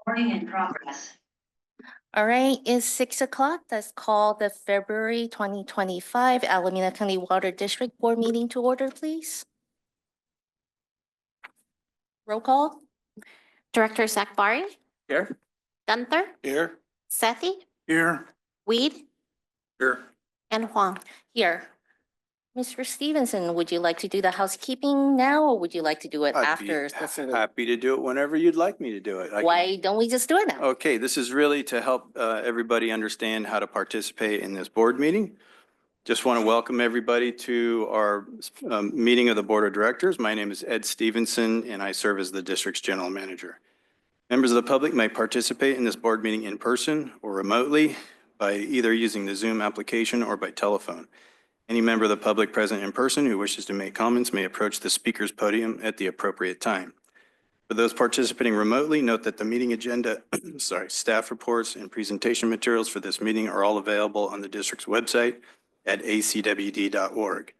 Recording in progress. All right, it's 6 o'clock. Let's call the February 2025 Alameda County Water District Board meeting to order, please. Roll call. Directors Akbari, Here. Gunther, Here. Sethy, Here. Weed, Here. and Huang. Here. Mr. Stevenson, would you like to do the housekeeping now, or would you like to do it after the salute? Happy to do it whenever you'd like me to do it. Why don't we just do it now? Okay, this is really to help everybody understand how to participate in this board meeting. Just want to welcome everybody to our meeting of the Board of Directors. My name is Ed Stevenson, and I serve as the district's general manager. Members of the public may participate in this board meeting in person or remotely by either using the Zoom application or by telephone. Any member of the public present in person who wishes to make comments may approach the speaker's podium at the appropriate time. For those participating remotely, note that the meeting agenda, staff reports and presentation materials for this meeting are all available on the district's website at acwd.org.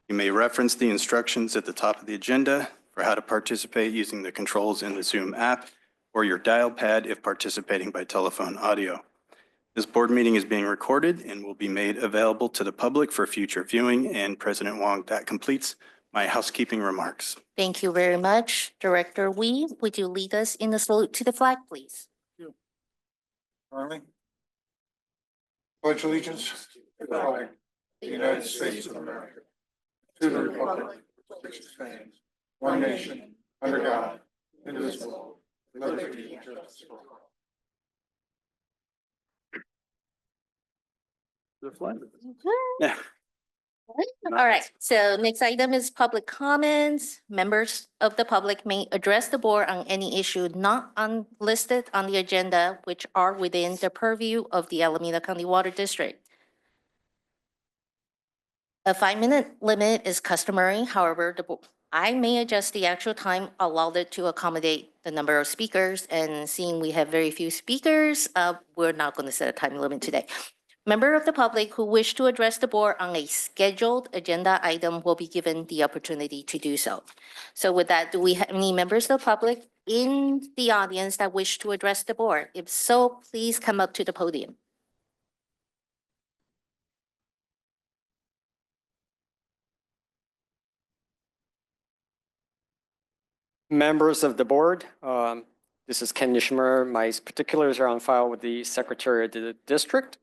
You may reference the instructions at the top of the agenda for how to participate using the controls in the Zoom app or your dial pad if participating by telephone audio. This board meeting is being recorded and will be made available to the public for future viewing. And President Huang, that completes my housekeeping remarks. Thank you very much. Director Wee, would you lead us in the salute to the flag, please? Army. Pledge allegiance to the flag of the United States of America, to the republic which stands one nation under God, indivisible, with liberty and justice for all. The flag. Yeah. All right, so next item is public comments. Members of the public may address the board on any issue not listed on the agenda, which are within the purview of the Alameda County Water District. A 5-minute limit is customary. However, I may adjust the actual time allotted to accommodate the number of speakers, and seeing we have very few speakers, we're not going to set a time limit today. Member of the public who wish to address the board on a scheduled agenda item will be given the opportunity to do so. So with that, do we have any members of the public in the audience that wish to address the board? If so, please come up to the podium. Members of the board, this is Ken Nishimura. My particulars are on file with the Secretary of the District.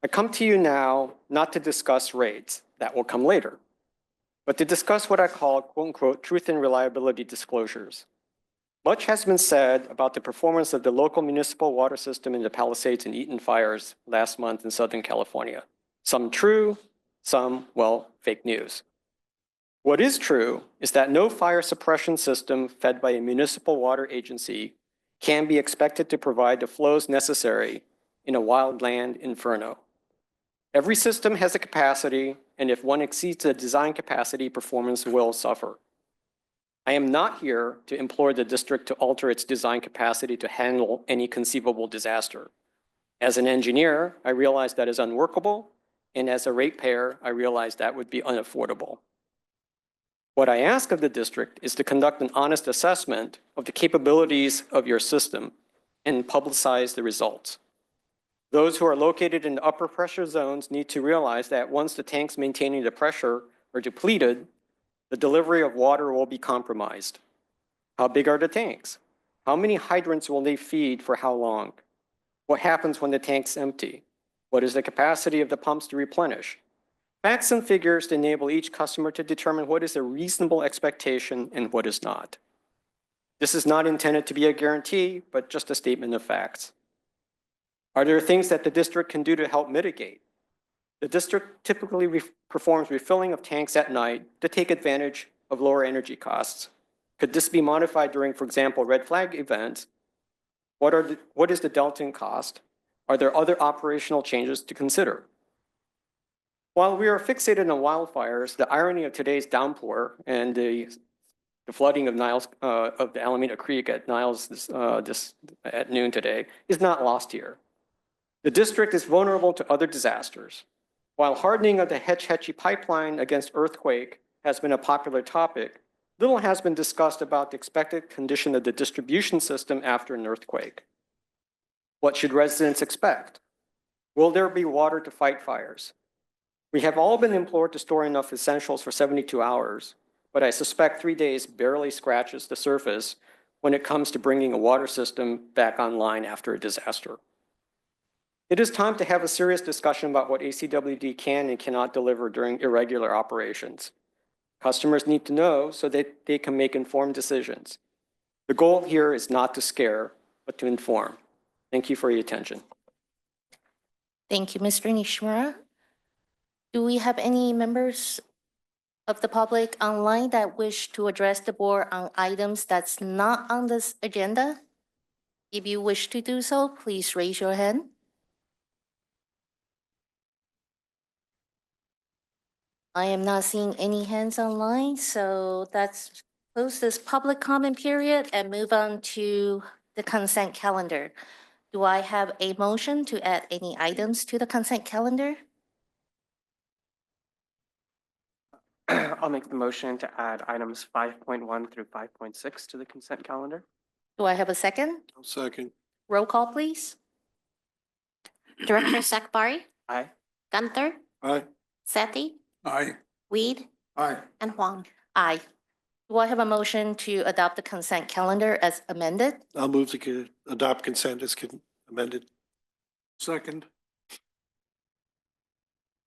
I come to you now not to discuss rates, that will come later, but to discuss what I call, quote unquote, truth and reliability disclosures. Much has been said about the performance of the local municipal water system in the Palisades and Eaton fires last month in Southern California. Some true, some, well, fake news. What is true is that no fire suppression system fed by a municipal water agency can be expected to provide the flows necessary in a wildland inferno. Every system has a capacity, and if one exceeds the design capacity, performance will suffer. I am not here to implore the district to alter its design capacity to handle any conceivable disaster. As an engineer, I realize that is unworkable, and as a ratepayer, I realize that would be unaffordable. What I ask of the district is to conduct an honest assessment of the capabilities of your system and publicize the results. Those who are located in the upper pressure zones need to realize that once the tanks maintaining the pressure are depleted, the delivery of water will be compromised. How big are the tanks? How many hydrants will they feed for how long? What happens when the tank's empty? What is the capacity of the pumps to replenish? Facts and figures to enable each customer to determine what is a reasonable expectation and what is not. This is not intended to be a guarantee, but just a statement of facts. Are there things that the district can do to help mitigate? The district typically performs refilling of tanks at night to take advantage of lower energy costs. Could this be modified during, for example, red flag events? What is the delta in cost? Are there other operational changes to consider? While we are fixated on wildfires, the irony of today's downpour and the flooding of the Alameda Creek at Niles at noon today is not lost here. The district is vulnerable to other disasters. While hardening of the Hetch Hetchy pipeline against earthquake has been a popular topic, little has been discussed about the expected condition of the distribution system after an earthquake. What should residents expect? Will there be water to fight fires? We have all been implored to store enough essentials for 72 hours, but I suspect 3 days barely scratches the surface when it comes to bringing a water system back online after a disaster. It is time to have a serious discussion about what ACWD can and cannot deliver during irregular operations. Customers need to know so that they can make informed decisions. The goal here is not to scare, but to inform. Thank you for your attention. Thank you, Mr. Nishimura. Do we have any members of the public online that wish to address the board on items that's not on this agenda? If you wish to do so, please raise your hand. I am not seeing any hands online, so that's close this public comment period and move on to the consent calendar. Do I have a motion to add any items to the consent calendar? I'll make the motion to add items 5.1 through 5.6 to the consent calendar. Do I have a second? Second. Roll call, please. Directors Akbari, Aye. Gunther, Aye. Sethy, Aye. Weed, Aye. and Huang. Aye. Do I have a motion to adopt the consent calendar as amended? I'll move to adopt consent as amended. Second.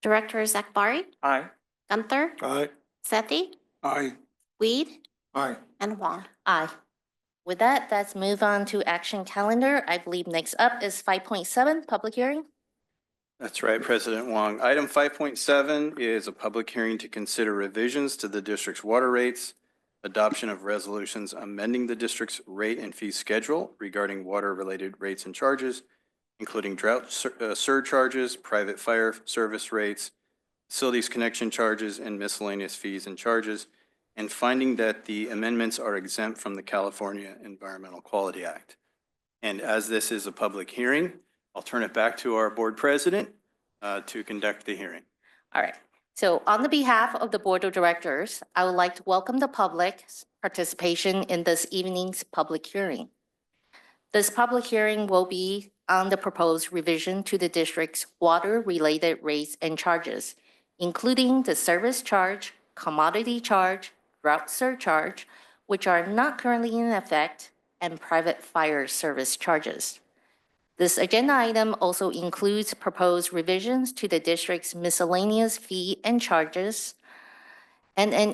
Directors Akbari, Aye. Gunther, Aye. Sethy, Aye. Weed, Aye. and Huang. Aye. With that, let's move on to action calendar. I believe next up is 5.7, public hearing. That's right, President Huang. Item 5.7 is a public hearing to consider revisions to the district's water rates, adoption of resolutions amending the district's rate and fee schedule regarding water-related rates and charges, including drought surcharges, private fire service rates, facilities connection charges, and miscellaneous fees and charges, and finding that the amendments are exempt from the California Environmental Quality Act. And as this is a public hearing, I'll turn it back to our board president to conduct the hearing. All right. So on the behalf of the Board of Directors, I would like to welcome the public's participation in this evening's public hearing. This public hearing will be on the proposed revision to the district's water-related rates and charges, including the service charge, commodity charge, drought surcharge, which are not currently in effect, and private fire service charges. This agenda item also includes proposed revisions to the district's miscellaneous fee and charges and an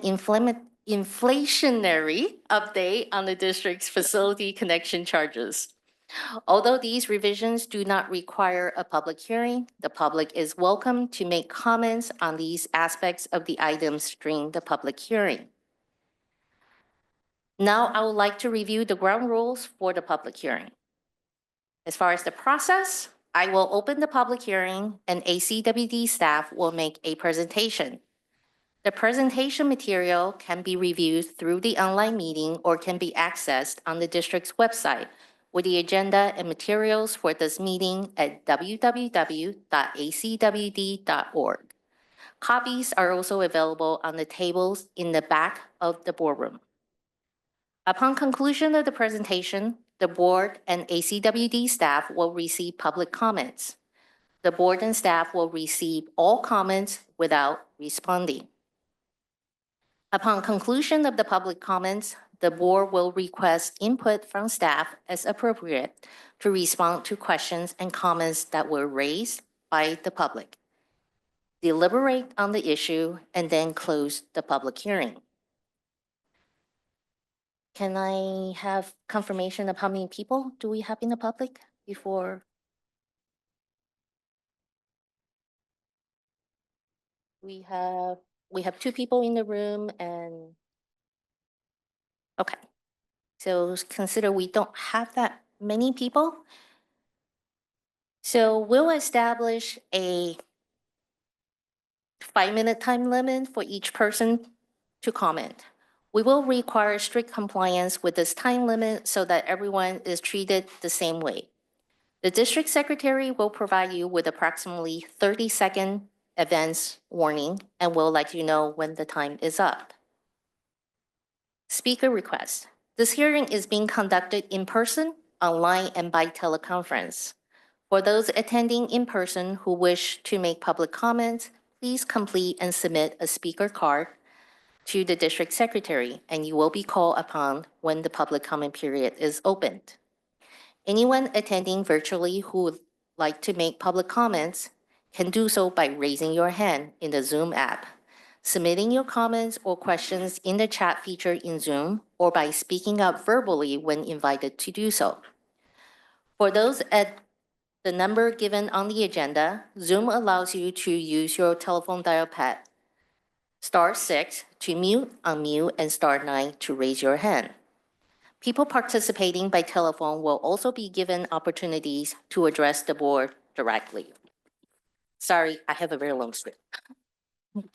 inflationary update on the district's facility connection charges. Although these revisions do not require a public hearing, the public is welcome to make comments on these aspects of the items during the public hearing. Now, I would like to review the ground rules for the public hearing. As far as the process, I will open the public hearing and ACWD staff will make a presentation. The presentation material can be reviewed through the online meeting or can be accessed on the district's website with the agenda and materials for this meeting at www.acwd.org. Copies are also available on the tables in the back of the boardroom. Upon conclusion of the presentation, the board and ACWD staff will receive public comments. The board and staff will receive all comments without responding. Upon conclusion of the public comments, the board will request input from staff as appropriate to respond to questions and comments that were raised by the public, deliberate on the issue, and then close the public hearing. Can I have confirmation of how many people do we have in the public before? We have 2 people in the room and, okay. So consider we don't have that many people. So we'll establish a 5-minute time limit for each person to comment. We will require strict compliance with this time limit so that everyone is treated the same way. The district secretary will provide you with approximately 30-second advance warning and will let you know when the time is up. Speaker request. This hearing is being conducted in person, online, and by teleconference. For those attending in person who wish to make public comments, please complete and submit a speaker card to the district secretary, and you will be called upon when the public comment period is opened. Anyone attending virtually who would like to make public comments can do so by raising your hand in the Zoom app, submitting your comments or questions in the chat feature in Zoom, or by speaking up verbally when invited to do so. For those at the number given on the agenda, Zoom allows you to use your telephone dial pad. *6 to mute, unmute, and *9 to raise your hand. People participating by telephone will also be given opportunities to address the board directly. Sorry, I have a very long script.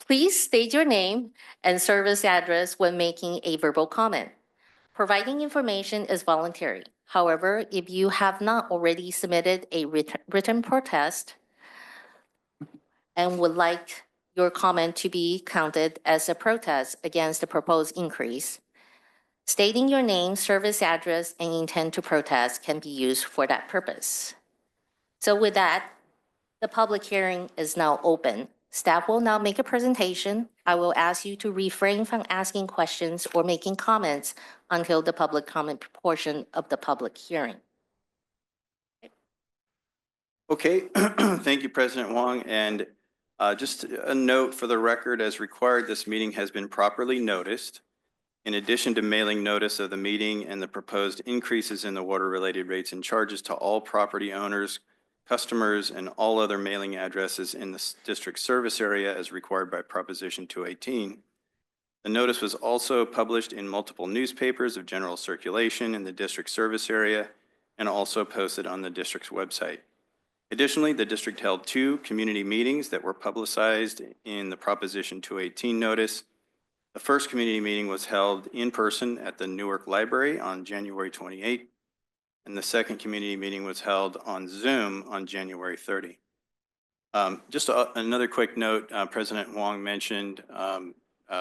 Please state your name and service address when making a verbal comment. Providing information is voluntary. However, if you have not already submitted a written protest and would like your comment to be counted as a protest against the proposed increase, stating your name, service address, and intent to protest can be used for that purpose. So with that, the public hearing is now open. Staff will now make a presentation. I will ask you to refrain from asking questions or making comments until the public comment portion of the public hearing. Okay, thank you, President Huang. And just a note for the record, as required, this meeting has been properly noticed. In addition to mailing notice of the meeting and the proposed increases in the water-related rates and charges to all property owners, customers, and all other mailing addresses in the district service area as required by Proposition 218. The notice was also published in multiple newspapers of general circulation in the district service area and also posted on the district's website. Additionally, the district held 2 community meetings that were publicized in the Proposition 218 notice. The first community meeting was held in person at the Newark Library on January 28, and the second community meeting was held on Zoom on January 30. Just another quick note, President Huang mentioned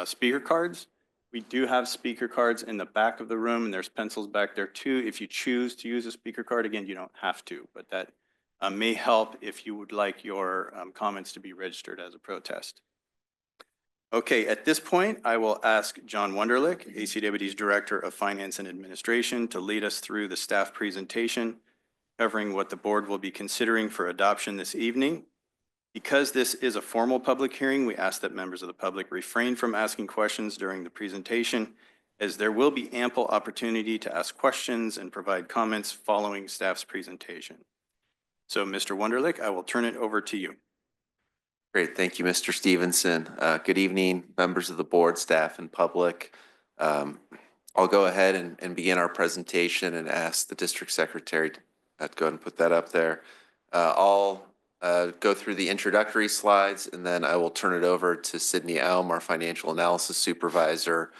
speaker cards. We do have speaker cards in the back of the room, and there's pencils back there too. If you choose to use a speaker card, again, you don't have to, but that may help if you would like your comments to be registered as a protest. Okay, at this point, I will ask John Wunderlich, ACWD's Director of Finance and Administration, to lead us through the staff presentation covering what the board will be considering for adoption this evening. Because this is a formal public hearing, we ask that members of the public refrain from asking questions during the presentation, as there will be ample opportunity to ask questions and provide comments following staff's presentation. So, Mr. Wunderlich, I will turn it over to you. Great. Thank you, Mr. Stevenson. Good evening, members of the board, staff, and public. I'll go ahead and begin our presentation and ask the district secretary to go ahead and put that up there. I'll go through the introductory slides, and then I will turn it over to Sydney Elm, our financial analysis supervisor,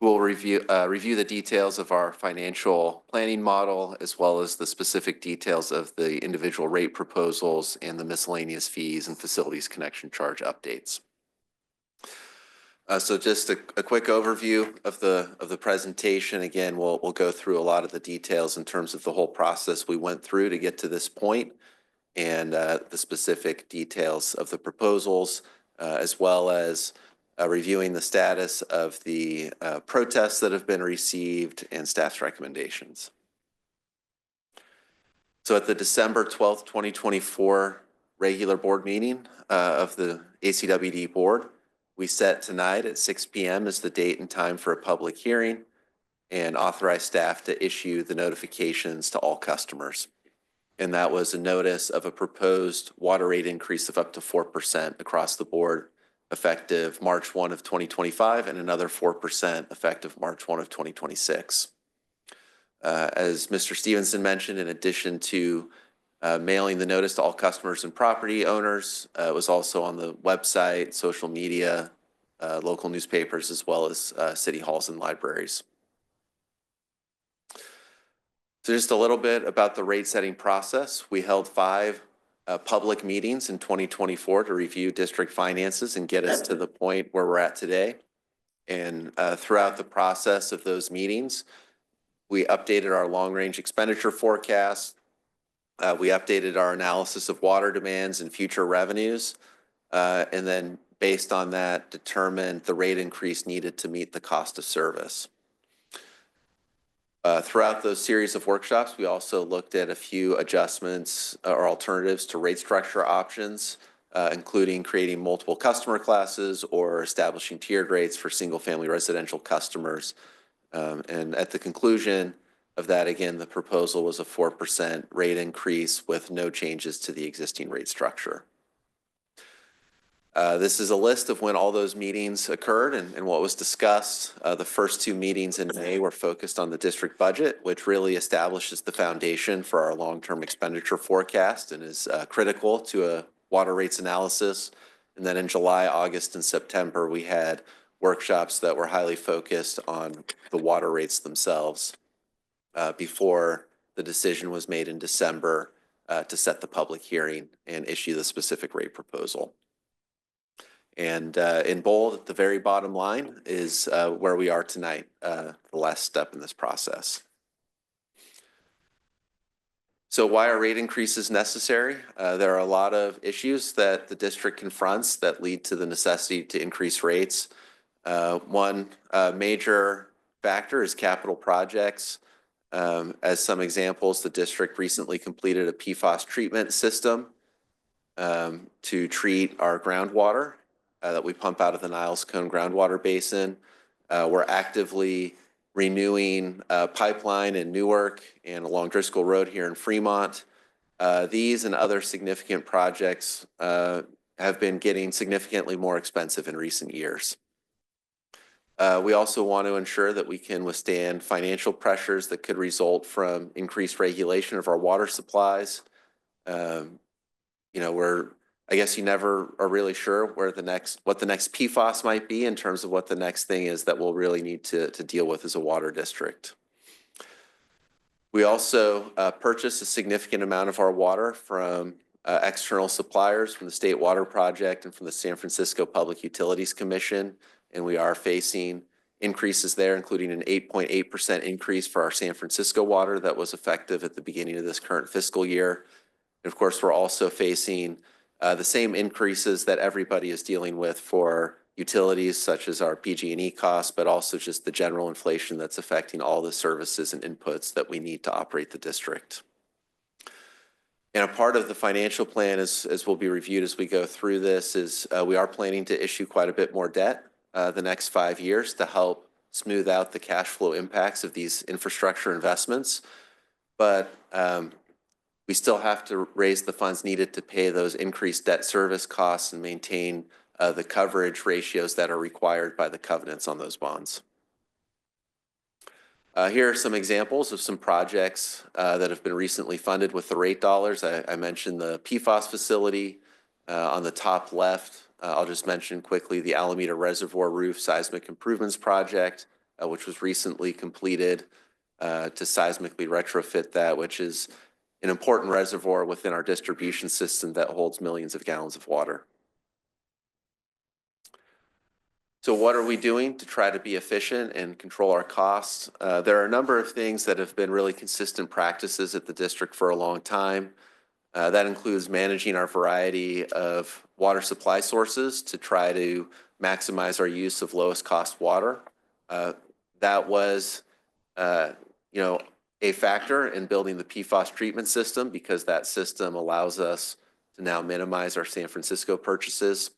who will review the details of our financial planning model, as well as the specific details of the individual rate proposals and the miscellaneous fees and facilities connection charge updates. So just a quick overview of the presentation. Again, we'll go through a lot of the details in terms of the whole process we went through to get to this point, and the specific details of the proposals, as well as reviewing the status of the protests that have been received and staff's recommendations. So at the December 12th, 2024 regular board meeting of the ACWD board, we set tonight at 6 p.m. as the date and time for a public hearing, and authorized staff to issue the notifications to all customers. And that was a notice of a proposed water rate increase of up to 4% across the board, effective March 1 of 2025, and another 4% effective March 1 of 2026. As Mr. Stevenson mentioned, in addition to mailing the notice to all customers and property owners, it was also on the website, social media, local newspapers, as well as city halls and libraries. So just a little bit about the rate setting process. We held 5 public meetings in 2024 to review district finances and get us to the point where we're at today. And throughout the process of those meetings, we updated our long-range expenditure forecast, We updated our analysis of water demands and future revenues, and then based on that, determined the rate increase needed to meet the cost of service. Throughout those series of workshops, we also looked at a few adjustments or alternatives to rate structure options, including creating multiple customer classes or establishing tiered rates for single-family residential customers. And at the conclusion of that, again, the proposal was a 4% rate increase with no changes to the existing rate structure. This is a list of when all those meetings occurred and what was discussed. The first two meetings in May were focused on the district budget, which really establishes the foundation for our long-term expenditure forecast and is critical to a water rates analysis. And then in July, August, and September, we had workshops that were highly focused on the water rates themselves before the decision was made in December to set the public hearing and issue the specific rate proposal. And in bold, at the very bottom line is where we are tonight, the last step in this process. So why are rate increases necessary? There are a lot of issues that the district confronts that lead to the necessity to increase rates. One major factor is capital projects. As some examples, the district recently completed a PFAS treatment system to treat our groundwater that we pump out of the Niles Cone groundwater basin. We're actively renewing a pipeline in Newark and along Driscoll Road here in Fremont. These and other significant projects have been getting significantly more expensive in recent years. We also want to ensure that we can withstand financial pressures that could result from increased regulation of our water supplies. I guess you never are really sure what the next PFAS might be in terms of what the next thing is that we'll really need to deal with as a water district. We also purchase a significant amount of our water from external suppliers from the State Water Project and from the San Francisco Public Utilities Commission, and we are facing increases there, including an 8.8% increase for our San Francisco water that was effective at the beginning of this current fiscal year. And of course, we're also facing the same increases that everybody is dealing with for utilities such as our PG&E costs, but also just the general inflation that's affecting all the services and inputs that we need to operate the district. And a part of the financial plan, as will be reviewed as we go through this, is we are planning to issue quite a bit more debt the next 5 years to help smooth out the cash flow impacts of these infrastructure investments. But we still have to raise the funds needed to pay those increased debt service costs and maintain the coverage ratios that are required by the covenants on those bonds. Here are some examples of some projects that have been recently funded with the rate dollars. I mentioned the PFAS facility on the top left. I'll just mention quickly the Alameda Reservoir Roof Seismic Improvements Project, which was recently completed to seismically retrofit that, which is an important reservoir within our distribution system that holds millions of gallons of water. So what are we doing to try to be efficient and control our costs? There are a number of things that have been really consistent practices at the district for a long time. That includes managing our variety of water supply sources to try to maximize our use of lowest cost water. That was, a factor in building the PFAS treatment system because that system allows us to now minimize our San Francisco purchases.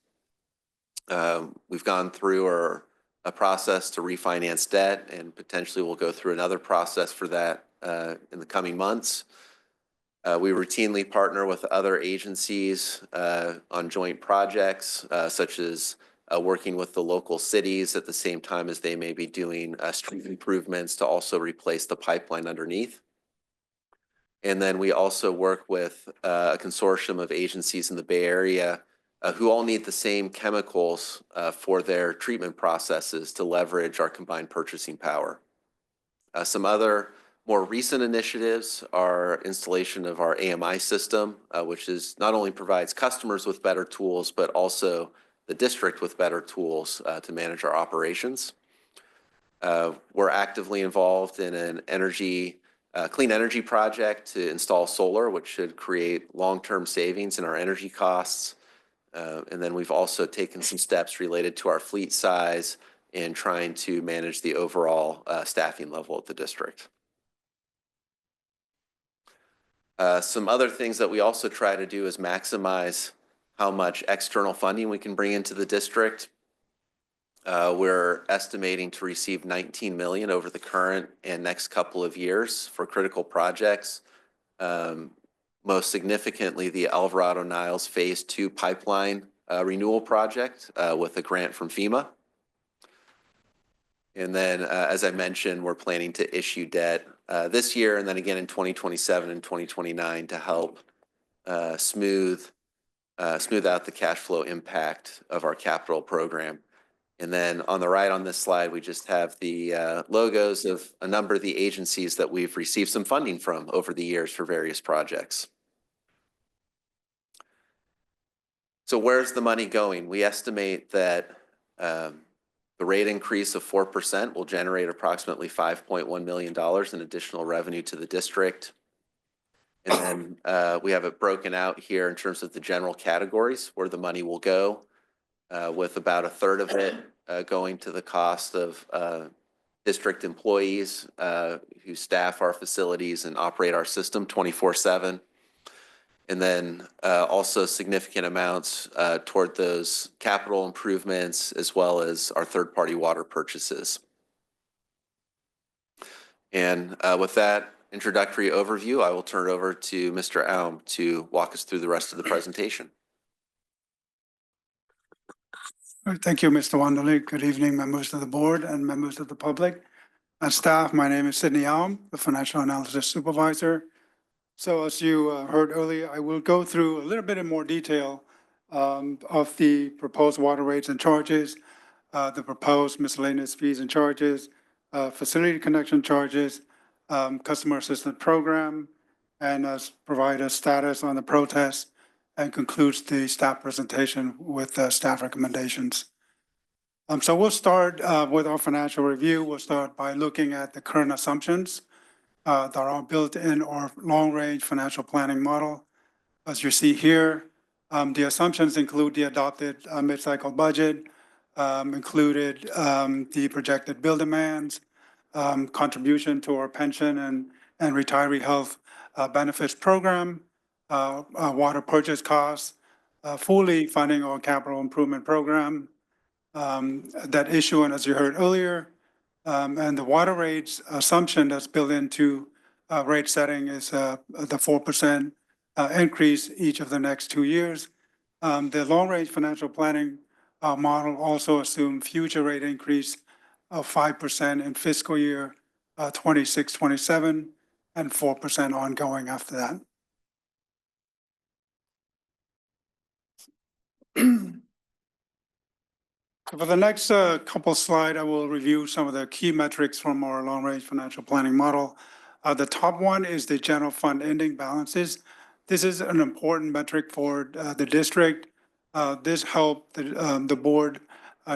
We've gone through a process to refinance debt, and potentially we'll go through another process for that in the coming months. We routinely partner with other agencies on joint projects, such as working with the local cities at the same time as they may be doing street improvements to also replace the pipeline underneath. And then we also work with a consortium of agencies in the Bay Area who all need the same chemicals for their treatment processes to leverage our combined purchasing power. Some other more recent initiatives are installation of our AMI system, which is not only provides customers with better tools, but also the district with better tools to manage our operations. We're actively involved in an energy clean energy project to install solar, which should create long-term savings in our energy costs. And then we've also taken some steps related to our fleet size and trying to manage the overall staffing level at the district. Some other things that we also try to do is maximize how much external funding we can bring into the district. We're estimating to receive $19 million over the current and next couple of years for critical projects. Most significantly, the Alvarado Niles Phase 2 pipeline renewal project with a grant from FEMA. And then, as I mentioned, we're planning to issue debt this year and then again in 2027 and 2029 to help smooth out the cash flow impact of our capital program. And then on the right on this slide, we just have the logos of a number of the agencies that we've received some funding from over the years for various projects. So where's the money going? We estimate that the rate increase of 4% will generate approximately $5.1 million in additional revenue to the district. And then we have it broken out here in terms of the general categories where the money will go, with about a third of it going to the cost of district employees who staff our facilities and operate our system 24/7. And then also significant amounts toward those capital improvements as well as our third-party water purchases. And with that introductory overview, I will turn it over to Mr. Aum to walk us through the rest of the presentation. Thank you, Mr. Wanderley. Good evening, members of the board and members of the public and staff. My name is Sethy, the Financial Analysis Supervisor. So as you heard earlier, I will go through a little bit in more detail of the proposed water rates and charges, the proposed miscellaneous fees and charges, facility connection charges, customer assistance program, and provide a status on the protest and concludes the staff presentation with staff recommendations. So we'll start with our financial review. We'll start by looking at the current assumptions that are built in our long-range financial planning model. As you see here, the assumptions include the adopted mid-cycle budget, included the projected bill demands, contribution to our pension and retiree health benefits program, water purchase costs, fully funding our capital improvement program, that issuance, as you heard earlier, and the water rates assumption that's built into rate setting is the 4% increase each of the next 2 years. The long-range financial planning model also assumed future rate increase of 5% in fiscal year 26-27 and 4% ongoing after that. For the next couple slides, I will review some of the key metrics from our long-range financial planning model. The top one is the general fund ending balances. This is an important metric for the district. This helped the board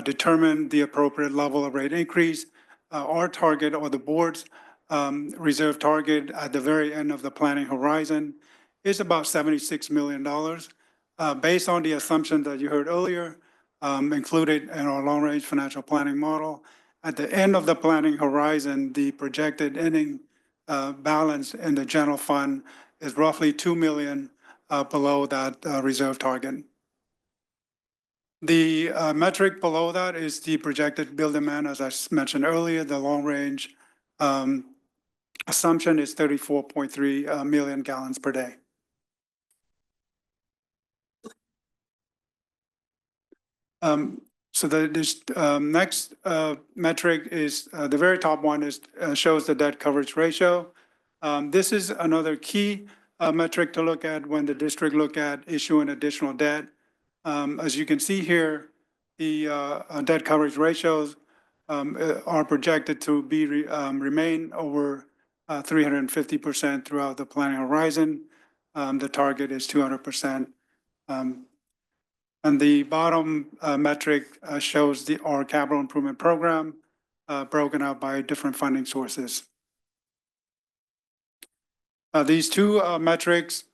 determine the appropriate level of rate increase. Our target, or the board's reserve target at the very end of the planning horizon, is about $76 million. Based on the assumption that you heard earlier, included in our long-range financial planning model, at the end of the planning horizon, the projected ending balance in the general fund is roughly $2 million below that reserve target. The metric below that is the projected bill demand. As I mentioned earlier, the long-range assumption is 34.3 million gallons per day. So this next metric is the very top one is shows the debt coverage ratio. This is another key metric to look at when the district look at issuing additional debt. As you can see here, the debt coverage ratios are projected to be remain over 350% throughout the planning horizon. The target is 200%. And the bottom metric shows our capital improvement program broken out by different funding sources. These two metrics,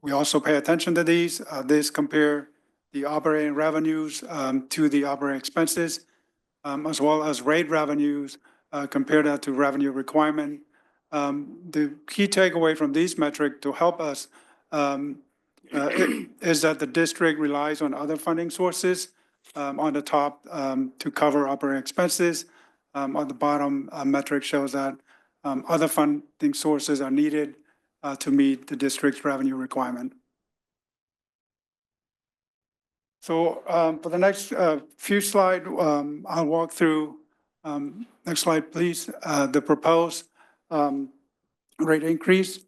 we also pay attention to these. This compare the operating revenues to the operating expenses, as well as rate revenues, compare that to revenue requirement. The key takeaway from these metrics to help us is that the district relies on other funding sources on the top to cover operating expenses. On the bottom, metric shows that other funding sources are needed to meet the district's revenue requirement. So for the next few slides, I'll walk through, next slide, please, the proposed rate increase.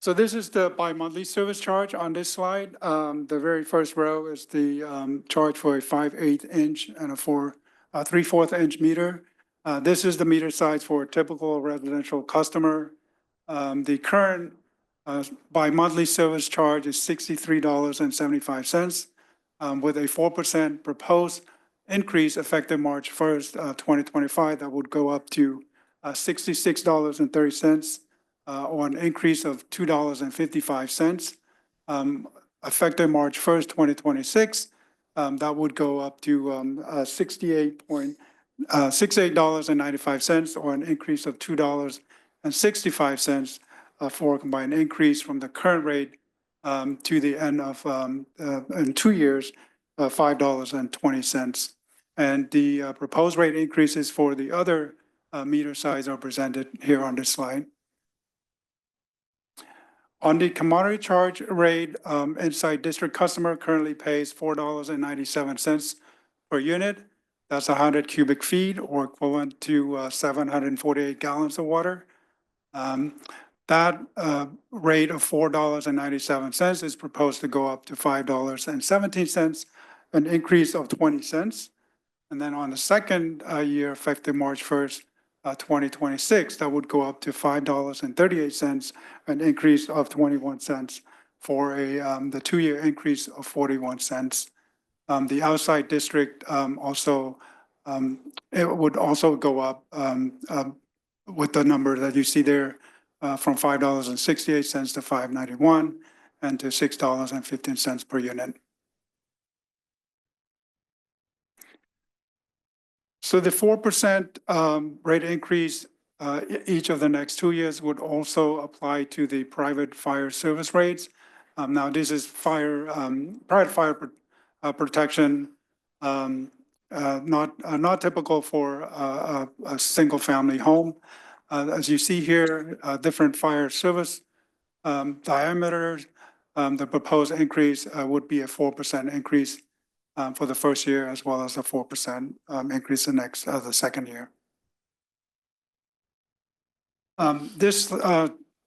So this is the bi-monthly service charge on this slide. The very first row is the charge for a 5/8 inch and a 3/4 inch meter. This is the meter size for a typical residential customer. The current bi-monthly service charge is $63.75, with a 4% proposed increase effective March 1st, 2025, that would go up to $66.30, or an increase of $2.55. Effective March 1st, 2026, that would go up to $68.95, or an increase of $2.65 for a combined increase from the current rate to the end of in 2 years, $5.20. And the proposed rate increases for the other meter size are presented here on this slide. On the commodity charge rate, inside district customer currently pays $4.97 per unit. That's 100 cubic feet, or equivalent to 748 gallons of water. That rate of $4.97 is proposed to go up to $5.17, an increase of 20 cents. And then on the second year, effective March 1st, 2026, that would go up to $5.38, an increase of 21 cents for the 2-year increase of 41 cents. The outside district also, it would also go up with the number that you see there from $5.68 to $5.91 and to $6.15 per unit. So the 4% rate increase each of the next 2 years would also apply to the private fire service rates. Now, this is private fire protection, not typical for a single-family home. As you see here, different fire service diameters. The proposed increase would be a 4% increase for the first year, as well as a 4% increase the second year. This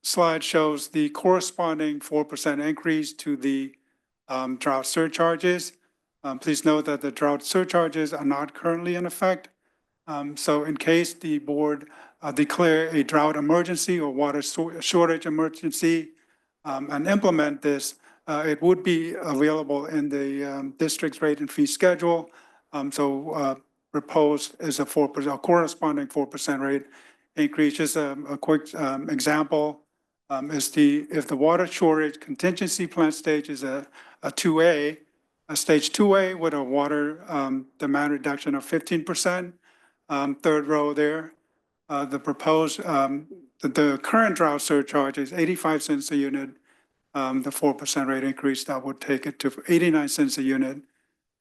slide shows the corresponding 4% increase to the drought surcharges. Please note that the drought surcharges are not currently in effect. So in case the board declare a drought emergency or water shortage emergency and implement this, it would be available in the district's rate and fee schedule. So proposed is a corresponding 4% rate increase. Just a quick example is if the water shortage contingency plan stage is a 2A, a stage 2A with a water demand reduction of 15%. Third row there, the proposed, the current drought surcharge is 85 cents a unit. The 4% rate increase, that would take it to 89 cents a unit.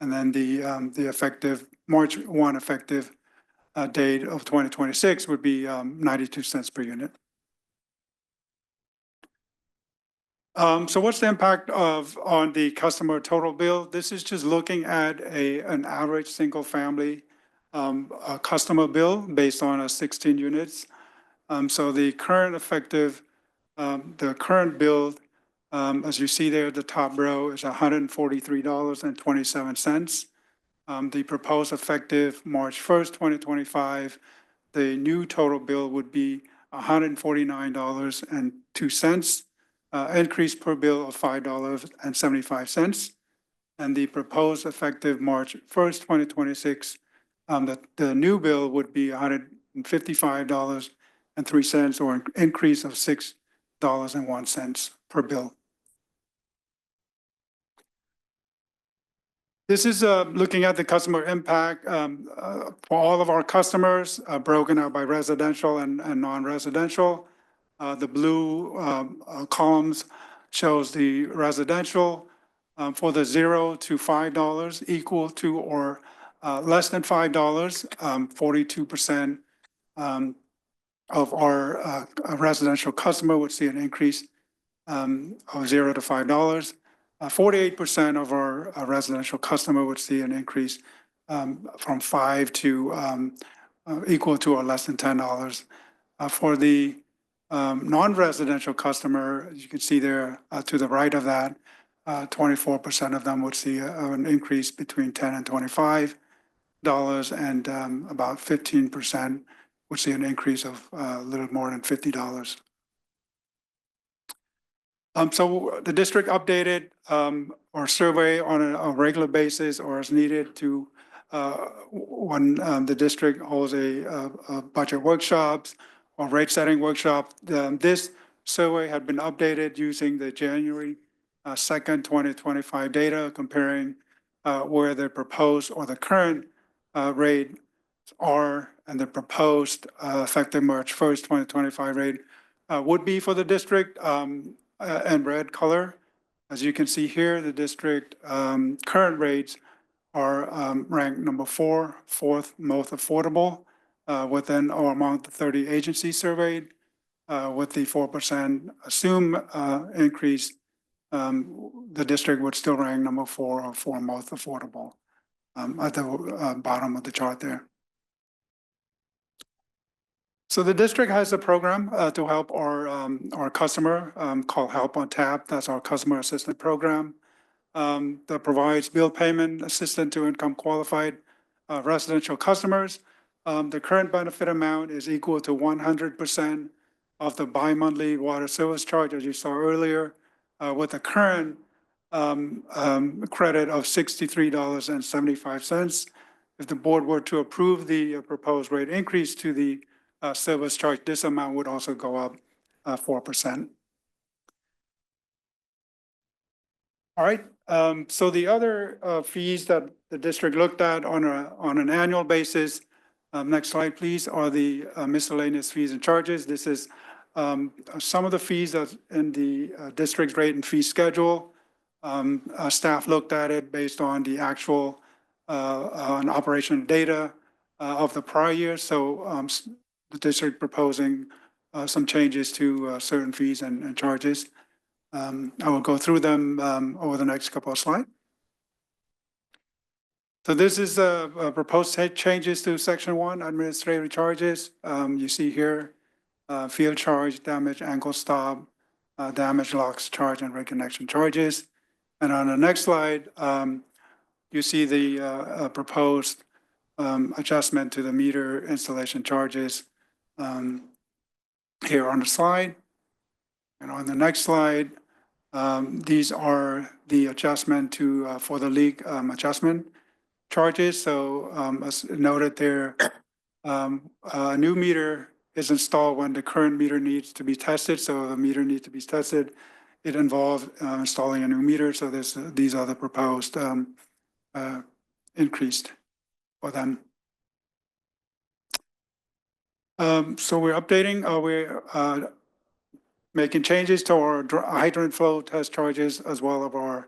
And then the effective March 1 effective date of 2026 would be 92 cents per unit. So what's the impact on the customer total bill? This is just looking at an average single family customer bill based on 16 units. So the current effective, the current bill, as you see there, the top row is $143.27. The proposed effective March 1st, 2025, the new total bill would be $149.02, increase per bill of $5.75. And the proposed effective March 1st, 2026, the new bill would be $155.03, or an increase of $2,012.01 per bill. This is looking at the customer impact for all of our customers, broken out by residential and non-residential. The blue columns shows the residential for the $0 to $5, equal to or less than $5, 42% of our residential customer would see an increase of $0 to $5. 48% of our residential customer would see an increase from 5 to equal to or less than $10. For the non-residential customer, as you can see there to the right of that, 24% of them would see an increase between $10 and $25, and about 15% would see an increase of a little more than $50. So the district updated or survey on a regular basis or as needed to when the district holds a budget workshops or rate setting workshop. This survey had been updated using the January 2nd, 2025 data, comparing where the proposed or the current rate are and the proposed effective March 1st, 2025 rate would be for the district. And red color. As you can see here, the district current rates are ranked number 4, fourth most affordable within or among the 30 agencies surveyed. With the 4% assumed increase, the district would still rank number 4 or 4 most affordable at the bottom of the chart there. So the district has a program to help our customer called Help on Tap. That's our customer assistance program that provides bill payment assistance to income qualified residential customers. The current benefit amount is equal to 100% of the bi-monthly water service charge, as you saw earlier, with a current credit of $63.75. If the board were to approve the proposed rate increase to the service charge, this amount would also go up 4%. All right, so the other fees that the district looked at on an annual basis, next slide please, are the miscellaneous fees and charges. This is some of the fees that's in the district's rate and fee schedule. Staff looked at it based on the actual on operation data of the prior year. So the district proposing some changes to certain fees and charges. I will go through them over the next couple of slides. So this is proposed changes to Section 1, administrative charges. You see here, field charge, damage, ankle stop, damage locks charge, and reconnection charges. And on the next slide, you see the proposed adjustment to the meter installation charges here on the slide. And on the next slide, these are the adjustment to for the leak adjustment charges. So as noted there, a new meter is installed when the current meter needs to be tested. So the meter needs to be tested. It involves installing a new meter. So these are the proposed increased for them. So we're updating, we're making changes to our hydrant flow test charges as well as our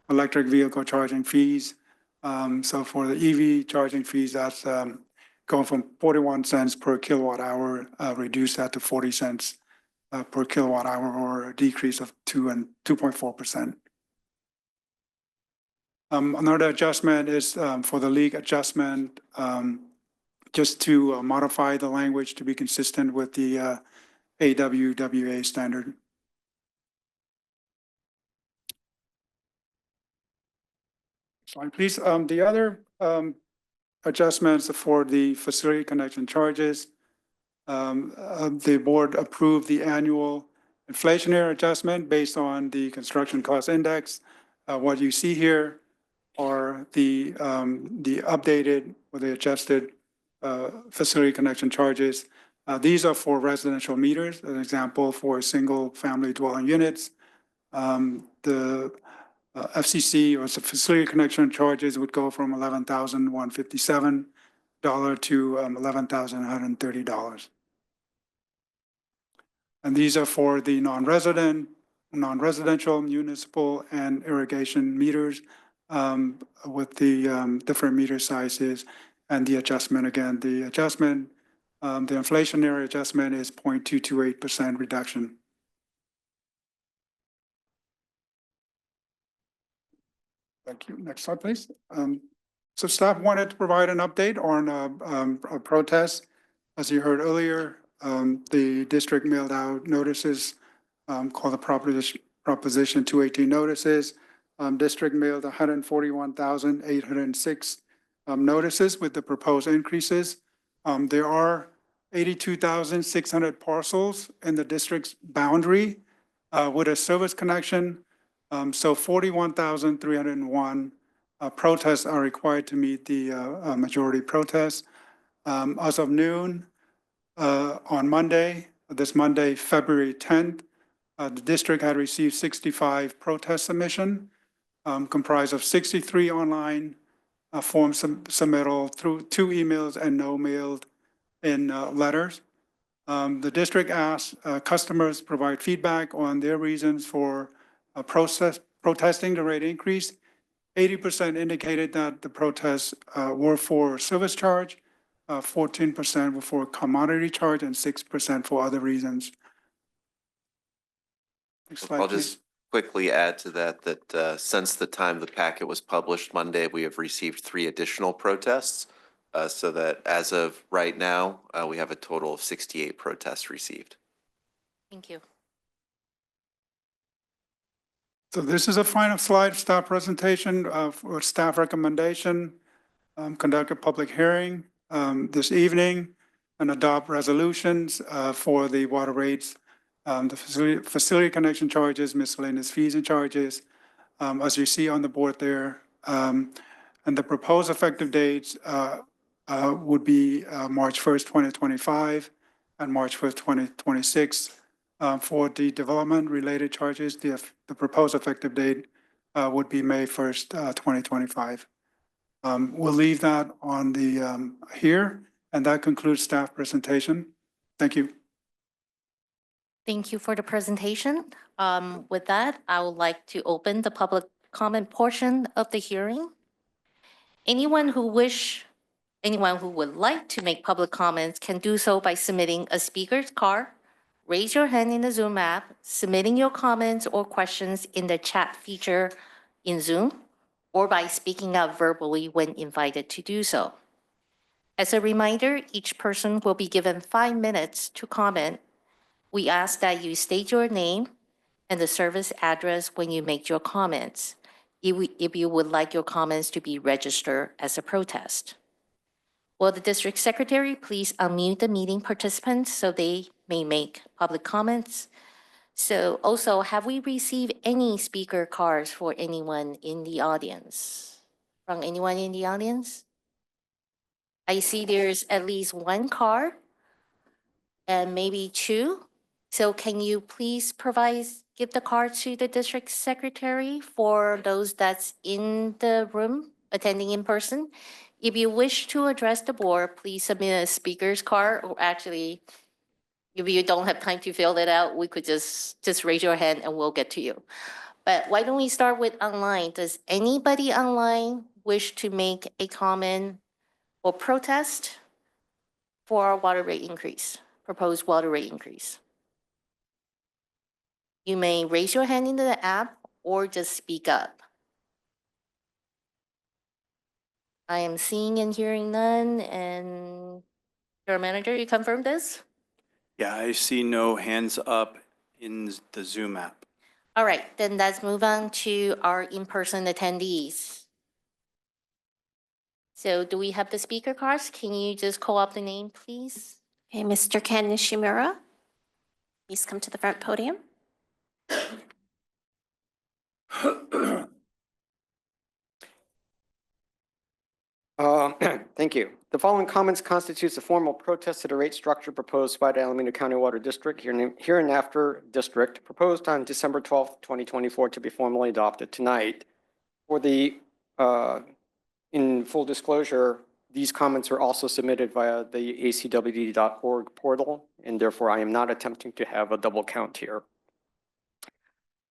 electric vehicle charging fees. So for the EV charging fees, that's going from 41 cents per kilowatt hour, reduce that to 40 cents per kilowatt hour, or a decrease of 2.4%. Another adjustment is for the leak adjustment, just to modify the language to be consistent with the AWWA standard. Slide, please. The other adjustments for the facility connection charges, the board approved the annual inflationary adjustment based on the construction cost index. What you see here are the updated or the adjusted facility connection charges These are for residential meters, an example for single-family dwelling units. The FCC or the facility connection charges would go from $11,157 to $11,130. And these are for the non-residential, municipal, and irrigation meters with the different meter sizes and the adjustment. Again, the adjustment, the inflationary adjustment is 0.228% reduction. Thank you. Next slide, please. So staff wanted to provide an update on a protest. As you heard earlier, the district mailed out notices called the Proposition 218 notices. District mailed 141,806 notices with the proposed increases. There are 82,600 parcels in the district's boundary with a service connection. So 41,301 protests are required to meet the majority protest. As of noon on Monday, this Monday, February 10th, the district had received 65 protest submission, comprised of 63 online form submittal through 2 emails and no mailed in letters. The district asked customers provide feedback on their reasons for protesting the rate increase. 80% indicated that the protests were for service charge, 14% were for commodity charge, and 6% for other reasons. Next slide, I'll please. just quickly add to that since the time the packet was published Monday, we have received 3 additional protests. So that as of right now, we have a total of 68 protests received. Thank you. So this is a final slide, staff presentation for staff recommendation. Conduct a public hearing this evening and adopt resolutions for the water rates, the facility connection charges, miscellaneous fees and charges, as you see on the board there. And the proposed effective dates would be March 1st, 2025 and March 1st, 2026. For the development-related charges, the proposed effective date would be May 1st, 2025. We'll leave that on the here, and that concludes staff presentation. Thank you. Thank you for the presentation. With that, I would like to open the public comment portion of the hearing. Anyone who would like to make public comments can do so by submitting a speaker's card. Raise your hand in the Zoom app, submitting your comments or questions in the chat feature in Zoom, or by speaking out verbally when invited to do so. As a reminder, each person will be given 5 minutes to comment. We ask that you state your name and the service address when you make your comments, if you would like your comments to be registered as a protest. Will the district secretary please unmute the meeting participants so they may make public comments? So also, have we received any speaker cards for anyone in the audience? From anyone in the audience? I see there's at least 1 card and maybe 2. So can you please give the card to the district secretary for those that's in the room attending in person? If you wish to address the board, please submit a speaker's card, or actually, if you don't have time to fill that out, we could just raise your hand and we'll get to you. But why don't we start with online? Does anybody online wish to make a comment or protest for our water rate increase, proposed water rate increase? You may raise your hand in the app or just speak up. I am seeing and hearing none, and your manager, you confirm this? Yeah, I see no hands up in the Zoom app. All right, then let's move on to our in-person attendees. So do we have the speaker cards? Can you just call up the name, please? Okay, Mr. Ken Nishimura, please come to the front podium. Thank you. The following comments constitutes a formal protest to the rate structure proposed by the Alameda County Water District, hereinafter district, proposed on December 12th, 2024, to be formally adopted tonight. For the, in full disclosure, these comments are also submitted via the acwd.org portal, and therefore I am not attempting to have a double count here.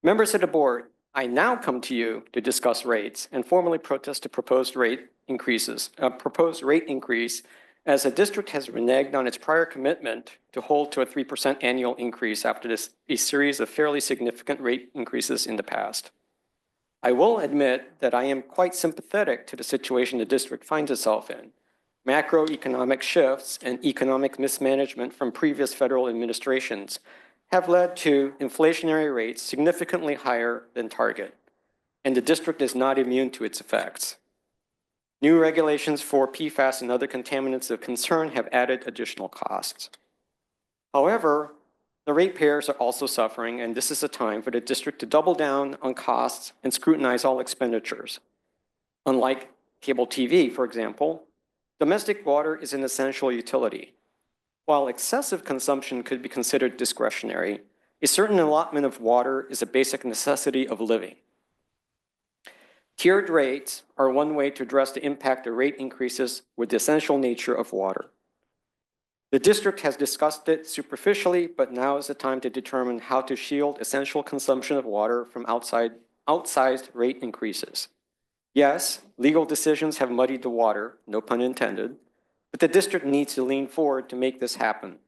Members of the board, I now come to you to discuss rates and formally protest the proposed rate increase as the district has reneged on its prior commitment to hold to a 3% annual increase after a series of fairly significant rate increases in the past. I will admit that I am quite sympathetic to the situation the district finds itself in. Macroeconomic shifts and economic mismanagement from previous federal administrations have led to inflationary rates significantly higher than target, and the district is not immune to its effects. New regulations for PFAS and other contaminants of concern have added additional costs. However, the ratepayers are also suffering, and this is a time for the district to double down on costs and scrutinize all expenditures. Unlike cable TV, for example, domestic water is an essential utility. While excessive consumption could be considered discretionary, a certain allotment of water is a basic necessity of living. Tiered rates are one way to address the impact of rate increases with the essential nature of water. The district has discussed it superficially, but now is the time to determine how to shield essential consumption of water from outsized rate increases. Yes, legal decisions have muddied the water, no pun intended, but the district needs to lean forward to make this happen.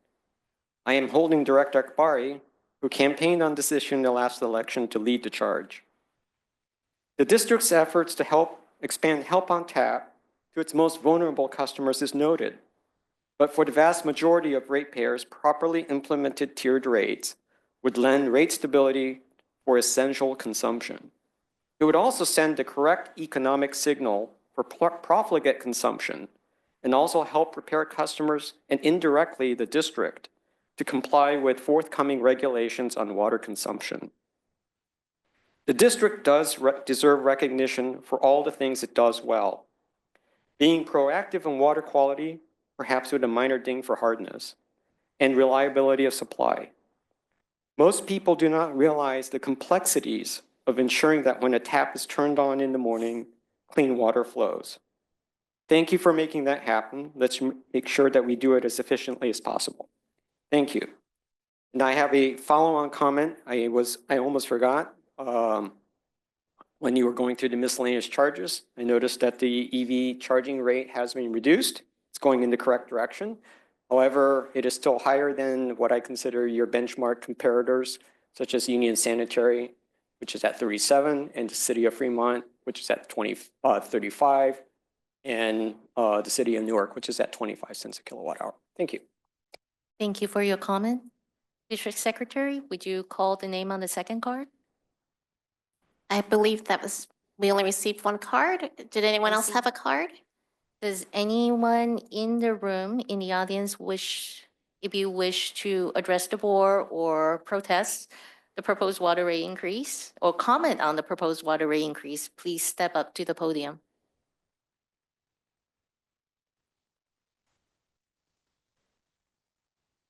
I am holding Director Akbari, who campaigned on this issue in the last election, to lead the charge. The district's efforts to expand Help on Tap to its most vulnerable customers is noted, but for the vast majority of ratepayers, properly implemented tiered rates would lend rate stability for essential consumption. It would also send the correct economic signal for profligate consumption and also help prepare customers and indirectly the district to comply with forthcoming regulations on water consumption. The district does deserve recognition for all the things it does well. Being proactive in water quality, perhaps with a minor ding for hardness, and reliability of supply. Most people do not realize the complexities of ensuring that when a tap is turned on in the morning, clean water flows. Thank you for making that happen. Let's make sure that we do it as efficiently as possible. Thank you. And I have a follow-on comment. I almost forgot. When you were going through the miscellaneous charges, I noticed that the EV charging rate has been reduced. It's going in the correct direction. However, it is still higher than what I consider your benchmark comparators, such as Union Sanitary, which is at 37, and the City of Fremont, which is at 35, and the City of Newark, which is at 25 cents a kilowatt hour. Thank you. Thank you for your comment. District Secretary, would you call the name on the second card? I believe we only received one card. Did anyone else have a card? Does anyone in the room, in the audience, if you wish to address the board or protest the proposed water rate increase or comment on the proposed water rate increase, please step up to the podium.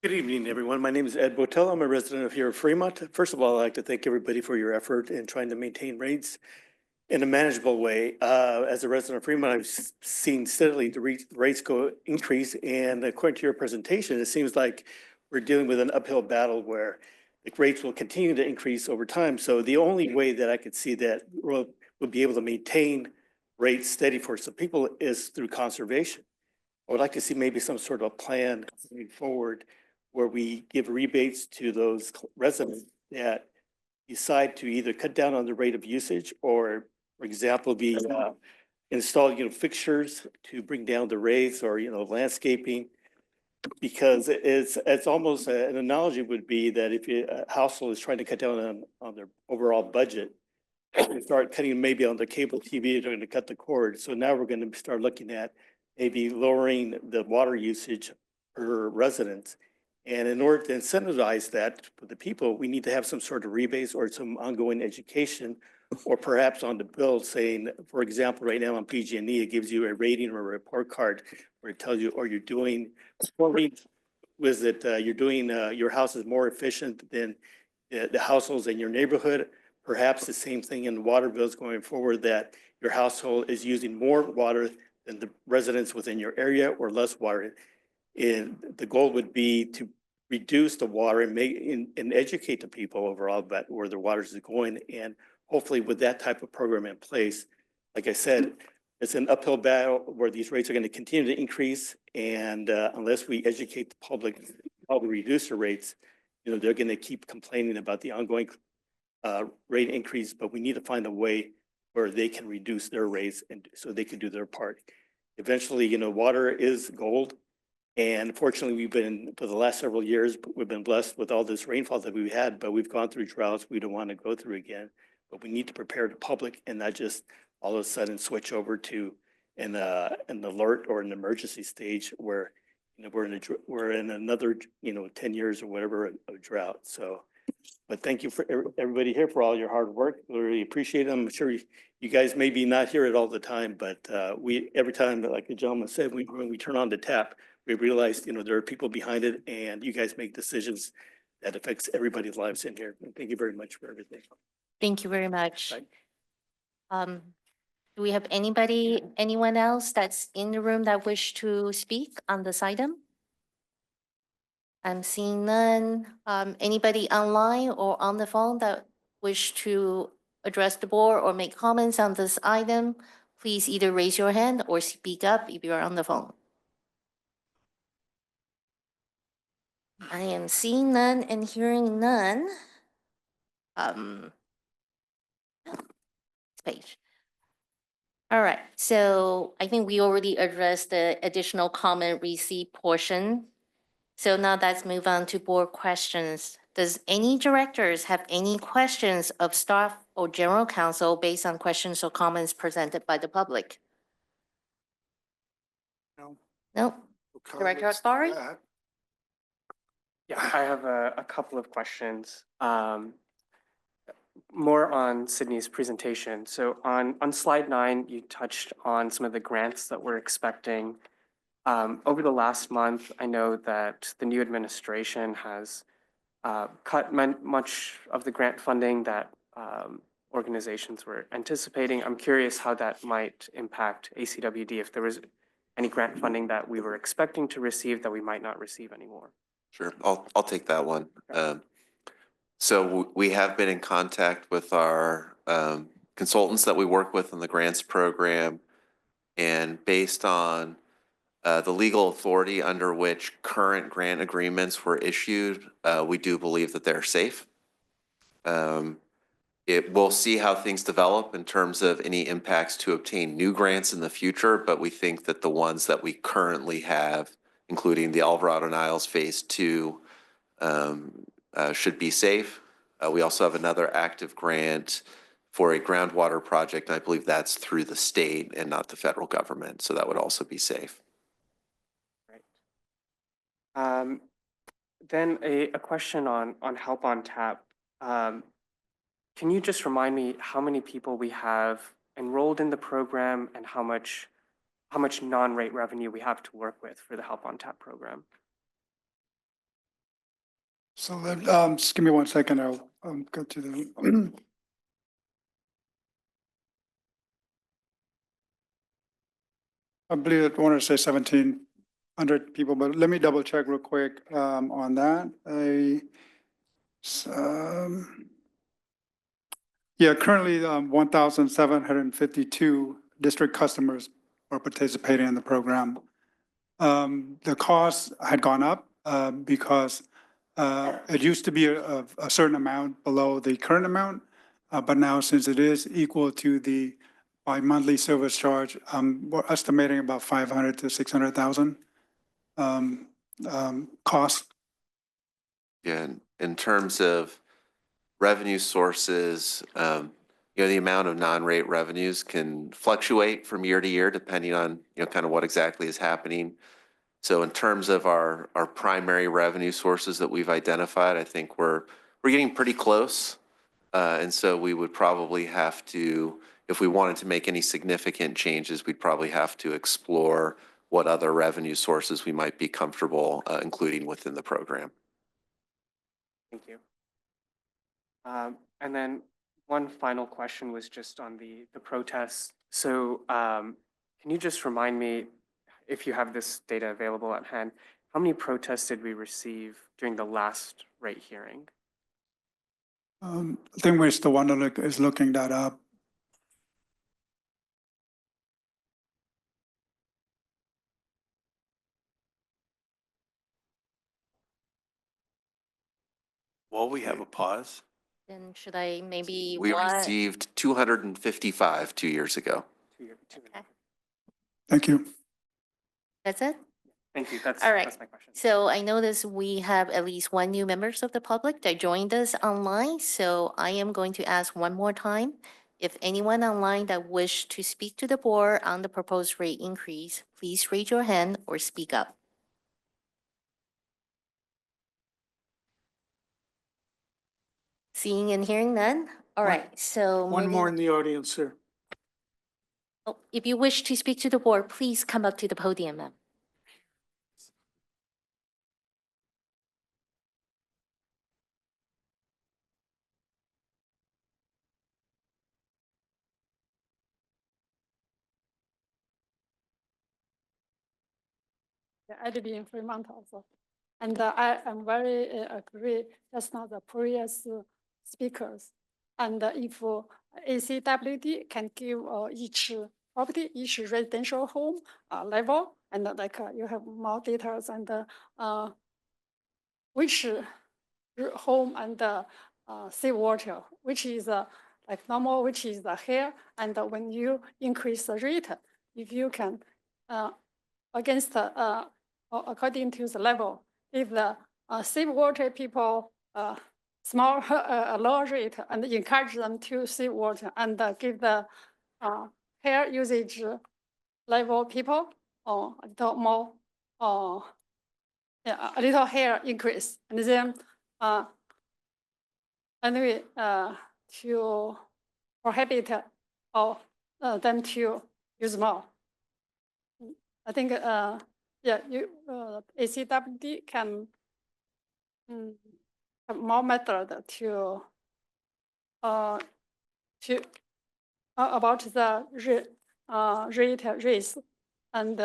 Good evening, everyone. My name is Ed Botel. I'm a resident of here of Fremont. First of all, I'd like to thank everybody for your effort in trying to maintain rates in a manageable way. As a resident of Fremont, I've seen steadily the rates increase, and according to your presentation, it seems like we're dealing with an uphill battle where the rates will continue to increase over time. So the only way that I could see that we'll be able to maintain rates steady for some people is through conservation. I would like to see maybe some sort of a plan moving forward where we give rebates to those residents that decide to either cut down on the rate of usage or, for example, install fixtures to bring down the rates or landscaping. Because it's almost an analogy would be that if a household is trying to cut down on their overall budget, they start cutting maybe on the cable TV, they're going to cut the cord. So now we're going to start looking at maybe lowering the water usage per residence And in order to incentivize that for the people, we need to have some sort of rebates or some ongoing education, or perhaps on the bill saying, for example, right now on PG&E, it gives you a rating or a report card where it tells you, or you're doing, was it, you're doing, your house is more efficient than the households in your neighborhood. Perhaps the same thing in water bills going forward, that your household is using more water than the residents within your area or less water. And the goal would be to reduce the water and and educate the people overall about where their water is going. And hopefully with that type of program in place, like I said, it's an uphill battle where these rates are going to continue to increase. And unless we educate the public how to reduce the rates, they're going to keep complaining about the ongoing rate increase, but we need to find a way where they can reduce their rates and so they can do their part. Eventually, water is gold. And fortunately, we've been, for the last several years, we've been blessed with all this rainfall that we've had, but we've gone through droughts we don't want to go through again. But we need to prepare the public and not just all of a sudden switch over to an alert or an emergency stage where we're in another 10 years or whatever of drought. So, but thank you for everybody here for all your hard work. We really appreciate it. I'm sure you guys maybe not hear it all the time, but we every time, like the gentleman said, when we turn on the tap, we realize, there are people behind it, and you guys make decisions that affects everybody's lives in here. And thank you very much for everything. Thank you very much. Right. Do we have anyone else that's in the room that wish to speak on this item? I'm seeing none. Anybody online or on the phone that wish to address the board or make comments on this item, please either raise your hand or speak up if you're on the phone. I am seeing none and hearing none. Page. All right, so I think we already addressed the additional comment receipt portion. So now let's move on to board questions. Does any directors have any questions of staff or general counsel based on questions or comments presented by the public? No. Nope. Director Akbari? Yeah, I have a couple of questions. More on Sydney's presentation. So on slide 9, you touched on some of the grants that we're expecting. Over the last month, I know that the new administration has cut much of the grant funding that organizations were anticipating. I'm curious how that might impact ACWD, if there was any grant funding that we were expecting to receive that we might not receive anymore. Sure, I'll take that one. So we have been in contact with our consultants that we work with in the grants program, and based on the legal authority under which current grant agreements were issued, we do believe that they're safe. We'll see how things develop in terms of any impacts to obtain new grants in the future, but we think that the ones that we currently have, including the Alvarado Niles Phase 2, should be safe. We also have another active grant for a groundwater project. I believe that's through the state and not the federal government, so that would also be safe. Right. Then a question on Help on Tap. Can you just remind me how many people we have enrolled in the program and how much non-rate revenue we have to work with for the Help on Tap program? So just give me 1 second. I'll go to the. I believe I want to say 1,700 people, but let me double check real quick on that. Yeah, currently 1,752 district customers are participating in the program. The cost had gone up because it used to be a certain amount below the current amount, but now since it is equal to the bi-monthly service charge, we're estimating about 500 to 600,000 cost. Yeah, in terms of revenue sources, the amount of non-rate revenues can fluctuate from year to year depending on, kind of what exactly is happening. So in terms of our primary revenue sources that we've identified, I think we're getting pretty close. And so we would probably have to, if we wanted to make any significant changes, we'd probably have to explore what other revenue sources we might be comfortable including within the program. Thank you. And then one final question was just on the protests. So can you just remind me, if you have this data available at hand, how many protests did we receive during the last rate hearing? I think Mr. Wonderlick is looking that up. While we have a pause. Then should I maybe? We received 255 2 years ago. Okay. Thank you. That's it? Thank you. That's All right. that's my question. So I notice we have at least one new members of the public that joined us online. So I am going to ask one more time. If anyone online that wish to speak to the board on the proposed rate increase, please raise your hand or speak up. Seeing and hearing none? All right, so. One more in moving- the audience, sir. Oh, if you wish to speak to the board, please come up to the podium, ma'am. I live in Fremont also. And I am very agree, just not the previous speakers. And if ACWD can give each property, each residential home level, and like you have more details and which home and seawater, which is like normal, which is the hair, and when you increase the rate, if you can against according to the level, if the seawater people small low rate and encourage them to save water and give the hair usage level people a little more yeah, a little hair increase, and then anyway to prohibit them to use more. I think yeah, you ACWD can have more method to about the rate raise and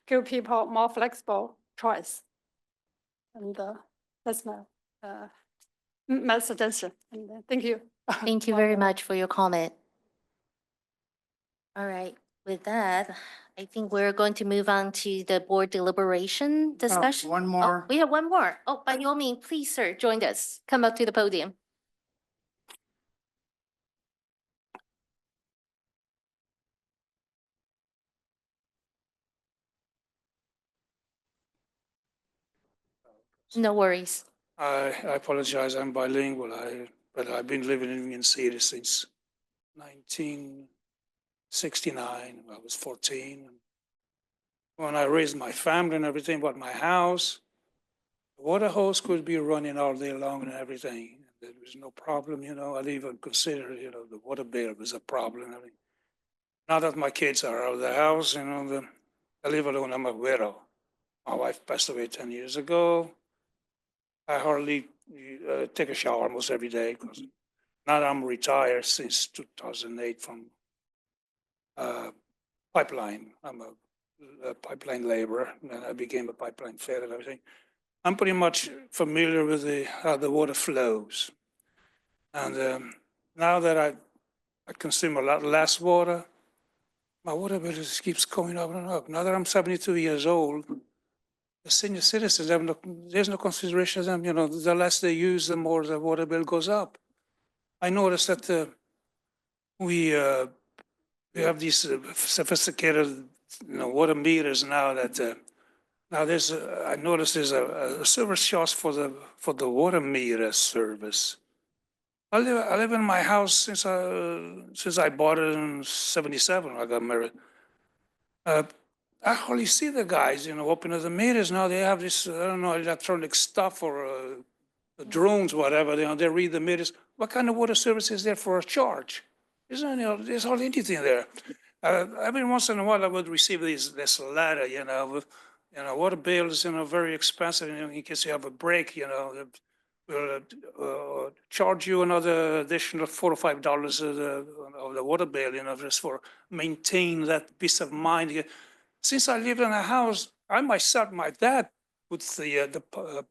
give people more flexible choice. And that's my suggestion. And thank you. Thank you very much for your comment. All right, with that, I think we're going to move on to the board deliberation discussion. One Oh, more. we have one more. Oh, by all means, please, sir, join us. Come up to the podium. No worries. I apologize, I'm bilingual, but I've been living in Union City since 1969. I was 14. When I raised my family and everything, but my house, the water hose could be running all day long and everything. There was no problem, you know. I'd even consider, you know, the water bill was a problem. I mean, now that my kids are out of the house, you know, I live alone, I'm a widow. My wife passed away 10 years ago. I hardly take a shower almost every day because now I'm retired since 2008 from pipeline. I'm a pipeline laborer, and I became a pipeline fitter and everything. I'm pretty much familiar with how the water flows. And now that I consume a lot less water, my water bill just keeps going up and up. Now that I'm 72 years old, the senior citizens have there's no consideration of them. You know, the less they use, the more the water bill goes up. I noticed that we have these sophisticated, you know, water meters now. That now I noticed there's a service charge for the water meter service. I live in my house since I bought it in '77 when I got married. I hardly see the guys, opening the meters. Now they have this, I don't know, electronic stuff or the drones, whatever, they read the meters. What kind of water service is there for a charge? There's hardly anything there. Every once in a while I would receive this letter, with, water bills, very expensive, in case you have a break, we'll charge you another additional $4 or $5 of the water bill, just for maintain that peace of mind. Since I live in a house, I myself, my dad puts the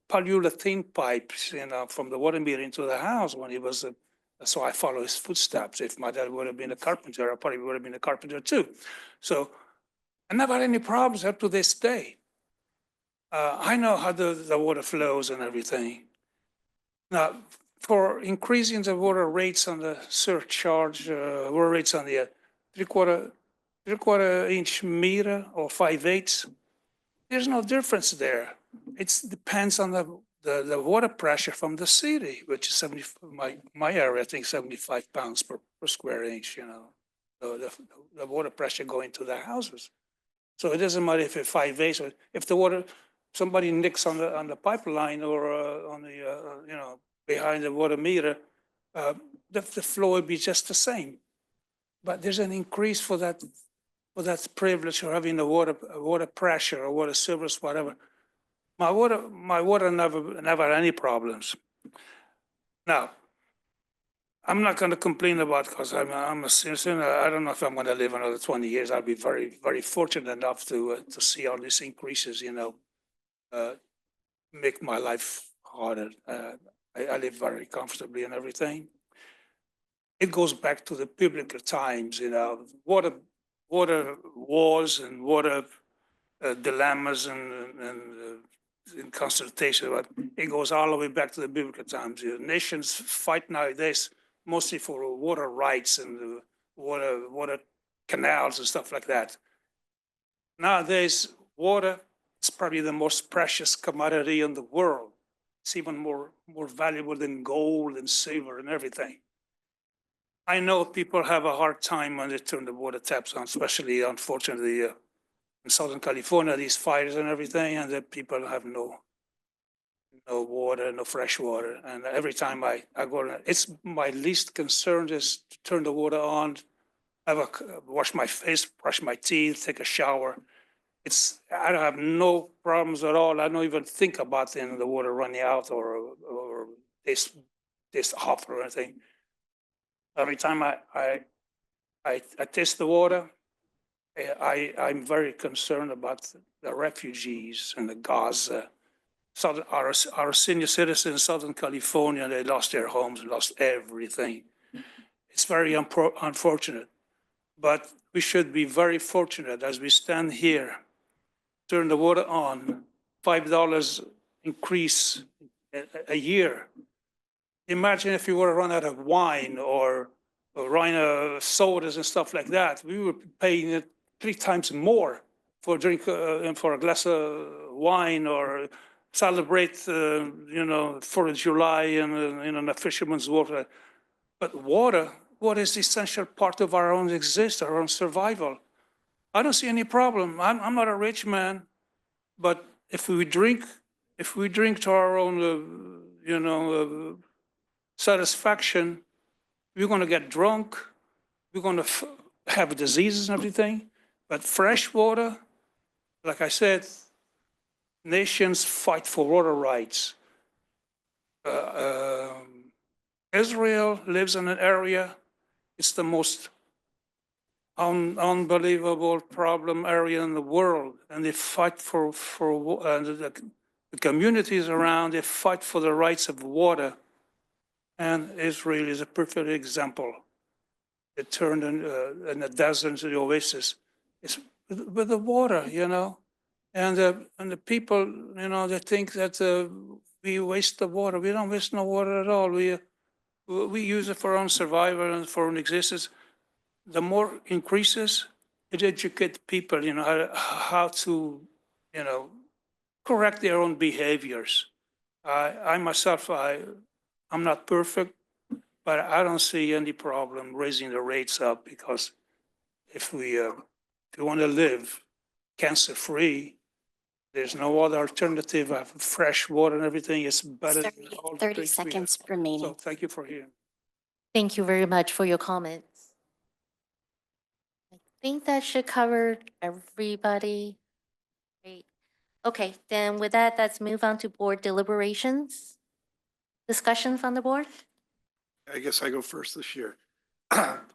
polyurethane pipes, from the water meter into the house when he was, so I follow his footsteps. If my dad would have been a carpenter, I probably would have been a carpenter too. So I never had any problems up to this day. I know how the water flows and everything. Now, for increasing the water rates on the surcharge, water rates on the three-quarter inch meter or 5/8, there's no difference there. It depends on the water pressure from the city, which is my area, I think 75 pounds per square inch, the water pressure going to the houses. So it doesn't matter if it's 5/8 or if the water, somebody nicks on the pipeline or on the, behind the water meter, the flow would be just the same. But there's an increase for that privilege of having the water pressure or water service, whatever. My water never had any problems. Now, I'm not going to complain about, because I'm a citizen. I don't know if I'm going to live another 20 years. I'll be very, very fortunate enough to see all these increases, make my life harder. I live very comfortably and everything. It goes back to the biblical times, water wars and water dilemmas and in consultation. But it goes all the way back to the biblical times. Nations fight nowadays mostly for water rights and water canals and stuff like that. Nowadays, water is probably the most precious commodity in the world. It's even more valuable than gold and silver and everything. I know people have a hard time when they turn the water taps on, especially, unfortunately, in Southern California, these fires and everything, and the people have no water, no fresh water. And every time I go, it's my least concern is to turn the water on, wash my face, brush my teeth, take a shower. I don't have no problems at all. I don't even think about the water running out or this off or anything. Every time I taste the water, I'm very concerned about the refugees and the Gaza. Our senior citizens in Southern California, they lost their homes, lost everything. It's very unfortunate, but we should be very fortunate as we stand here, turn the water on, $5 increase a year. Imagine if you were to run out of wine or run out of sodas and stuff like that. We were paying it 3 times more for a drink and for a glass of wine or celebrate, 4th of July and a fisherman's water. But water is the essential part of our own existence, our own survival. I don't see any problem. I'm not a rich man, but if we drink to our own, satisfaction, we're going to get drunk. We're going to have diseases and everything. But fresh water, like I said, nations fight for water rights. Israel lives in an area, it's the most unbelievable problem area in the world, and they fight for the communities around, they fight for the rights of water. And Israel is a perfect example. It turned in the desert into the oasis. It's with the water, and the people, they think that we waste the water. We don't waste no water at all. We use it for our own survival and for our own existence. The more increases, it educates people, how to, correct their own behaviors. I myself, I'm not perfect, but I don't see any problem raising the rates up, because if we want to live cancer-free. There's no other alternative. I have fresh water and everything. It's better than all the 30 drinks we have. seconds remaining. So thank you for hearing. Thank you very much for your comments. I think that should cover everybody. Great. Okay, then with that, let's move on to board deliberations. Discussion from the board? I guess I go first this year.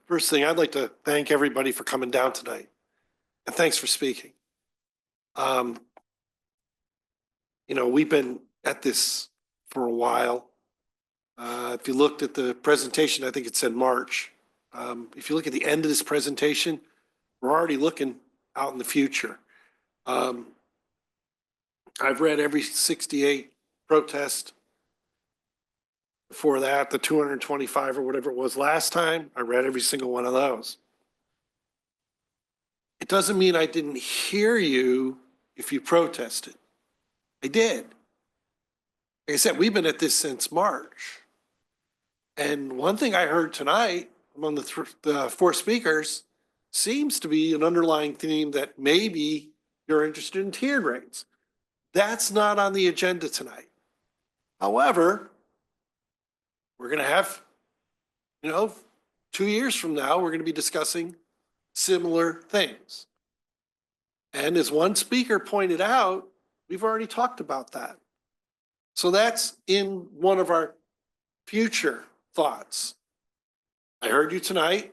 First thing, I'd like to thank everybody for coming down tonight. And thanks for speaking. You know, we've been at this for a while. If you looked at the presentation, I think it said March. If you look at the end of this presentation, we're already looking out in the future. I've read every 68 protest. Before that, the 225 or whatever it was last time, I read every single one of those. It doesn't mean I didn't hear you if you protested. I did. Like I said, we've been at this since March. And one thing I heard tonight among the four speakers seems to be an underlying theme that maybe you're interested in tiered rates. That's not on the agenda tonight. However, we're going to have, 2 years from now, we're going to be discussing similar things. And as one speaker pointed out, we've already talked about that. So that's in one of our future thoughts. I heard you tonight.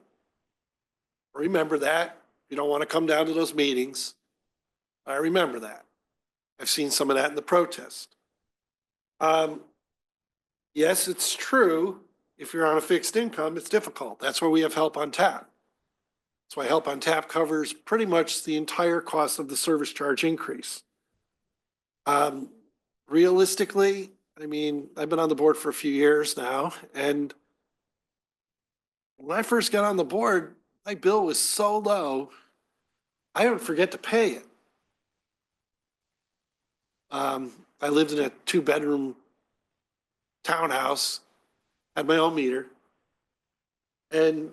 Remember that. You don't want to come down to those meetings. I remember that. I've seen some of that in the protest. Yes, it's true. If you're on a fixed income, it's difficult. That's where we have Help on Tap. That's why Help on Tap covers pretty much the entire cost of the service charge increase. Realistically, I mean, I've been on the board for a few years now, and when I first got on the board, my bill was so low, I would forget to pay it. I lived in a 2-bedroom townhouse, had my own meter, and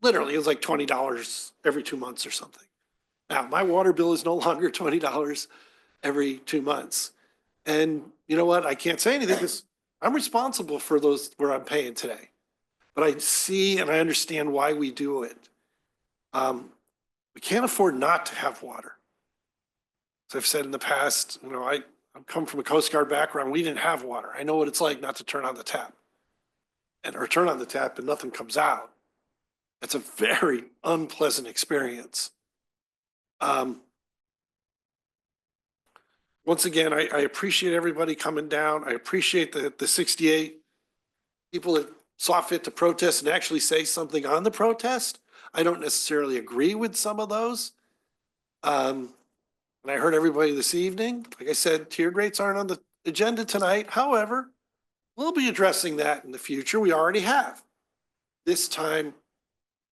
literally it was like $20 every 2 months or something. Now, my water bill is no longer $20 every 2 months. And you know what? I can't say anything because I'm responsible for those where I'm paying today. But I see and I understand why we do it. We can't afford not to have water. As I've said in the past, I come from a Coast Guard background. We didn't have water. I know what it's like not to turn on the tap or turn on the tap and nothing comes out. It's a very unpleasant experience. Once again, I appreciate everybody coming down. I appreciate the 68 people that saw fit to protest and actually say something on the protest. I don't necessarily agree with some of those. And I heard everybody this evening. Like I said, tiered rates aren't on the agenda tonight. However, we'll be addressing that in the future. We already have. This time,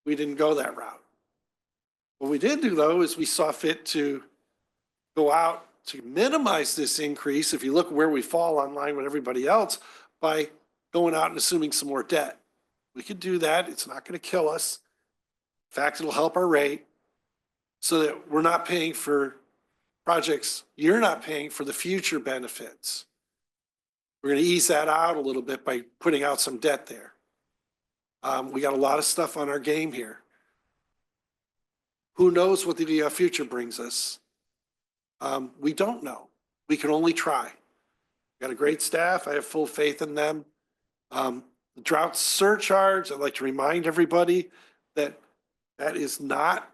we didn't go that route. What we did do, though, is we saw fit to go out to minimize this increase, if you look where we fall online with everybody else, by going out and assuming some more debt. We could do that. It's not going to kill us. In fact, it'll help our rate so that we're not paying for projects. You're not paying for the future benefits. We're going to ease that out a little bit by putting out some debt there. We got a lot of stuff on our game here. Who knows what the future brings us? We don't know. We can only try. We got a great staff. I have full faith in them. The drought surcharge, I'd like to remind everybody that that is not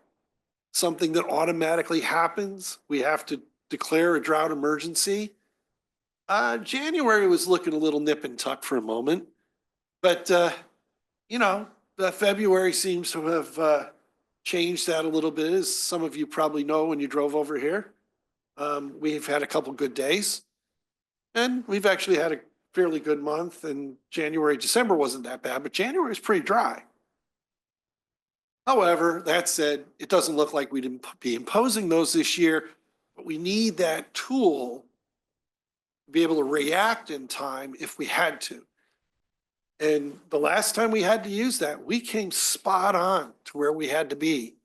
something that automatically happens. We have to declare a drought emergency. January was looking a little nip and tuck for a moment, but February seems to have changed that a little bit, as some of you probably know when you drove over here. We've had a couple good days, and we've actually had a fairly good month, and January, December wasn't that bad, but January was pretty dry. However, that said, it doesn't look like we'd be imposing those this year, but we need that tool to be able to react in time if we had to. And the last time we had to use that, we came spot on to where we had to be.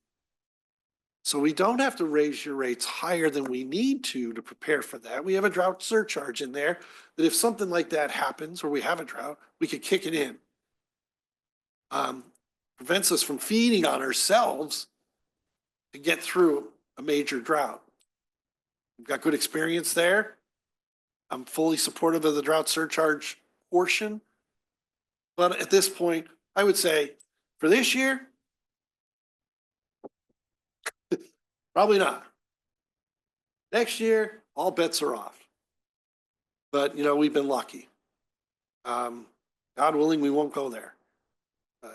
So we don't have to raise your rates higher than we need to prepare for that. We have a drought surcharge in there that if something like that happens or we have a drought, we could kick it in. Prevents us from feeding on ourselves to get through a major drought. We've got good experience there. I'm fully supportive of the drought surcharge portion. But at this point, I would say for this year, probably not. Next year, all bets are off. But, you know, we've been lucky. God willing, we won't go there.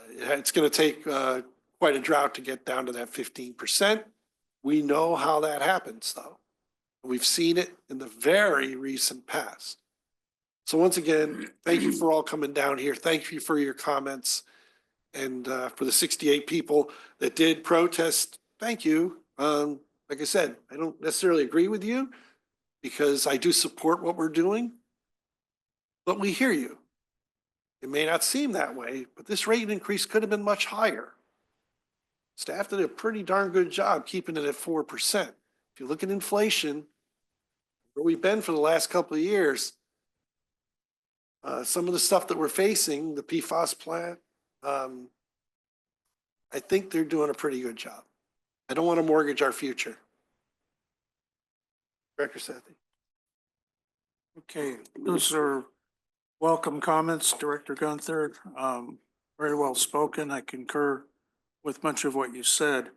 It's going to take quite a drought to get down to that 15%. We know how that happens, though. We've seen it in the very recent past. So once again, thank you for all coming down here. Thank you for your comments. And for the 68 people that did protest, thank you. Like I said, I don't necessarily agree with you because I do support what we're doing, but we hear you. It may not seem that way, but this rate increase could have been much higher. Staff did a pretty darn good job keeping it at 4%. If you look at inflation, where we've been for the last couple of years, some of the stuff that we're facing, the PFAS plant, I think they're doing a pretty good job. I don't want to mortgage our future. Director Sethy. Okay, those are welcome comments, Director Gunther. Very well spoken. I concur with much of what you said,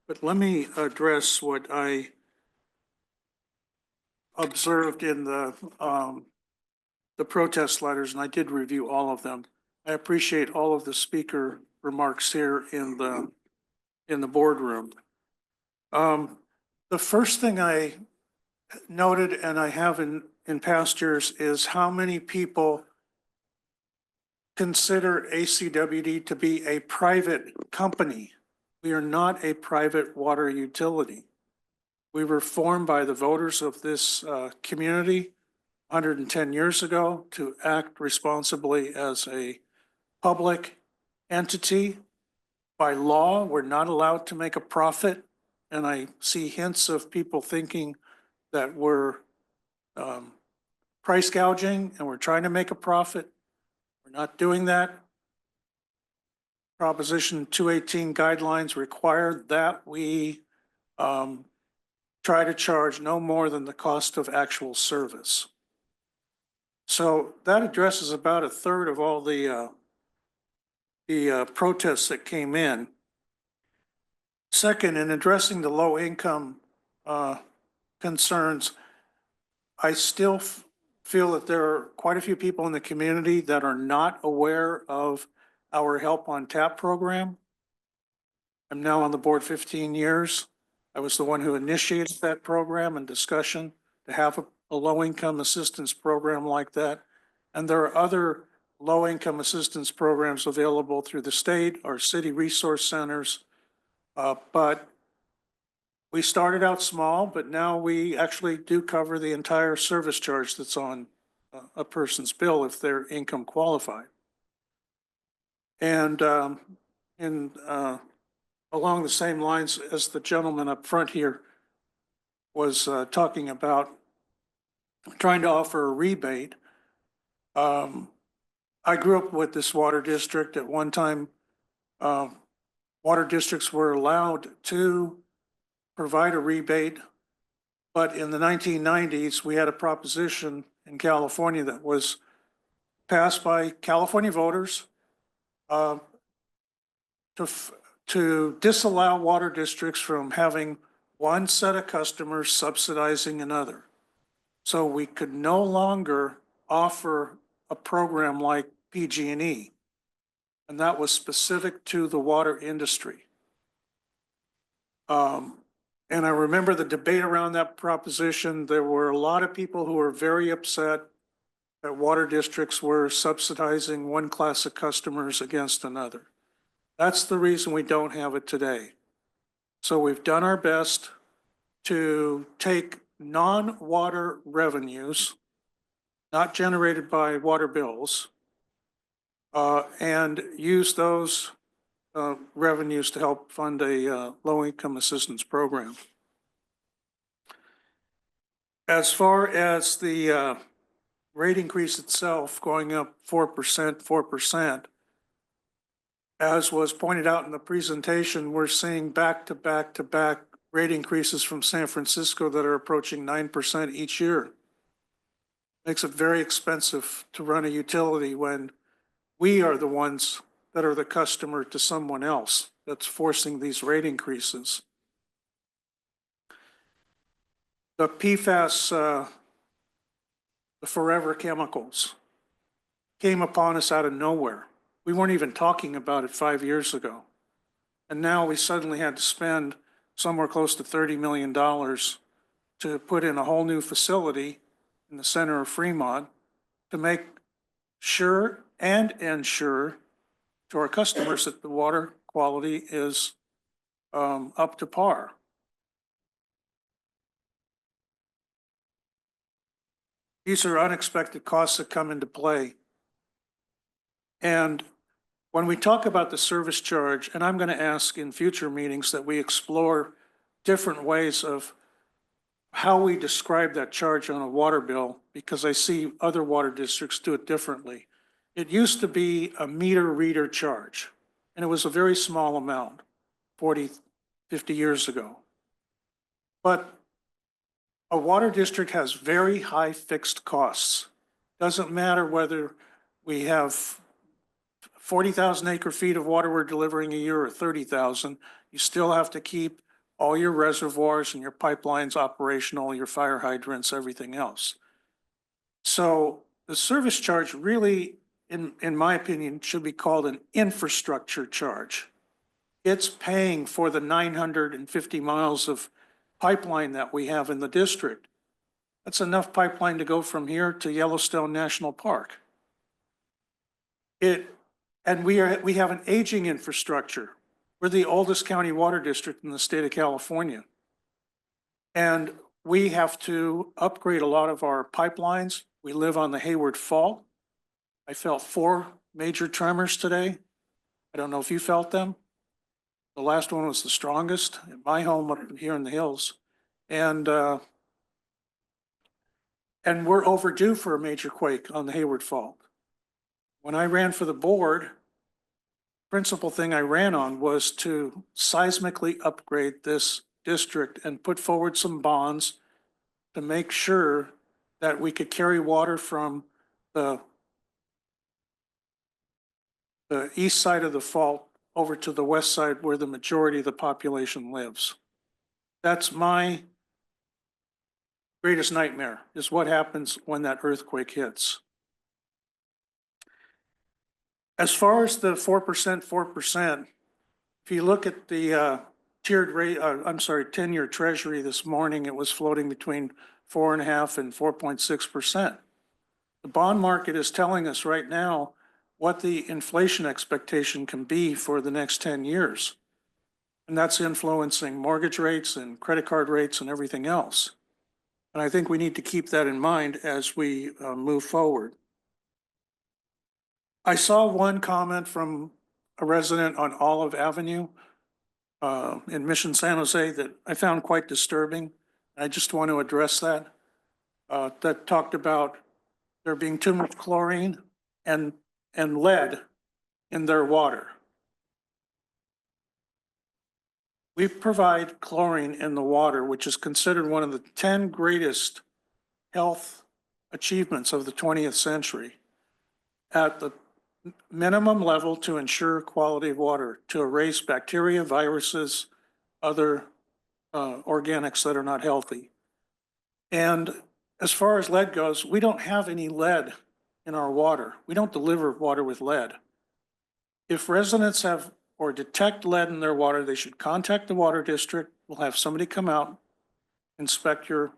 but let me address what I observed in the protest letters, and I did review all of them. I appreciate all of the speaker remarks here in the boardroom. The first thing I noted, and I have in past years, is how many people consider ACWD to be a private company. We are not a private water utility. We were formed by the voters of this community 110 years ago to act responsibly as a public entity. By law, we're not allowed to make a profit. And I see hints of people thinking that we're price gouging and we're trying to make a profit. We're not doing that. Proposition 218 guidelines require that we try to charge no more than the cost of actual service. So that addresses about a third of all the protests that came in. Second, in addressing the low income concerns, I still feel that there are quite a few people in the community that are not aware of our Help on Tap program. I'm now on the board 15 years. I was the one who initiated that program and discussion to have a low-income assistance program like that. And there are other low-income assistance programs available through the state or city resource centers. But we started out small, but now we actually do cover the entire service charge that's on a person's bill if they're income qualified. And along the same lines as the gentleman up front here was talking about trying to offer a rebate. I grew up with this water district. At one time, water districts were allowed to provide a rebate, but in the 1990s, we had a proposition in California that was passed by California voters to disallow water districts from having one set of customers subsidizing another. So we could no longer offer a program like PG&E, and that was specific to the water industry. And I remember the debate around that proposition. There were a lot of people who were very upset that water districts were subsidizing one class of customers against another. That's the reason we don't have it today. So we've done our best to take non-water revenues, not generated by water bills, and use those revenues to help fund a low-income assistance program. As far as the rate increase itself going up 4%, as was pointed out in the presentation, we're seeing back-to-back rate increases from San Francisco that are approaching 9% each year. Makes it very expensive to run a utility when we are the ones that are the customer to someone else that's forcing these rate increases. The PFAS, the forever chemicals, came upon us out of nowhere. We weren't even talking about it 5 years ago. And now we suddenly had to spend somewhere close to $30 million to put in a whole new facility in the center of Fremont to make sure and ensure to our customers that the water quality is up to par. These are unexpected costs that come into play. And when we talk about the service charge, and I'm going to ask in future meetings that we explore different ways of how we describe that charge on a water bill, because I see other water districts do it differently. It used to be a meter reader charge, and it was a very small amount 40, 50 years ago. But a water district has very high fixed costs. Doesn't matter whether we have 40,000 acre feet of water we're delivering a year or 30,000, you still have to keep all your reservoirs and your pipelines operational, your fire hydrants, everything else. So the service charge really, in my opinion, should be called an infrastructure charge. It's paying for the 950 miles of pipeline that we have in the district. That's enough pipeline to go from here to Yellowstone National Park. And we have an aging infrastructure. We're the oldest county water district in the state of California. And we have to upgrade a lot of our pipelines. We live on the Hayward Fault. I felt 4 major tremors today. I don't know if you felt them. The last one was the strongest at my home up here in the hills. And we're overdue for a major quake on the Hayward Fault. When I ran for the board, principal thing I ran on was to seismically upgrade this district and put forward some bonds to make sure that we could carry water from the east side of the fault over to the west side where the majority of the population lives. That's my greatest nightmare, is what happens when that earthquake hits. As far as the 4%, if you look at the tiered rate, 10-year treasury this morning, it was floating between 4.5% and 4.6%. The bond market is telling us right now what the inflation expectation can be for the next 10 years. And that's influencing mortgage rates and credit card rates and everything else. And I think we need to keep that in mind as we move forward. I saw one comment from a resident on Olive Avenue in Mission San Jose that I found quite disturbing. I just want to address that. That talked about there being too much chlorine and lead in their water. We provide chlorine in the water, which is considered one of the 10 greatest health achievements of the 20th century, at the minimum level to ensure quality of water, to erase bacteria, viruses, other organics that are not healthy. And as far as lead goes, we don't have any lead in our water. We don't deliver water with lead. If residents have or detect lead in their water, they should contact the water district. We'll have somebody come out, inspect your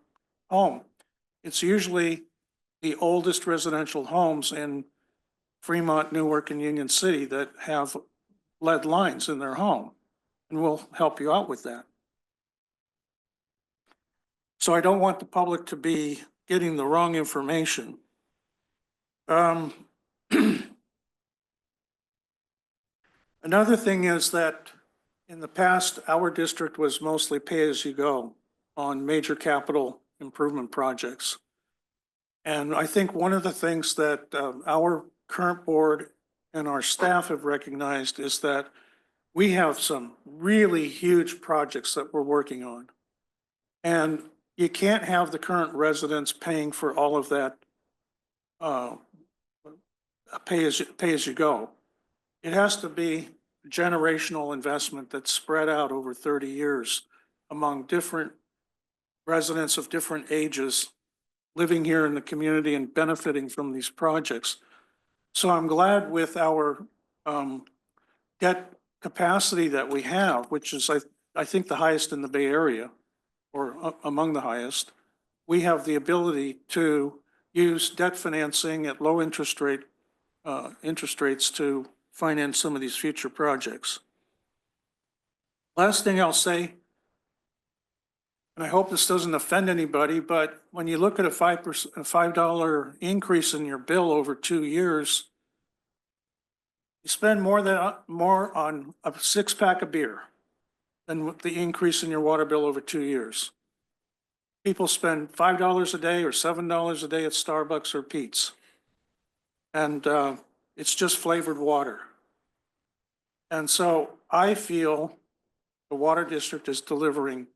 home. It's usually the oldest residential homes in Fremont, Newark, and Union City that have lead lines in their home, and we'll help you out with that. So I don't want the public to be getting the wrong information. Another thing is that in the past, our district was mostly pay-as-you-go on major capital improvement projects. And I think one of the things that our current board and our staff have recognized is that we have some really huge projects that we're working on. And you can't have the current residents paying for all of that pay as you go. It has to be generational investment that's spread out over 30 years among different residents of different ages living here in the community and benefiting from these projects. So I'm glad with our debt capacity that we have, which is, I think, the highest in the Bay Area, or among the highest, we have the ability to use debt financing at low interest rates to finance some of these future projects. Last thing I'll say, and I hope this doesn't offend anybody, but when you look at a $5 increase in your bill over 2 years, you spend more on a 6-pack of beer than the increase in your water bill over 2 years. People spend $5 a day or $7 a day at Starbucks or Pete's. And it's just flavored water. And so I feel the water district is delivering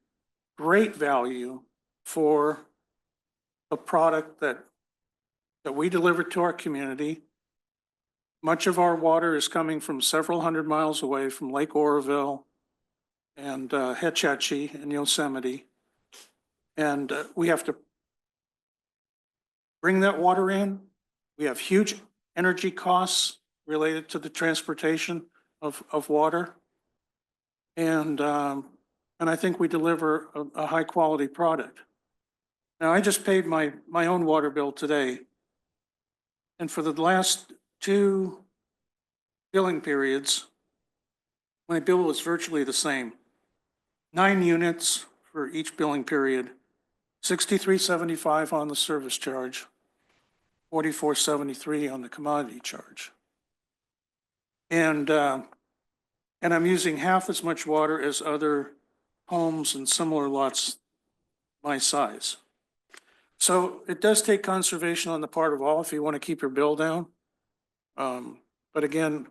great value for a product that we deliver to our community. Much of our water is coming from several hundred miles away from Lake Oroville and Hetch Hetchy and Yosemite. And we have to bring that water in. We have huge energy costs related to the transportation of water. And I think we deliver a high quality product. Now, I just paid my own water bill today. And for the last 2 billing periods, my bill was virtually the same. 9 units for each billing period, $63.75 on the service charge, $44.73 on the commodity charge. And I'm using half as much water as other homes and similar lots my size. So it does take conservation on the part of all if you want to keep your bill down. But again,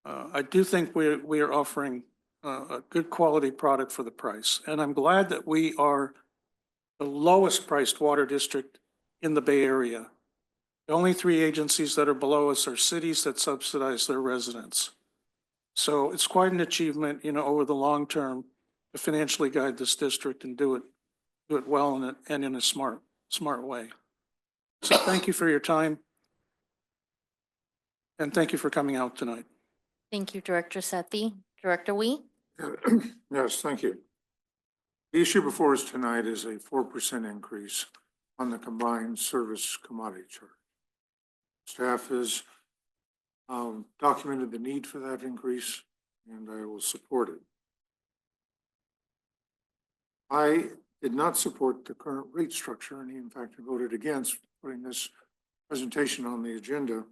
I do think we are offering a good quality product for the price. And I'm glad that we are the lowest priced water district in the Bay Area. The only 3 agencies that are below us are cities that subsidize their residents. So it's quite an achievement, over the long term to financially guide this district and do it well and in a smart way. So thank you for your time. And thank you for coming out tonight. Thank you, Director Sethy. Director Wee? Yes, thank you. The issue before us tonight is a 4% increase on the combined service commodity charge. Staff has documented the need for that increase, and I will support it. I did not support the current rate structure, and in fact, I voted against putting this presentation on the agenda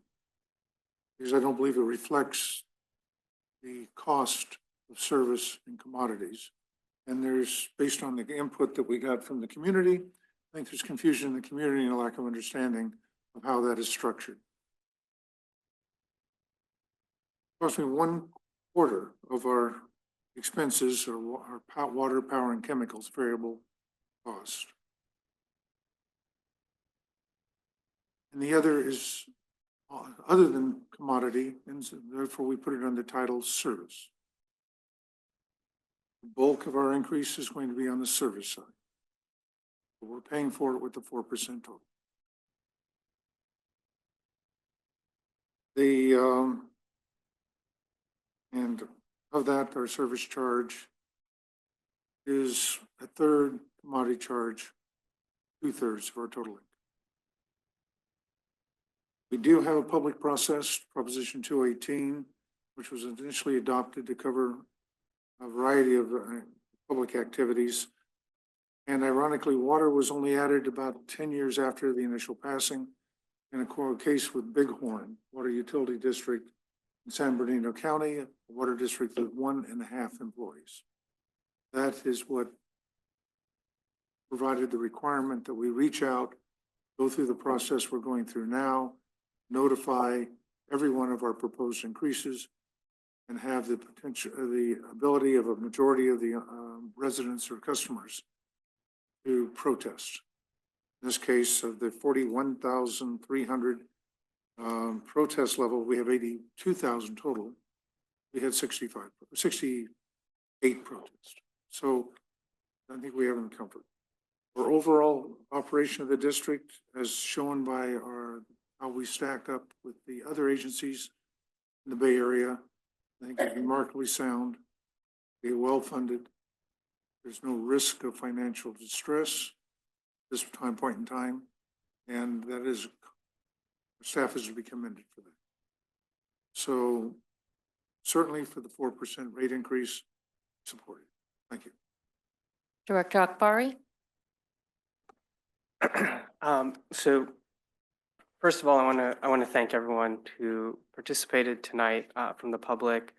because I don't believe it reflects the cost of service and commodities. And there's, based on the input that we got from the community, I think there's confusion in the community and a lack of understanding of how that is structured. Approximately 1/4 of our expenses are water, power, and chemicals variable cost. And the other is other than commodity, and so therefore we put it under title service. The bulk of our increase is going to be on the service side. But we're paying for it with the 4% total. And of that, our service charge is 1/3 commodity charge, 2/3 of our total income. We do have a public process, Proposition 218, which was initially adopted to cover a variety of public activities. And ironically, water was only added about 10 years after the initial passing in a case with Bighorn Water Utility District In San Bernardino County, a water district with 1.5 employees. That is what provided the requirement that we reach out, go through the process we're going through now, notify every one of our proposed increases, and have the potential, the ability of a majority of the residents or customers to protest. In this case, of the 41,300 protest level, we have 82,000 total. We had 68 protests. So I think we have in comfort. Our overall operation of the district, as shown by how we stack up with the other agencies in the Bay Area, I think is remarkably sound. We're well-funded. There's no risk of financial distress at this point in time, and that is, staff is to be commended for that. So certainly for the 4% rate increase, support it. Thank you. Director Akbari? So first of all, I want to thank everyone who participated tonight from the public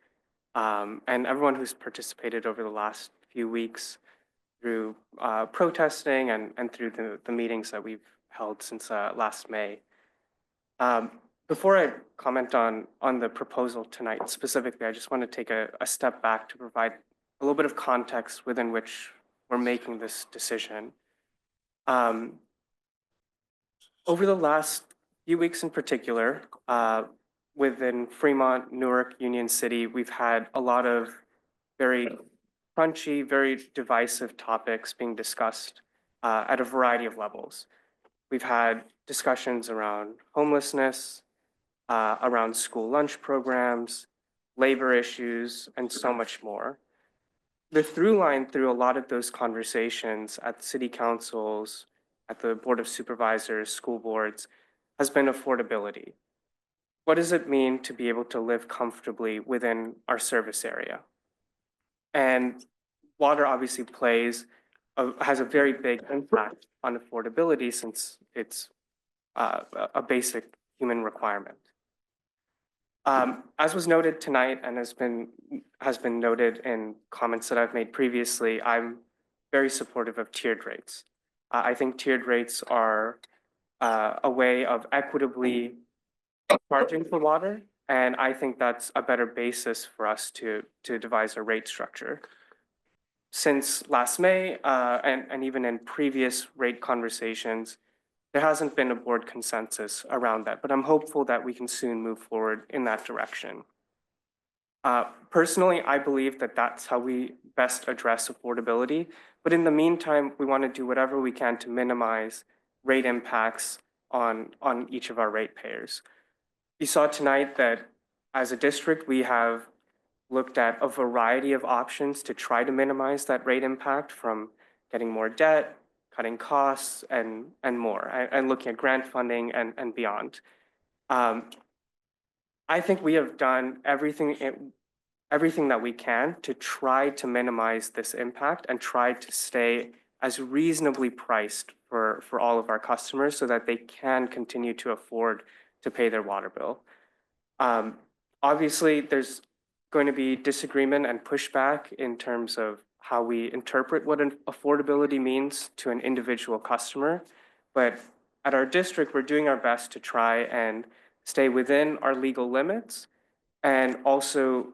and everyone who's participated over the last few weeks through protesting and through the meetings that we've held since last May. Before I comment on the proposal tonight specifically, I just want to take a step back to provide a little bit of context within which we're making this decision. Over the last few weeks in particular, within Fremont, Newark, Union City, we've had a lot of very crunchy, very divisive topics being discussed at a variety of levels. We've had discussions around homelessness, around school lunch programs, labor issues, and so much more. The through line through a lot of those conversations at the city councils, at the Board of Supervisors, school boards, has been affordability. What does it mean to be able to live comfortably within our service area? And water obviously has a very big impact on affordability since it's a basic human requirement. As was noted tonight and has been noted in comments that I've made previously, I'm very supportive of tiered rates. I think tiered rates are a way of equitably charging for water, and I think that's a better basis for us to devise a rate structure. Since last May, and even in previous rate conversations, there hasn't been a board consensus around that, but I'm hopeful that we can soon move forward in that direction. Personally, I believe that that's how we best address affordability, but in the meantime, we want to do whatever we can to minimize rate impacts on each of our ratepayers. You saw tonight that as a district, we have looked at a variety of options to try to minimize that rate impact, from getting more debt, cutting costs, and more, and looking at grant funding and beyond. I think we have done everything that we can to try to minimize this impact and try to stay as reasonably priced for all of our customers so that they can continue to afford to pay their water bill. Obviously, there's going to be disagreement and pushback in terms of how we interpret what an affordability means to an individual customer. But at our district, we're doing our best to try and stay within our legal limits and also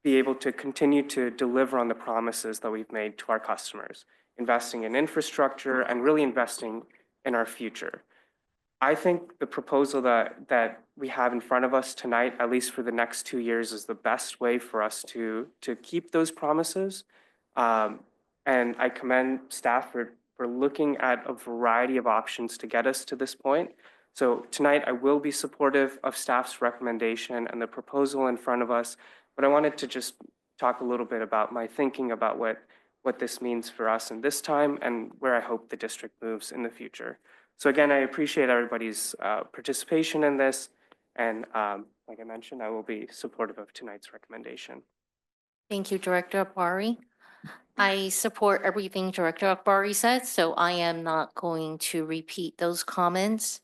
be able to continue to deliver on the promises that we've made to our customers, investing in infrastructure and really investing in our future. I think the proposal that we have in front of us tonight, at least for the next 2 years, is the best way for us to keep those promises. And I commend staff for looking at a variety of options to get us to this point. So tonight, I will be supportive of staff's recommendation and the proposal in front of us, but I wanted to just talk a little bit about my thinking about what this means for us in this time and where I hope the district moves in the future. So again, I appreciate everybody's participation in this. And like I mentioned, I will be supportive of tonight's recommendation. Thank you, Director Akbari. I support everything Director Akbari said, so I am not going to repeat those comments.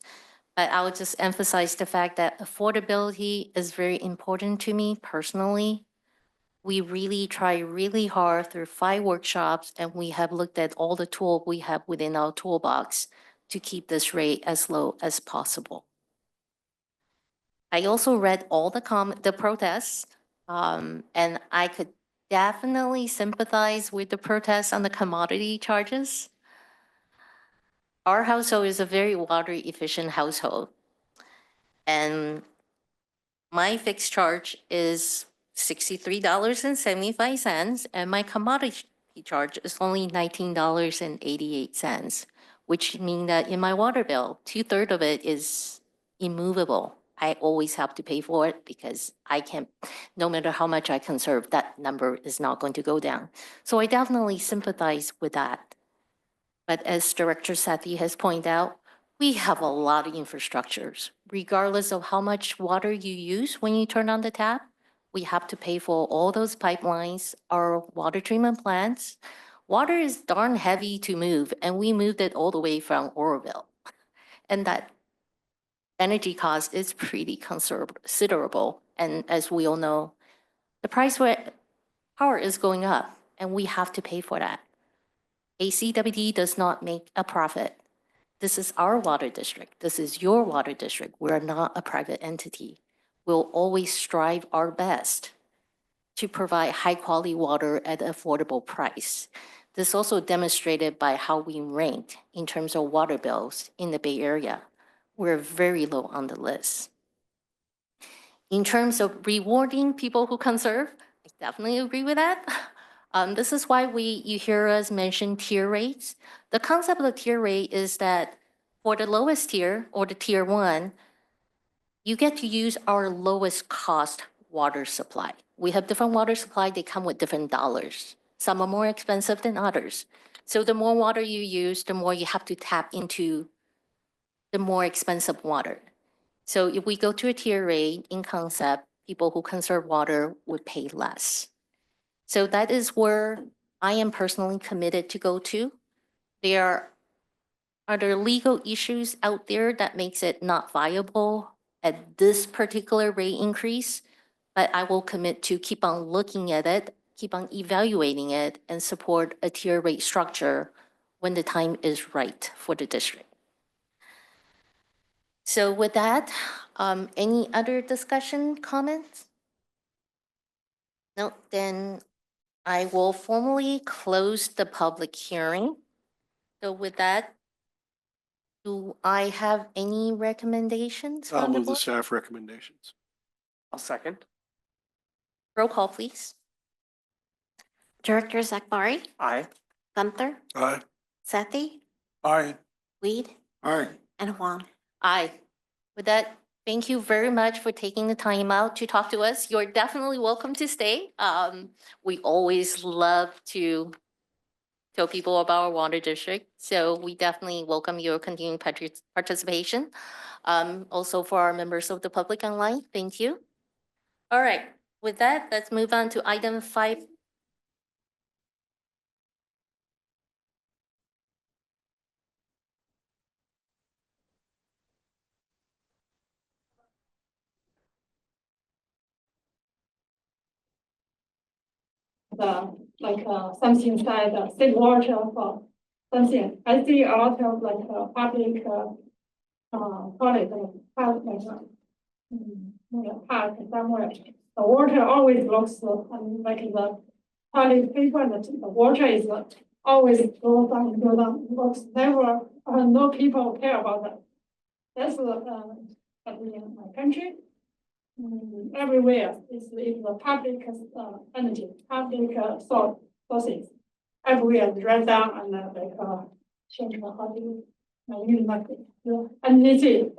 But I would just emphasize the fact that affordability is very important to me personally. We really try really hard through 5 workshops, and we have looked at all the tools we have within our toolbox to keep this rate as low as possible. I also read all the protests, and I could definitely sympathize with the protests on the commodity charges. Our household is a very water efficient household. And my fixed charge is $63.75, and my commodity charge is only $19.88, which means that in my water bill, 2/3 of it is immovable. I always have to pay for it because I can't, no matter how much I conserve, that number is not going to go down. So I definitely sympathize with that. But as Director Sethy has pointed out, we have a lot of infrastructures. Regardless of how much water you use when you turn on the tap, we have to pay for all those pipelines, our water treatment plants. Water is darn heavy to move, and we moved it all the way from Oroville. And that energy cost is pretty considerable. And as we all know, the price for power is going up, and we have to pay for that. ACWD does not make a profit. This is our water district. This is your water district. We're not a private entity. We'll always strive our best to provide high-quality water at an affordable price. This also demonstrated by how we ranked in terms of water bills in the Bay Area. We're very low on the list. In terms of rewarding people who conserve, I definitely agree with that. This is why you hear us mention tier rates. The concept of the tier rate is that for the lowest tier or the tier 1, you get to use our lowest cost water supply. We have different water supply, they come with different dollars. Some are more expensive than others. So the more water you use, the more you have to tap into the more expensive water. So if we go to a tier rate in concept, people who conserve water would pay less. So that is where I am personally committed to go to. Are there legal issues out there that makes it not viable at this particular rate increase? But I will commit to keep on looking at it, keep on evaluating it, and support a tier rate structure when the time is right for the district. So with that, any other discussion, comments? No, then I will formally close the public hearing. So with that, do I have any recommendations I'll from the move the board? staff recommendations. I'll second. Roll call, please. Directors Akbari, Aye. Gunther, Aye. Sethy, Aye. Weed, Aye. and Huang. Aye. With that, thank you very much for taking the time out to talk to us. You're definitely welcome to stay. We always love to tell people about our water district, so we definitely welcome your continuing participation. Also for our members of the public online, thank you. All right, with that, let's move on to item 5. Something said, save water for something. I see a lot of public, toilet, park somewhere. The water always looks like the toilet paper, the water is always go down, looks never, no people care about that. That's in my country. Everywhere is the public energy, public sources. Everywhere is right down and change how do you and this is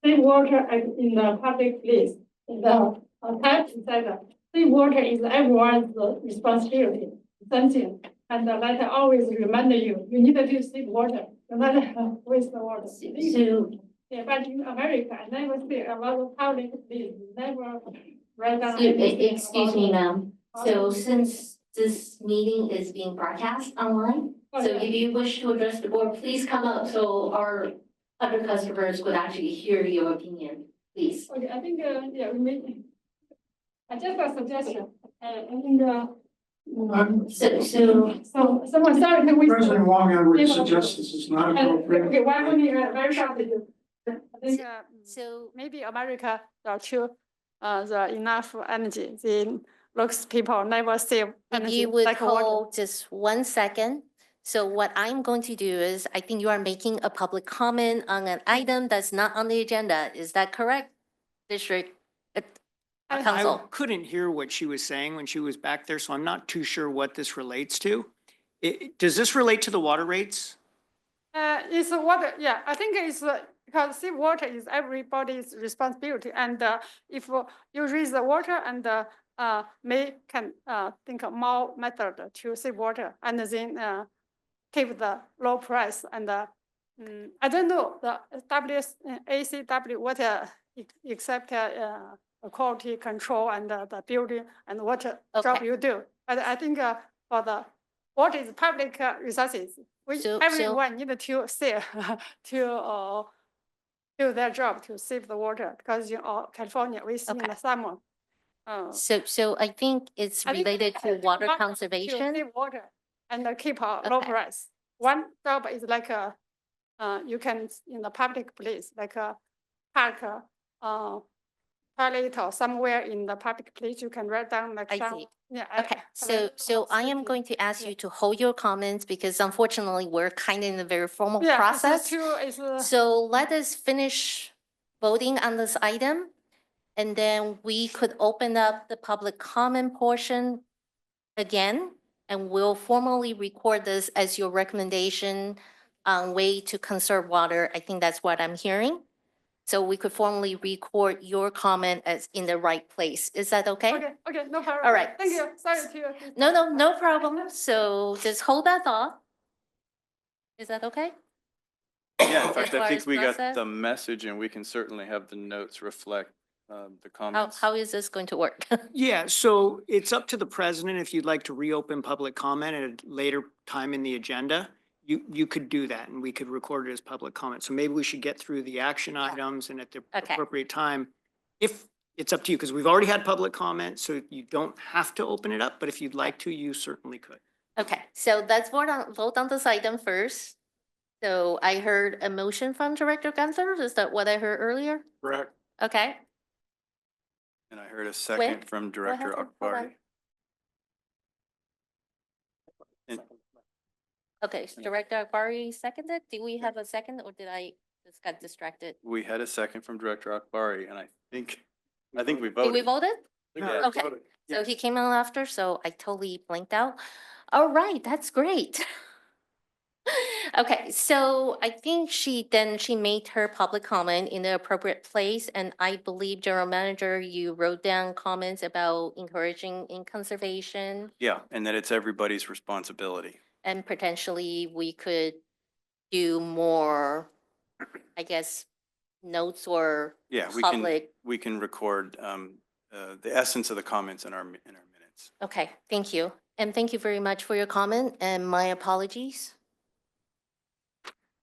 save water in the public place. The tap inside save water is everyone's responsibility. Something and let always remind you, you need to save water. You not waste the water. So, yeah, but in America, I never see a lot of public place, never write down. Excuse me, ma'am. So since this meeting is being broadcast online, so if you wish to address the board, please come up so our other customers could actually hear your opinion, please. Okay, I think, yeah, we may, I just a suggestion, I think, someone, sorry, can we? President Huang, I would Give suggest this is not appropriate. Okay, one minute, very shortly. I think, So maybe America, to, the enough energy, the looks people never save if energy you would like water. hold just 1 second. So what I'm going to do is, I think you are making a public comment on an item that's not on the agenda. Is that correct? District I Council. couldn't hear what she was saying when she was back there, so I'm not too sure what this relates to. Does this relate to the water rates? It's water, yeah, I think it's because safe water is everybody's responsibility. And if you raise the water and can think of more method to save water and then keep the low price. And I don't know, the ACW, what except quality control and the building and what job Okay. you do. But I think for the water is public resources, which So- everyone need to save to do their job to save the water, because California, we see in Okay. the summer. So I think it's I think related to water to conservation. save water and keep a low Okay. price. One job is like you can in the public place, like a park, toilet or somewhere in the public place, you can write down like I down. see. Yeah. Okay, so I am going to ask you to hold your comments because unfortunately, we're kind of in a very formal Yeah, process. It's So let us finish voting on this item. And then we could open up the public comment portion again, and we'll formally record this as your recommendation on way to conserve water. I think that's what I'm hearing. So we could formally record your comment as in the right place. Is that okay? okay, no problem. All right. Thank you, sorry to. No problem. So just hold that thought. Is that okay? Yeah, in As fact, far I think as we got process? the message and we can certainly have the notes reflect the How, comments. how is this going to work? Yeah, so it's up to the president if you'd like to reopen public comment at a later time in the agenda. You could do that and we could record it as public comment. So maybe we should get through the action items and at the Okay. appropriate time. If it's up to you, because we've already had public comment, so you don't have to open it up, but if you'd like to, you certainly could. Okay, so let's vote on this item first. So I heard a motion from Director Gunther. Is that what I heard earlier? Correct. Okay, And I heard a second from ahead, Director hold Akbari. on. And- okay, so Director Akbari seconded. Did we have a second or did I just got distracted? We had a second from Director Akbari, and I think we Did we voted. voted? Yeah. Okay, so he came on after, so I totally blanked out. All right, that's great. Okay, so I think she made her public comment in the appropriate place, and I believe General Manager, you wrote down comments about encouraging in conservation, Yeah, and that it's everybody's responsibility. and potentially we could do more, I guess, notes or Yeah, public. we can record the essence of the comments in our minutes. Okay, thank you. And thank you very much for your comment and my apologies.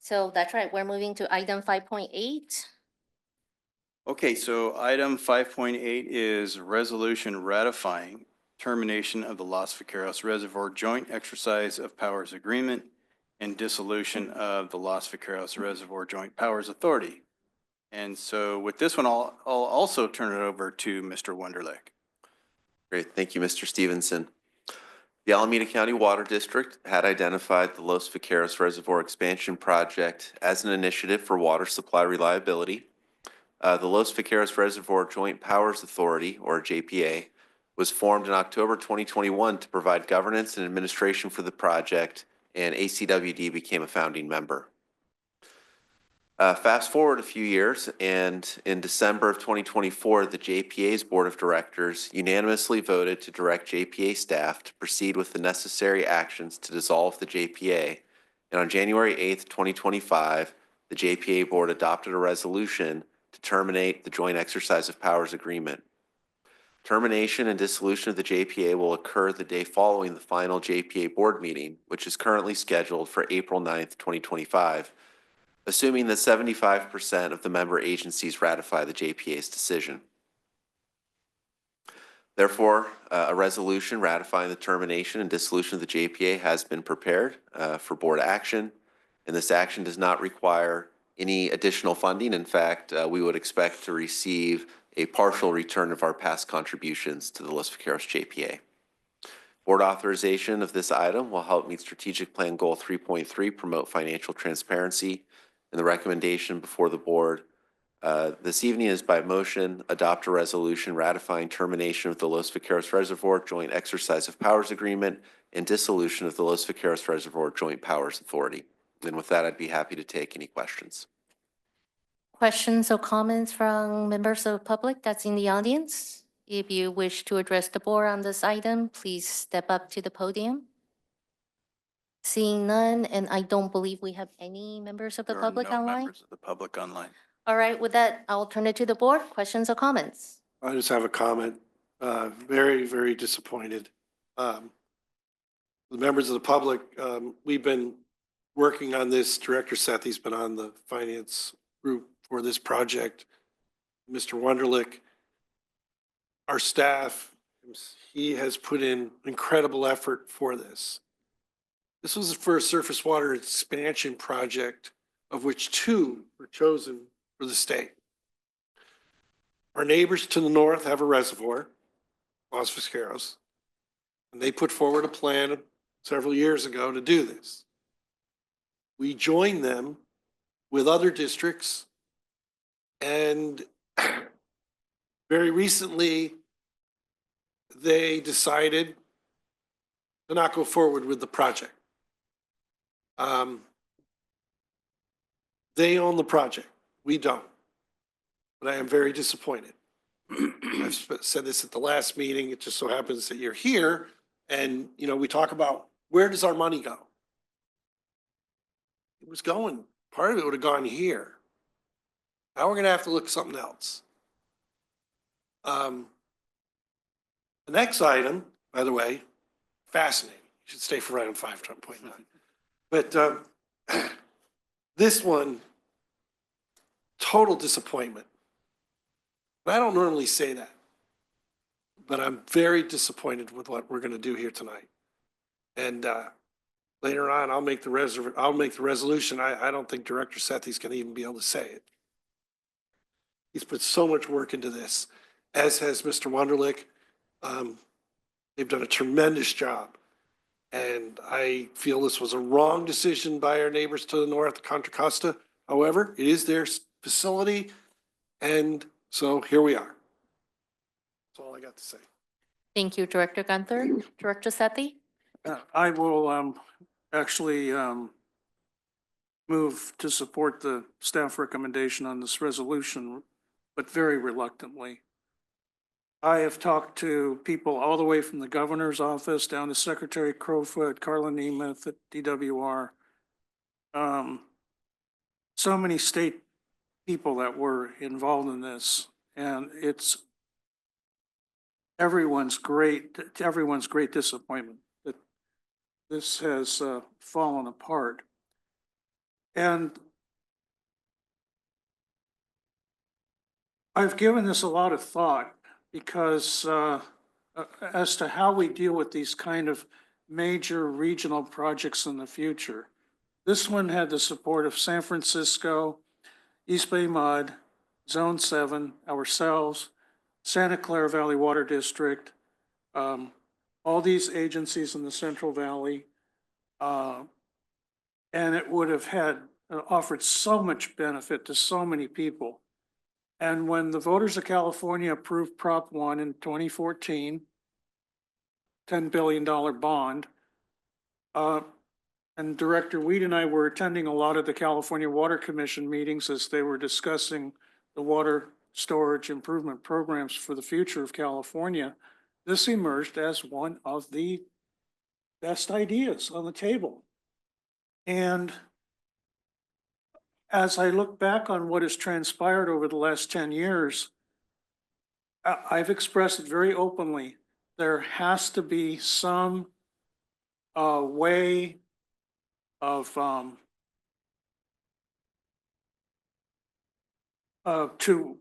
So that's right, we're moving to item 5.8. Okay, so item 5.8 is resolution ratifying termination of the Los Vaqueros Reservoir Joint Exercise of Powers Agreement and dissolution of the Los Vaqueros Reservoir Joint Powers Authority. And so with this one, I'll also turn it over to Mr. Wonderlich. Great, thank you, Mr. Stevenson. The Alameda County Water District had identified the Los Vaqueros Reservoir Expansion Project as an initiative for water supply reliability. The Los Vaqueros Reservoir Joint Powers Authority, or JPA, was formed in October 2021 to provide governance and administration for the project, and ACWD became a founding member. Fast forward a few years, and in December of 2024, the JPA's Board of Directors unanimously voted to direct JPA staff to proceed with the necessary actions to dissolve the JPA. And on January 8th, 2025, the JPA Board adopted a resolution to terminate the Joint Exercise of Powers Agreement. Termination and dissolution of the JPA will occur the day following the final JPA Board meeting, which is currently scheduled for April 9th, 2025. assuming that 75% of the member agencies ratify the JPA's decision. Therefore, a resolution ratifying the termination and dissolution of the JPA has been prepared for board action, and this action does not require any additional funding. In fact, we would expect to receive a partial return of our past contributions to the Los Vaqueros JPA. Board authorization of this item will help meet Strategic Plan Goal 3.3, promote financial transparency, and the recommendation before the board this evening is by motion, adopt a resolution ratifying termination of the Los Vaqueros Reservoir Joint Exercise of Powers Agreement and dissolution of the Los Vaqueros Reservoir Joint Powers Authority. And with that, I'd be happy to take any questions. Questions or comments from members of the public that's in the audience? If you wish to address the board on this item, please step up to the podium. Seeing none, and I don't believe we have any members of the There are public no online. members of the public online. All right, with that, I'll turn it to the board. Questions or comments? I just have a comment. Very, very disappointed. The members of the public, we've been working on this. Director Sethy's been on the finance group for this project. Mr. Wunderlich, our staff, he has put in incredible effort for this. This was the first surface water expansion project, of which 2 were chosen for the state. Our neighbors to the north have a reservoir, Los Vaqueros, and they put forward a plan several years ago to do this. We joined them with other districts, and very recently, they decided to not go forward with the project. They own the project. We don't. But I am very disappointed. I've said this at the last meeting. It just so happens that you're here, and we talk about where does our money go? It was going, part of it would have gone here. Now we're going to have to look at something else. The next item, by the way, fascinating. You should stay for item 5.9. But this one, total disappointment. And I don't normally say that, but I'm very disappointed with what we're going to do here tonight. And later on, I'll make the resolution. I don't think Director Sethy's going to even be able to say it. He's put so much work into this, as has Mr. Wunderlich. They've done a tremendous job. And I feel this was a wrong decision by our neighbors to the north, Contra Costa. However, it is their facility. And so here we are. That's all I got to say. Thank you, Director Gunther. Director Sethy? I will actually move to support the staff recommendation on this resolution, but very reluctantly. I have talked to people all the way from the governor's office down to Secretary Crowfoot, Carla Nemeth at DWR. So many state people that were involved in this, and it's everyone's great disappointment that this has fallen apart. And I've given this a lot of thought because as to how we deal with these kind of major regional projects in the future. This one had the support of San Francisco, East Bay Mud, Zone 7, ourselves, Santa Clara Valley Water District, all these agencies in the Central Valley. And it would have offered so much benefit to so many people. And when the voters of California approved Prop 1 in 2014, $10 billion bond, and Director Weed and I were attending a lot of the California Water Commission meetings as they were discussing the water storage improvement programs for the future of California, this emerged as one of the best ideas on the table. And as I look back on what has transpired over the last 10 years, I've expressed it very openly. There has to be some way of to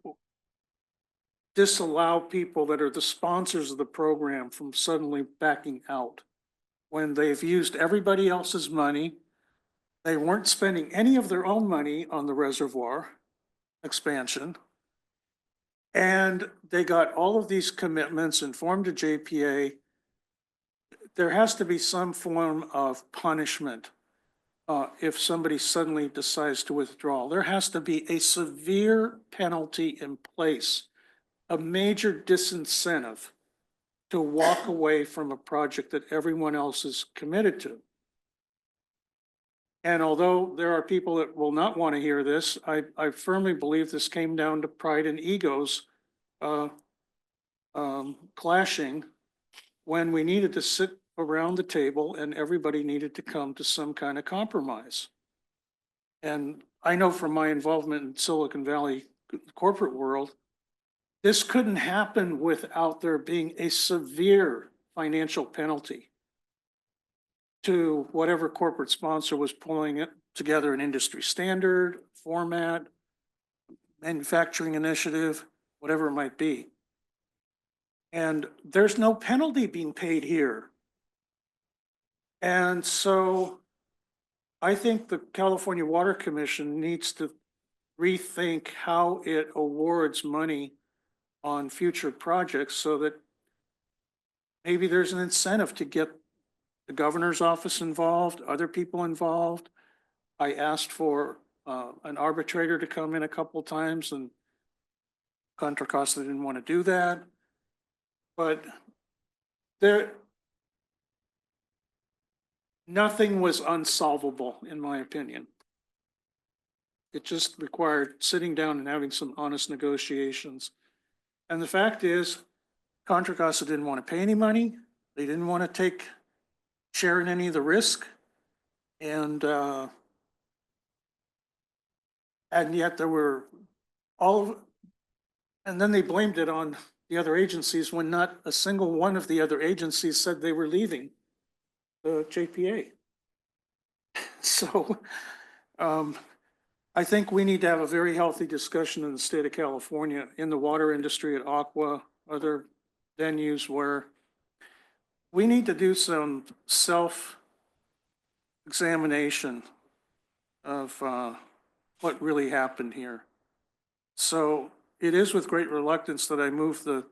disallow people that are the sponsors of the program from suddenly backing out when they've used everybody else's money. They weren't spending any of their own money on the reservoir expansion. And they got all of these commitments and formed a JPA. There has to be some form of punishment if somebody suddenly decides to withdraw. There has to be a severe penalty in place, a major disincentive to walk away from a project that everyone else is committed to. And although there are people that will not want to hear this, I firmly believe this came down to pride and egos clashing when we needed to sit around the table and everybody needed to come to some kind of compromise. And I know from my involvement in Silicon Valley corporate world, this couldn't happen without there being a severe financial penalty to whatever corporate sponsor was pulling it together, an industry standard, format, manufacturing initiative, whatever it might be. And there's no penalty being paid here. And so I think the California Water Commission needs to rethink how it awards money on future projects so that maybe there's an incentive to get the governor's office involved, other people involved. I asked for an arbitrator to come in a couple of times and Contra Costa didn't want to do that. But nothing was unsolvable, in my opinion. It just required sitting down and having some honest negotiations. And the fact is, Contra Costa didn't want to pay any money. They didn't want to share in any of the risk. And yet there were and then they blamed it on the other agencies when not a single one of the other agencies said they were leaving the JPA. So I think we need to have a very healthy discussion in the state of California, in the water industry, at Aqua, other venues, where we need to do some self-examination of what really happened here. So it is with great reluctance that I move the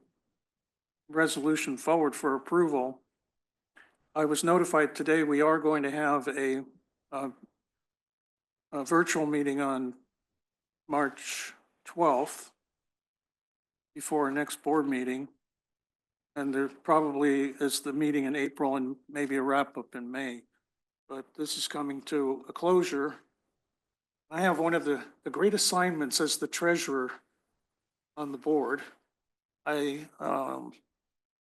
resolution forward for approval. I was notified today we are going to have a virtual meeting on March 12th before our next board meeting. And there probably is the meeting in April and maybe a wrap up in May. But this is coming to a closure. I have one of the great assignments as the treasurer on the board. I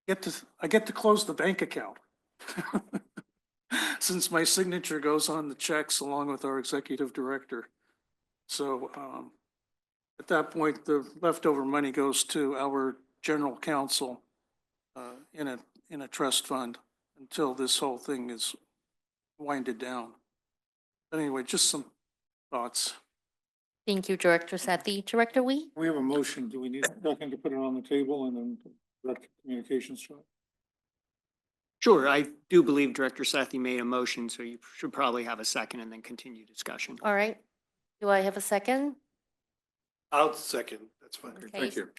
get to close the bank account since my signature goes on the checks along with our executive director. So at that point, the leftover money goes to our general counsel in a trust fund until this whole thing is winded down. But anyway, just some thoughts. Thank you, Director Sethy. Director Wee? We have a motion. Do we need a second to put it on the table and then direct communications to it? Sure, I do believe Director Sethy made a motion, so you should probably have a second and then continue discussion. All right. Do I have a second? I'll second. That's fine. Okay. Thank you.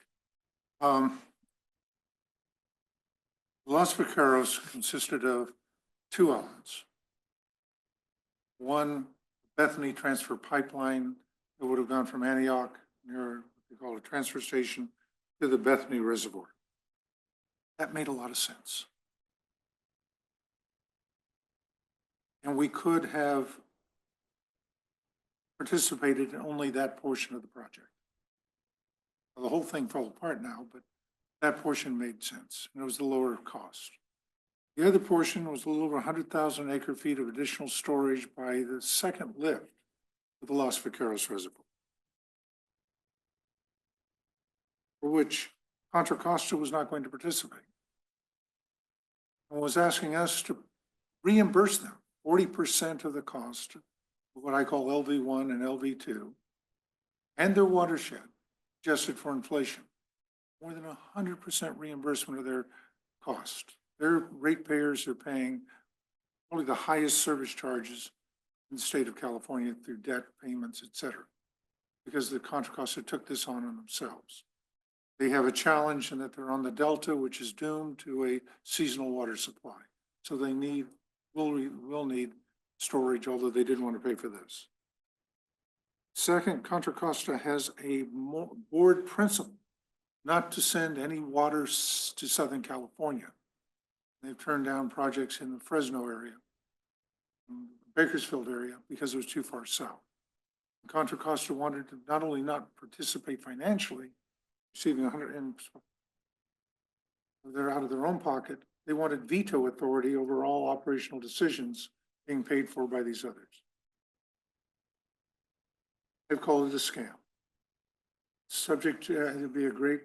Los Vaqueros consisted of two elements. One, Bethany transfer pipeline that would have gone from Antioch near what they call a transfer station to the Bethany Reservoir. That made a lot of sense. And we could have participated in only that portion of the project. Well, the whole thing fell apart now, but that portion made sense, and it was the lower cost. The other portion was a little over 100,000 acre feet of additional storage by the second lift of the Los Vaqueros Reservoir, for which Contra Costa was not going to participate and was asking us to reimburse them 40% of the cost of what I call LV1 and LV2 and their watershed adjusted for inflation. More than 100% reimbursement of their cost. Their ratepayers are paying only the highest service charges in the state of California through debt payments, et cetera, because the Contra Costa took this on themselves. They have a challenge in that they're on the Delta, which is doomed to a seasonal water supply. So they will need storage, although they didn't want to pay for this. Second, Contra Costa has a board principle not to send any water to Southern California. They've turned down projects in the Fresno area, Bakersfield area, because it was too far south. Contra Costa wanted to not only not participate financially, receiving 100, and they're out of their own pocket, they wanted veto authority over all operational decisions being paid for by these others. They've called it a scam. Subject to be a great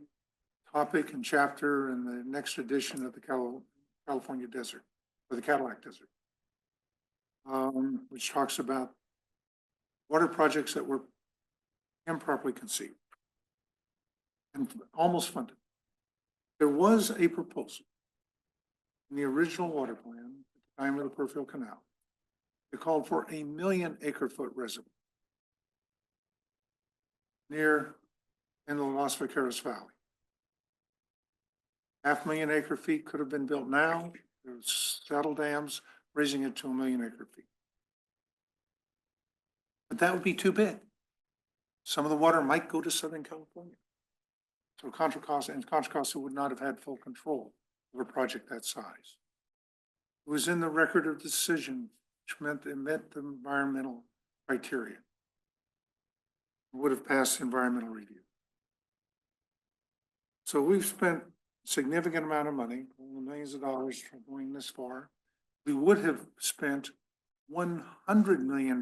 topic and chapter in the next edition of the California Desert, or the Cadillac Desert, which talks about water projects that were improperly conceived and almost funded. There was a proposal in the original water plan at the time of the Purfield Canal. It called for a 1 million acre-foot reservoir near in the Los Vaqueros Valley. 500,000 acre-feet could have been built now. There's saddle dams raising it to 1 million acre-feet. But that would be too big. Some of the water might go to Southern California. So Contra Costa would not have had full control of a project that size. It was in the record of decision, which meant it met the environmental criteria. It would have passed environmental review. So we've spent a significant amount of money, millions of dollars for going this far. We would have spent $100 million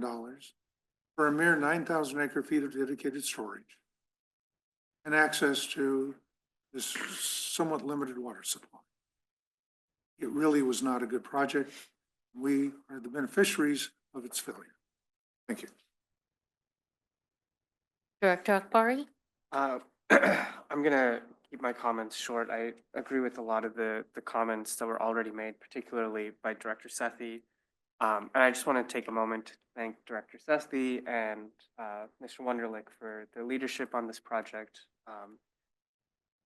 for a mere 9,000 acre feet of dedicated storage and access to this somewhat limited water supply. It really was not a good project. We are the beneficiaries of its failure. Thank you. Director Akbari? I'm gonna keep my comments short. I agree with a lot of the comments that were already made, particularly by Director Sethy. And I just want to take a moment to thank Director Sethy and Mr. Wunderlich for their leadership on this project.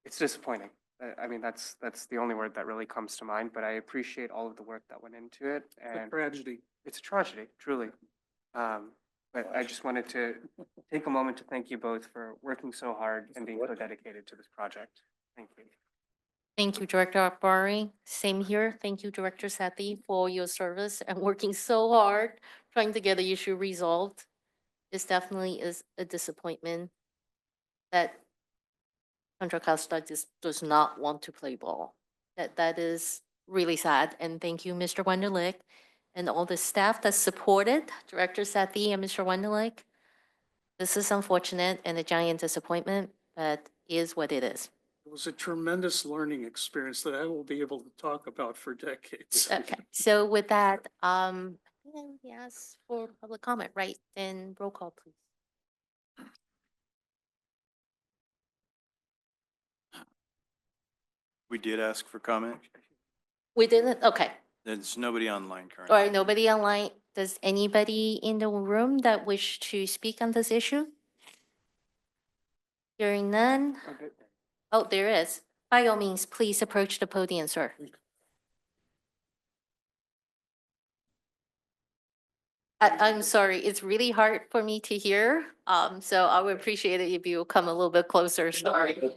It's disappointing. I mean, that's the only word that really comes to mind, but I appreciate all of the work that went into it. And Tragedy. it's a tragedy, truly. But I just wanted to take a moment to thank you both for working so hard and being so dedicated to this project. Thank you. Thank you, Director Akbari. Same here. Thank you, Director Sethy, for your service and working so hard trying to get the issue resolved. This definitely is a disappointment that Contra Costa just does not want to play ball. That is really sad. And thank you, Mr. Wunderlich, and all the staff that supported Director Sethy and Mr. Wunderlich. This is unfortunate and a giant disappointment, but is what it is. It was a tremendous learning experience that I will be able to talk about for decades. Okay, so with that, we ask for public comment, right? Then roll call, please. We did ask for comment. We didn't, okay. There's nobody online All currently. right, nobody online. Does anybody in the room that wish to speak on this issue? Hearing none? Oh, there is. By all means, please approach the podium, sir. I'm sorry, it's really hard for me to hear. So I would appreciate it if you come a little bit closer, sorry.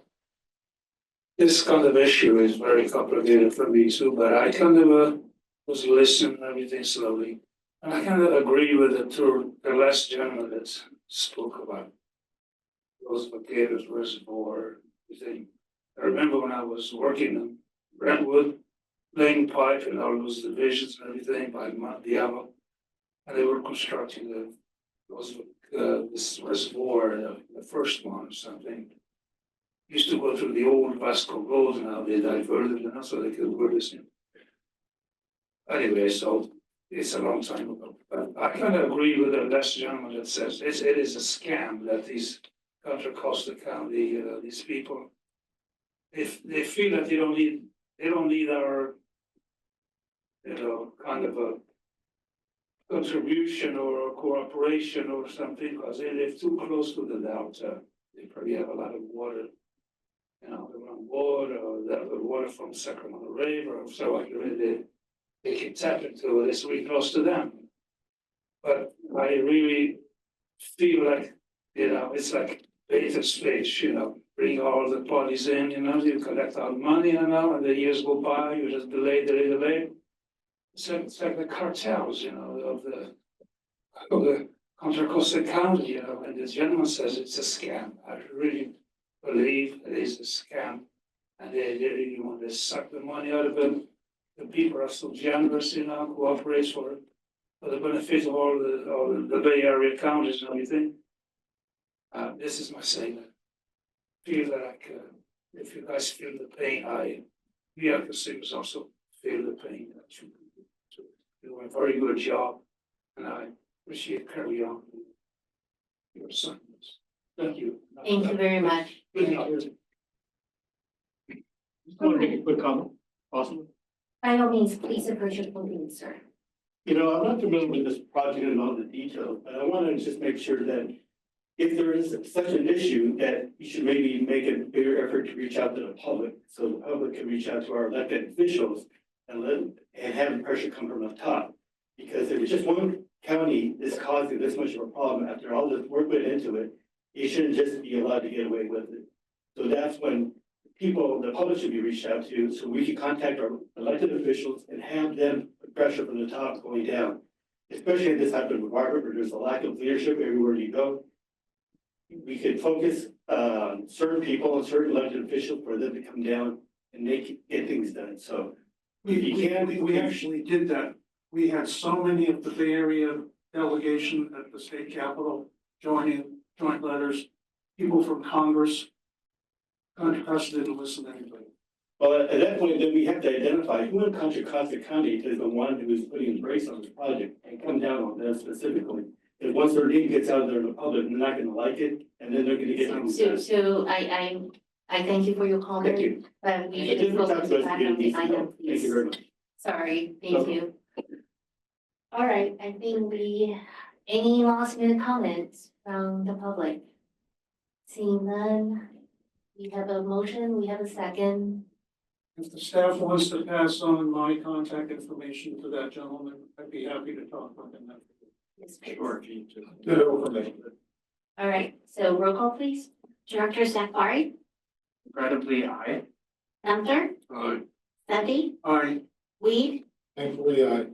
This kind of issue is very complicated for me too, but I kind of was listening to everything slowly. And I kind of agree with the last gentleman that spoke about those potatoes reservoir thing. I remember when I was working in Brentwood, laying pipe and all those divisions and everything by Mount Diablo. And they were constructing this reservoir, the first one or something. Used to go through the old Vasco Road, now they diverted it, so they could work this. Anyway, so it's a long time ago. But I kind of agree with the last gentleman that says it is a scam that these Contra Costa County, these people. If they feel that they don't need our, kind of a contribution or cooperation or something, because they live too close to the delta. They probably have a lot of water, they run water, or the water from Sacramento River, or so like they can tap into it. It's really close to them. But I really feel like, it's like bait and switch, bring all the parties in, you collect all the money, and the years go by, you just delay. It's like the cartels, of the Contra Costa County, and this gentleman says it's a scam. I really believe it is a scam. And they really want to suck the money out of them. The people are so generous, cooperate for the benefit of all the Bay Area counties and everything. This is my saying. Feel like if you guys feel the pain, we have consumers also feel the pain. That you do a very good job, and I appreciate carry on your assignments. Thank you. Thank you very much. Just want to make a quick comment, possible? By all means, please approach your podium, sir. I'm not familiar with this project and all the details, but I want to just make sure that if there is such an issue, that you should maybe make a bigger effort to reach out to the public, so the public can reach out to our elected officials and have the pressure come from the top. Because if it's just one county is causing this much of a problem, after all this work went into it, you shouldn't just be allowed to get away with it. So that's when the public should be reached out to, so we can contact our elected officials and have them put pressure from the top going down. Especially in this type of environment where there's a lack of leadership everywhere you go. We could focus on certain people and certain elected officials for them to come down and get things done. So We actually did that. We had so many of the Bay Area delegation at the state capitol joint letters, people from Congress. Contra Costa didn't listen to anybody. Well, at that point, then we have to identify who in Contra Costa County is the one who is putting the brakes on this project and come down on them specifically. If once their name gets out there in the public, they're not gonna like it, and then they're gonna get things done. So I thank you for your comment. Thank you. But we I should didn't focus talk to us back again, on the so item, thank please. you very much. Sorry, thank you. All right, I think any last minute comments from the public? Seeing none, we have a motion, we have a second. If the staff wants to pass on my contact information to that gentleman, I'd be happy to talk with him. Yes, please. Sure. Good information. All right, so roll call, please. Director Akbari, Incredibly, aye. Gunther, Aye. Sethy, Aye. Weed, Thankfully, aye.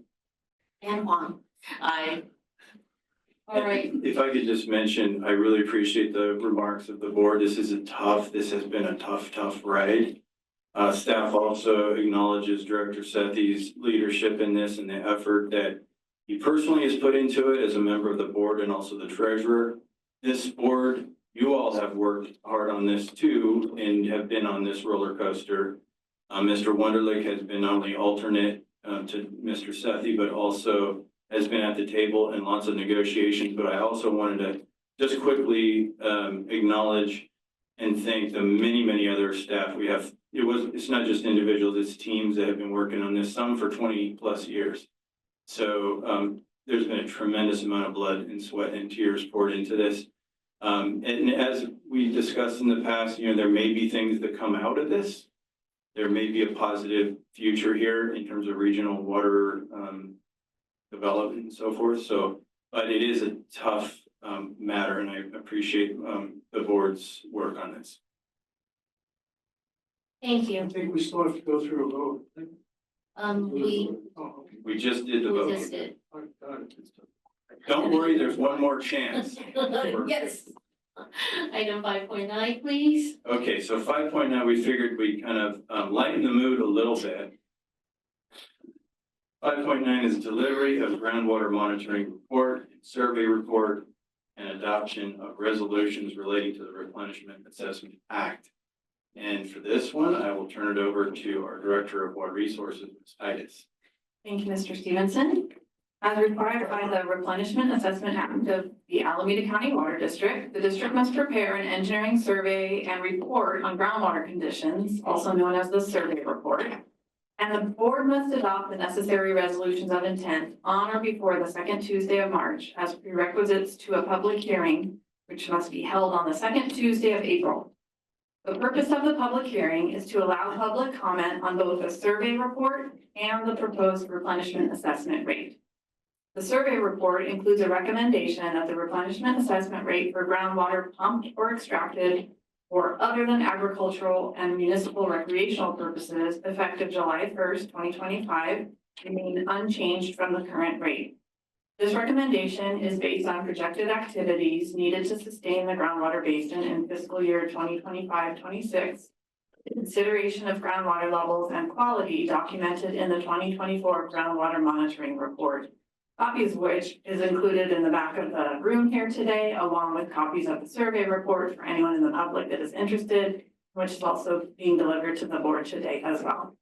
and Huang. Aye. All right. If I could just mention, I really appreciate the remarks of the board. This has been a tough ride. Staff also acknowledges Director Sethy's leadership in this and the effort that he personally has put into it as a member of the board and also the treasurer. This board, you all have worked hard on this too and have been on this roller coaster. Mr. Wunderlich has been not only alternate to Mr. Sethy, but also has been at the table in lots of negotiations. But I also wanted to just quickly acknowledge and thank the many other staff we have. It's not just individuals, it's teams that have been working on this, some for 20+ years. So there's been a tremendous amount of blood and sweat and tears poured into this. And as we discussed in the past, there may be things that come out of this. There may be a positive future here in terms of regional water development and so forth. So, but it is a tough matter, and I appreciate the board's work on this. Thank you. I think we still have to go through a vote. We just did the We vote. just did. Don't worry, there's one more chance. Yes. Item 5.9, please. Okay, so 5.9, we figured we kind of lighten the mood a little bit. 5.9 is delivery of groundwater monitoring report, survey report, and adoption of resolutions relating to the Replenishment Assessment Act. And for this one, I will turn it over to our Director of Water Resources, Ms. Titus. Thank you, Mr. Stevenson. As required by the Replenishment Assessment Act of the Alameda County Water District, the district must prepare an engineering survey and report on groundwater conditions, also known as the survey report. And the board must adopt the necessary resolutions of intent on or before the second Tuesday of March as prerequisites to a public hearing, which must be held on the second Tuesday of April. The purpose of the public hearing is to allow public comment on both the survey report and the proposed replenishment assessment rate. The survey report includes a recommendation of the replenishment assessment rate for groundwater pumped or extracted or other than agricultural and municipal recreational purposes effective July 1st, 2025, remain unchanged from the current rate. This recommendation is based on projected activities needed to sustain the groundwater basin in fiscal year 2025-26, consideration of groundwater levels and quality documented in the 2024 groundwater monitoring report, copies of which is included in the back of the room here today, along with copies of the survey report for anyone in the public that is interested, which is also being delivered to the board today as well.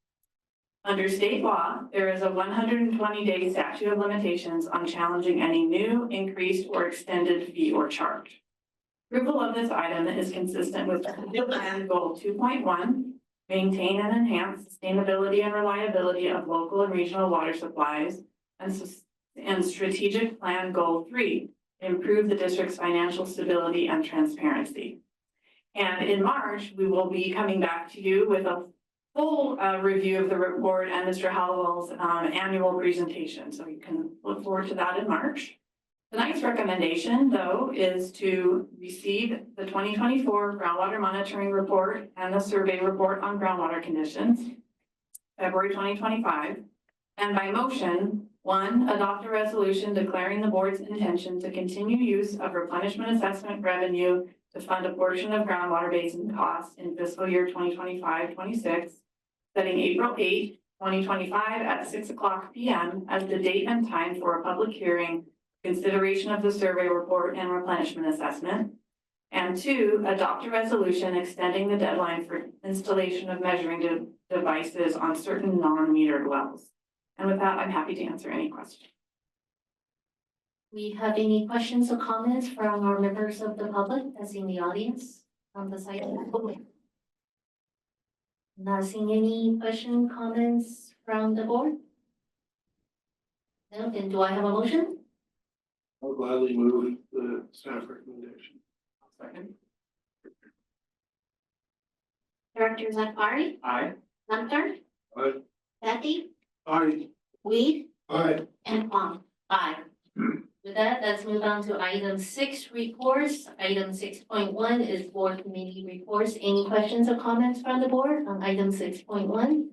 Under state law, there is a 120-day statute of limitations on challenging any new, increased, or extended fee or charge. Approval of this item is consistent with Plan Goal 2.1, maintain and enhance sustainability and reliability of local and regional water supplies, and Strategic Plan Goal 3, improve the district's financial stability and transparency. And in March, we will be coming back to you with a full review of the report and Mr. Hallowell's annual presentation. So you can look forward to that in March. Tonight's recommendation, though, is to receive the 2024 groundwater monitoring report and the survey report on groundwater conditions, February 2025, and by motion, 1, adopt a resolution declaring the board's intention to continue use of replenishment assessment revenue to fund a portion of groundwater basin costs in fiscal year 2025-26, setting April 8, 2025 at 6:00 p.m. as the date and time for a public hearing, consideration of the survey report and replenishment assessment. And 2, adopt a resolution extending the deadline for installation of measuring devices on certain non-metered wells. And with that, I'm happy to answer any questions. We have any questions or comments from our members of the public that's in the audience from the site? Not seeing any question, comments from the board? No, then do I have a motion? I'll gladly move the staff recommendation. Second. Directors Akbari, Aye. Gunther, Aye. Sethy, Aye. Weed, Aye. and Huang. Aye. With that, let's move on to item 6, reports. Item 6.1 is board committee reports. Any questions or comments from the board on item 6.1?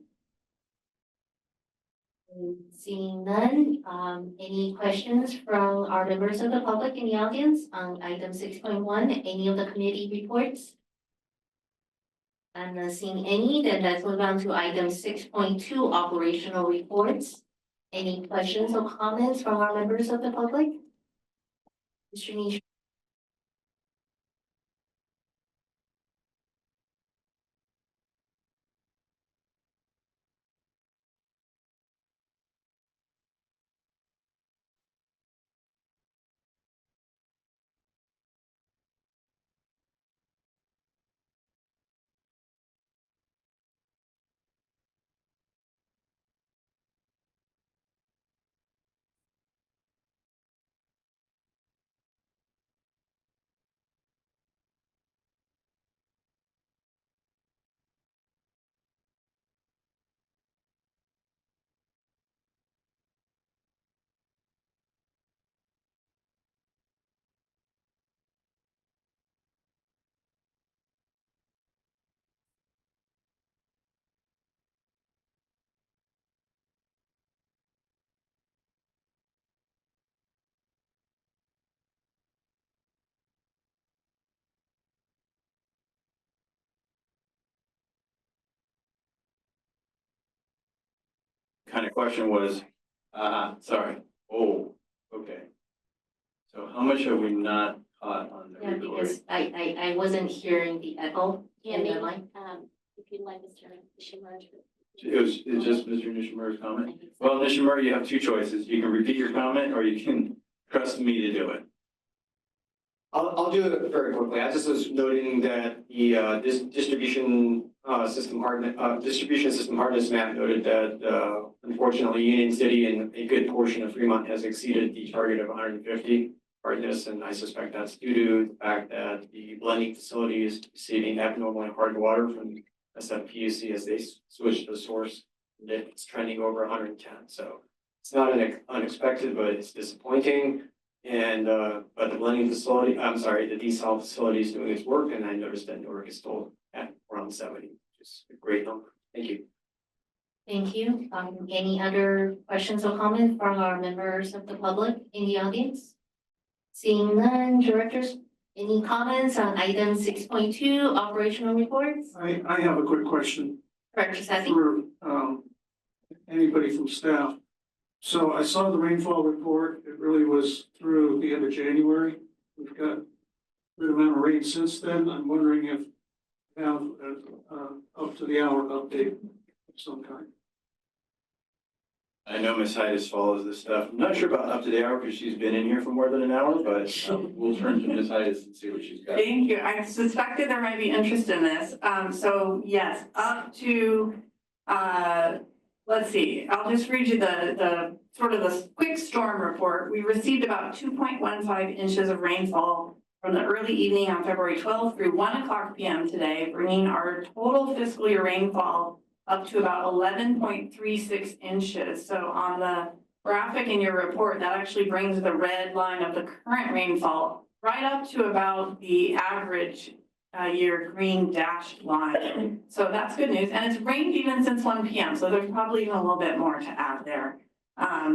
Seeing none, any questions from our members of the public in the audience on item 6.1, any of the committee reports? I'm not seeing any, then let's move on to item 6.2, operational reports. Any questions or comments from our members of the public? Mr. Nish. Kind of question was, sorry, oh, okay. So how much have we not caught on the Yeah, recording? because I wasn't hearing the echo in the mic. If you'd like Mr. Shimmer to It's just Mr. Nishimura's comment. Well, Nishimura, you have two choices. You can repeat your comment or you can trust me to do it. I'll do it very quickly. I just was noting that the distribution system hardness map noted that unfortunately Union City and a good portion of Fremont has exceeded the target of 150 hardness, and I suspect that's due to the fact that the blending facility is receiving abnormally hard water from SFPUC as they switch the source. It's trending over 110, so it's not unexpected, but it's disappointing. And but the blending facility, I'm sorry, the desal facility is doing its work, and I noticed that Newark is still at around 70, which is a great number. Thank you. Thank you. Any other questions or comments from our members of the public in the audience? Seeing none, directors, any comments on item 6.2, operational reports? I have a quick question Director Sethy? for anybody from staff. So I saw the rainfall report. It really was through the end of January. We've got a good amount of rain since then. I'm wondering if we have up to the hour update of some kind. I know Ms. Heides follows this stuff. I'm not sure about up to the hour because she's been in here for more than an hour, but we'll turn to Ms. Heides and see what she's got. Thank you. I suspected there might be interest in this. So yes, up to, let's see, I'll just read you the sort of the quick storm report. We received about 2.15 inches of rainfall from the early evening on February 12th through 1:00 p.m. today, bringing our total fiscal year rainfall up to about 11.36 inches. So on the graphic in your report, that actually brings the red line of the current rainfall right up to about the average year green dashed line. So that's good news. And it's rained even since 1 p.m. So there's probably even a little bit more to add there.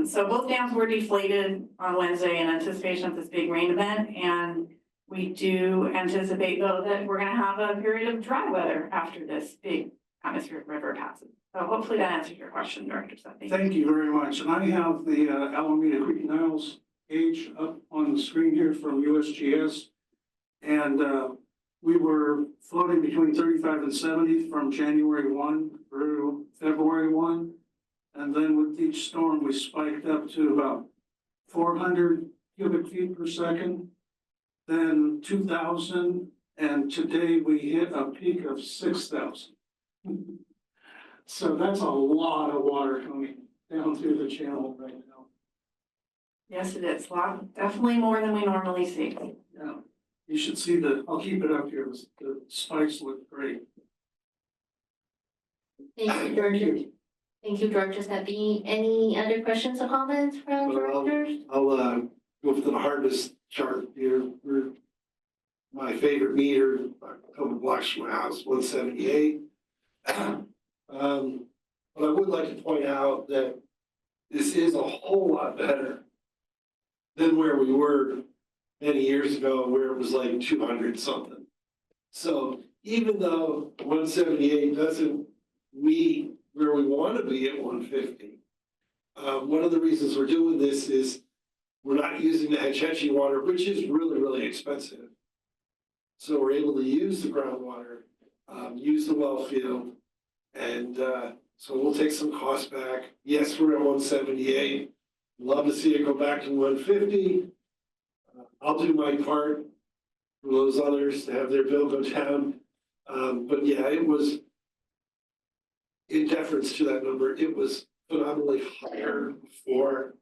So both dams were deflated on Wednesday in anticipation of this big rain event. And we do anticipate though that we're gonna have a period of dry weather after this big atmospheric river passes. So hopefully that answers your question, Director Sethy. Thank you very much. And I have the Alameda Creek Niles gauge up on the screen here from USGS. And we were floating between 35 and 70 from January 1 through February 1. And then with each storm, we spiked up to about 400 cubic feet per second, then 2,000, and today we hit a peak of 6,000. So that's a lot of water coming down through the channel right now. Yes, it is. Definitely more than we normally see. Yeah, you should see I'll keep it up here. The spikes look great. Thank you, Director. Thank you, Director Sethy. Any other questions or comments from directors? I'll go for the hardest chart here. My favorite meter, a couple blocks from my house, 178. But I would like to point out that this is a whole lot better than where we were many years ago, where it was like 200 something. So even though 178 doesn't meet where we want to be at 150, one of the reasons we're doing this is we're not using the Hetch Hetchy water, which is really, really expensive. So we're able to use the groundwater, use the well field, and so we'll take some costs back. Yes, we're at 178. Love to see it go back to 150. I'll do my part for those others to have their bill go down. But yeah, it was, in deference to that number, it was phenomenally higher before.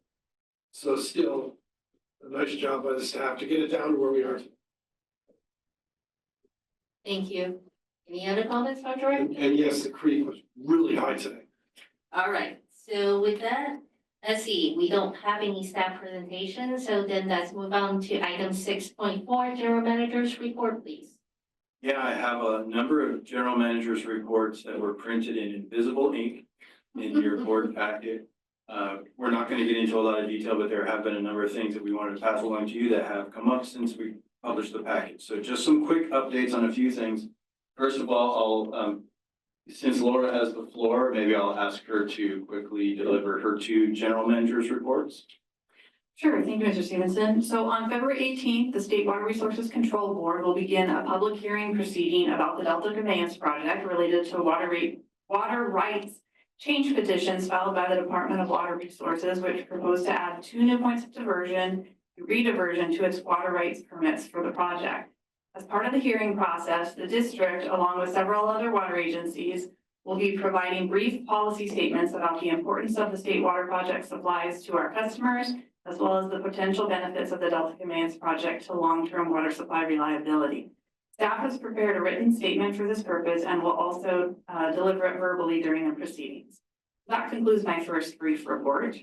So still a nice job by the staff to get it down to where we are. Thank you. Any other comments, Dr. Director? And yes, the creek was really high today. All right, so with that, let's see, we don't have any staff presentations, so then let's move on to item 6.4, General Manager's report, please. Yeah, I have a number of general managers' reports that were printed in invisible ink in your board packet. We're not going to get into a lot of detail, but there have been a number of things that we wanted to pass along to you that have come up since we published the package. So just some quick updates on a few things. First of all, I'll, since Laura has the floor, maybe I'll ask her to quickly deliver her two general managers' reports. Sure, thank you, Mr. Stevenson. So on February 18th, the State Water Resources Control Board will begin a public hearing proceeding about the Delta Conveyance Project related to water rights change petitions filed by the Department of Water Resources, which propose to add 2 new points of diversion and rediversion to its water rights permits for the project. As part of the hearing process, the district, along with several other water agencies, will be providing brief policy statements about the importance of the state water project supplies to our customers, as well as the potential benefits of the Delta Conveyance project to long-term water supply reliability. Staff has prepared a written statement for this purpose and will also deliver it verbally during the proceedings. That concludes my first brief report.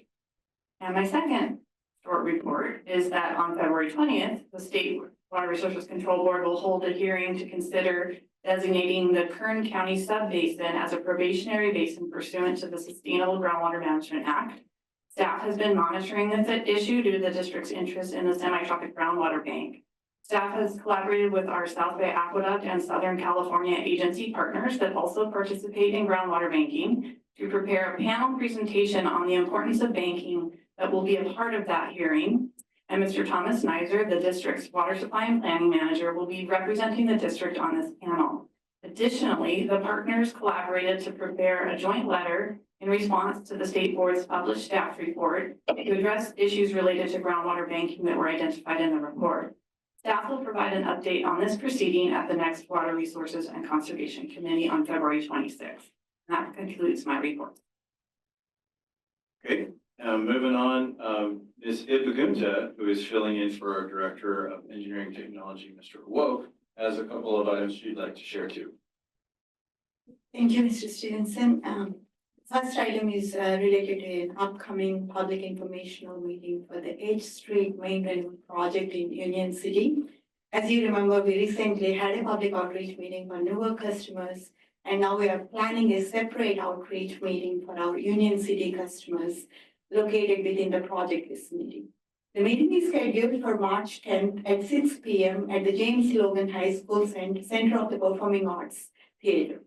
And my second short report is that on February 20th, the State Water Resources Control Board will hold a hearing to consider designating the Kern County Subbasin as a probationary basin pursuant to the Sustainable Groundwater Management Act. Staff has been monitoring this issue due to the district's interest in the semi-tropic groundwater bank. Staff has collaborated with our South Bay Aqueduct and Southern California agency partners that also participate in groundwater banking to prepare a panel presentation on the importance of banking that will be a part of that hearing. And Mr. Thomas Nizer, the district's water supply and planning manager, will be representing the district on this panel. Additionally, the partners collaborated to prepare a joint letter in response to the state board's published staff report to address issues related to groundwater banking that were identified in the report. Staff will provide an update on this proceeding at the next Water Resources and Conservation Committee on February 26th. And that concludes my report. Okay, moving on, Ms. Gunther, who is filling in for our Director of Engineering Technology, Mr. Huang, has a couple of items she'd like to share too. Thank you, Mr. Stevenson. First item is related to an upcoming public informational meeting for the 8th Street Main Renewal Project in Union City. As you remember, we recently had a public outreach meeting for newer customers, and now we are planning a separate outreach meeting for our Union City customers located within the project vicinity. The meeting is scheduled for March 10th at 6 p.m. at the James Logan High School Center of the Performing Arts Theater.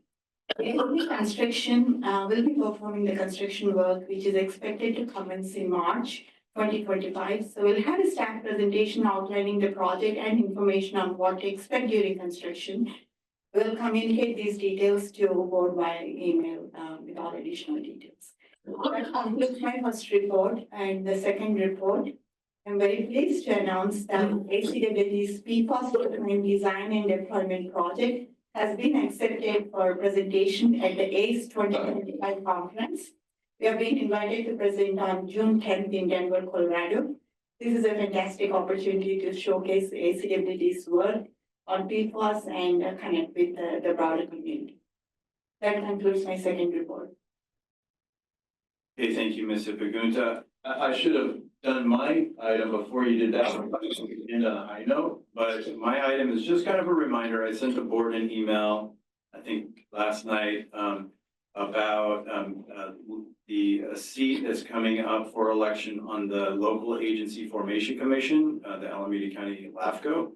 We'll be performing the construction work, which is expected to commence in March 2025. So we'll have a staff presentation outlining the project and information on what to expect during construction. We'll communicate these details to the board via email with all additional details. That concludes my first report. And the second report, I'm very pleased to announce that ACWD's PFAS design and deployment project has been accepted for presentation at the ACE 2025 conference. We have been invited to present on June 10th in Denver, Colorado. This is a fantastic opportunity to showcase ACWD's work on PFAS and connect with the broader community. That concludes my second report. Okay, thank you, Ms. Gunther. I should have done my item before you did that. And on a high note, but my item is just kind of a reminder. I sent the board an email, I think last night, about the seat that's coming up for election on the Local Agency Formation Commission, the Alameda County LAFCO.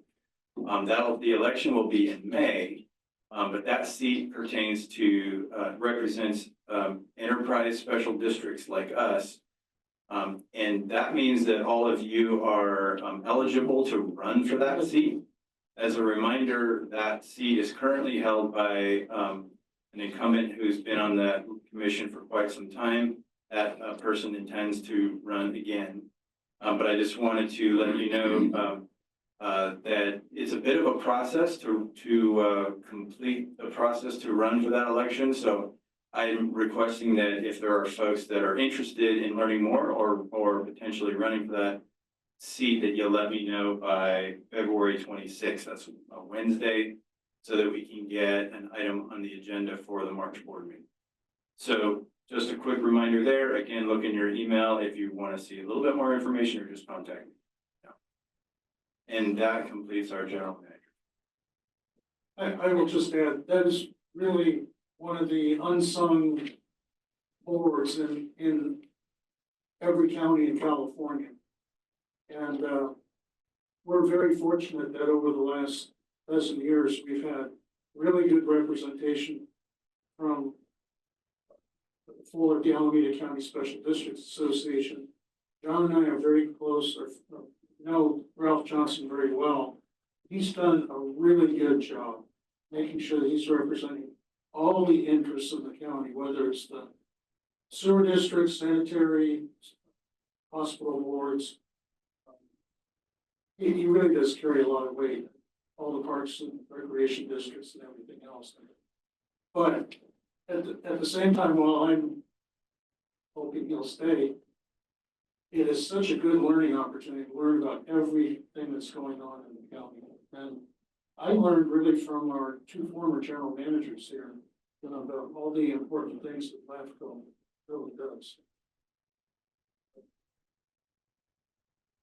The election will be in May, but that seat pertains to, represents enterprise special districts like us. And that means that all of you are eligible to run for that seat. As a reminder, that seat is currently held by an incumbent who's been on that commission for quite some time. That person intends to run again. But I just wanted to let you know that it's a bit of a process to complete the process to run for that election. So I'm requesting that if there are folks that are interested in learning more or potentially running for that seat, that you'll let me know by February 26th. That's a Wednesday, so that we can get an item on the agenda for the March board meeting. So just a quick reminder there. Again, look in your email if you want to see a little bit more information, or just contact me. And that completes our general manager. I will just add, that is really one of the unsung boards in every county in California. And we're very fortunate that over the last dozen years, we've had really good representation from for the Alameda County Special Districts Association. John and I are very close, or know Ralph Johnson very well. He's done a really good job making sure that he's representing all the interests of the county, whether it's the sewer districts, sanitary, hospital boards. He really does carry a lot of weight, all the parks and recreation districts and everything else. But at the same time, while I'm hoping he'll stay, it is such a good learning opportunity to learn about everything that's going on in the county. And I learned really from our two former general managers here, you know, about all the important things that LAFCO really does.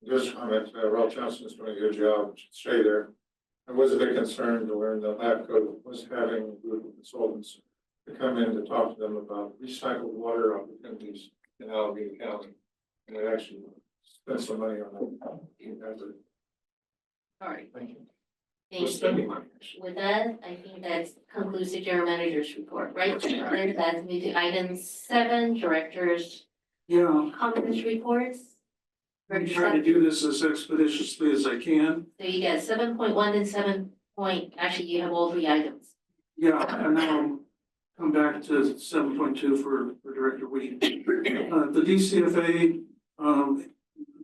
Just comment, Ralph Johnson's doing a good job, should stay there. I was a bit concerned to learn that LAFCO was having a group of consultants to come in to talk to them about recycled water opportunities in Alameda County. And they actually spent some money on that. All right. Thank you. We're Thank spending you. money. With that, I think that concludes the general manager's report, right? And that's me to item 7, directors' Yeah, comments reports. I'm trying to do this as expeditiously as I can. So you got 7.1 and 7 point, actually you have all 3 items. Yeah, and then I'll come back to 7.2 for Director Weed. The DCFA,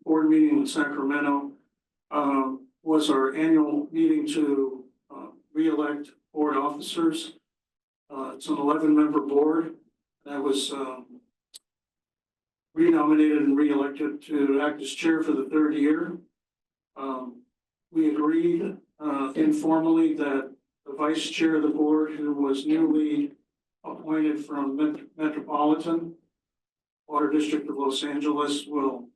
board meeting in Sacramento, was our annual meeting to, re-elect board officers. It's an 11-member board that was, renominated and re-elected to act as chair for the 3rd year. We agreed, informally that the vice chair of the board, who was newly appointed from Metropolitan Water District of Los Angeles, will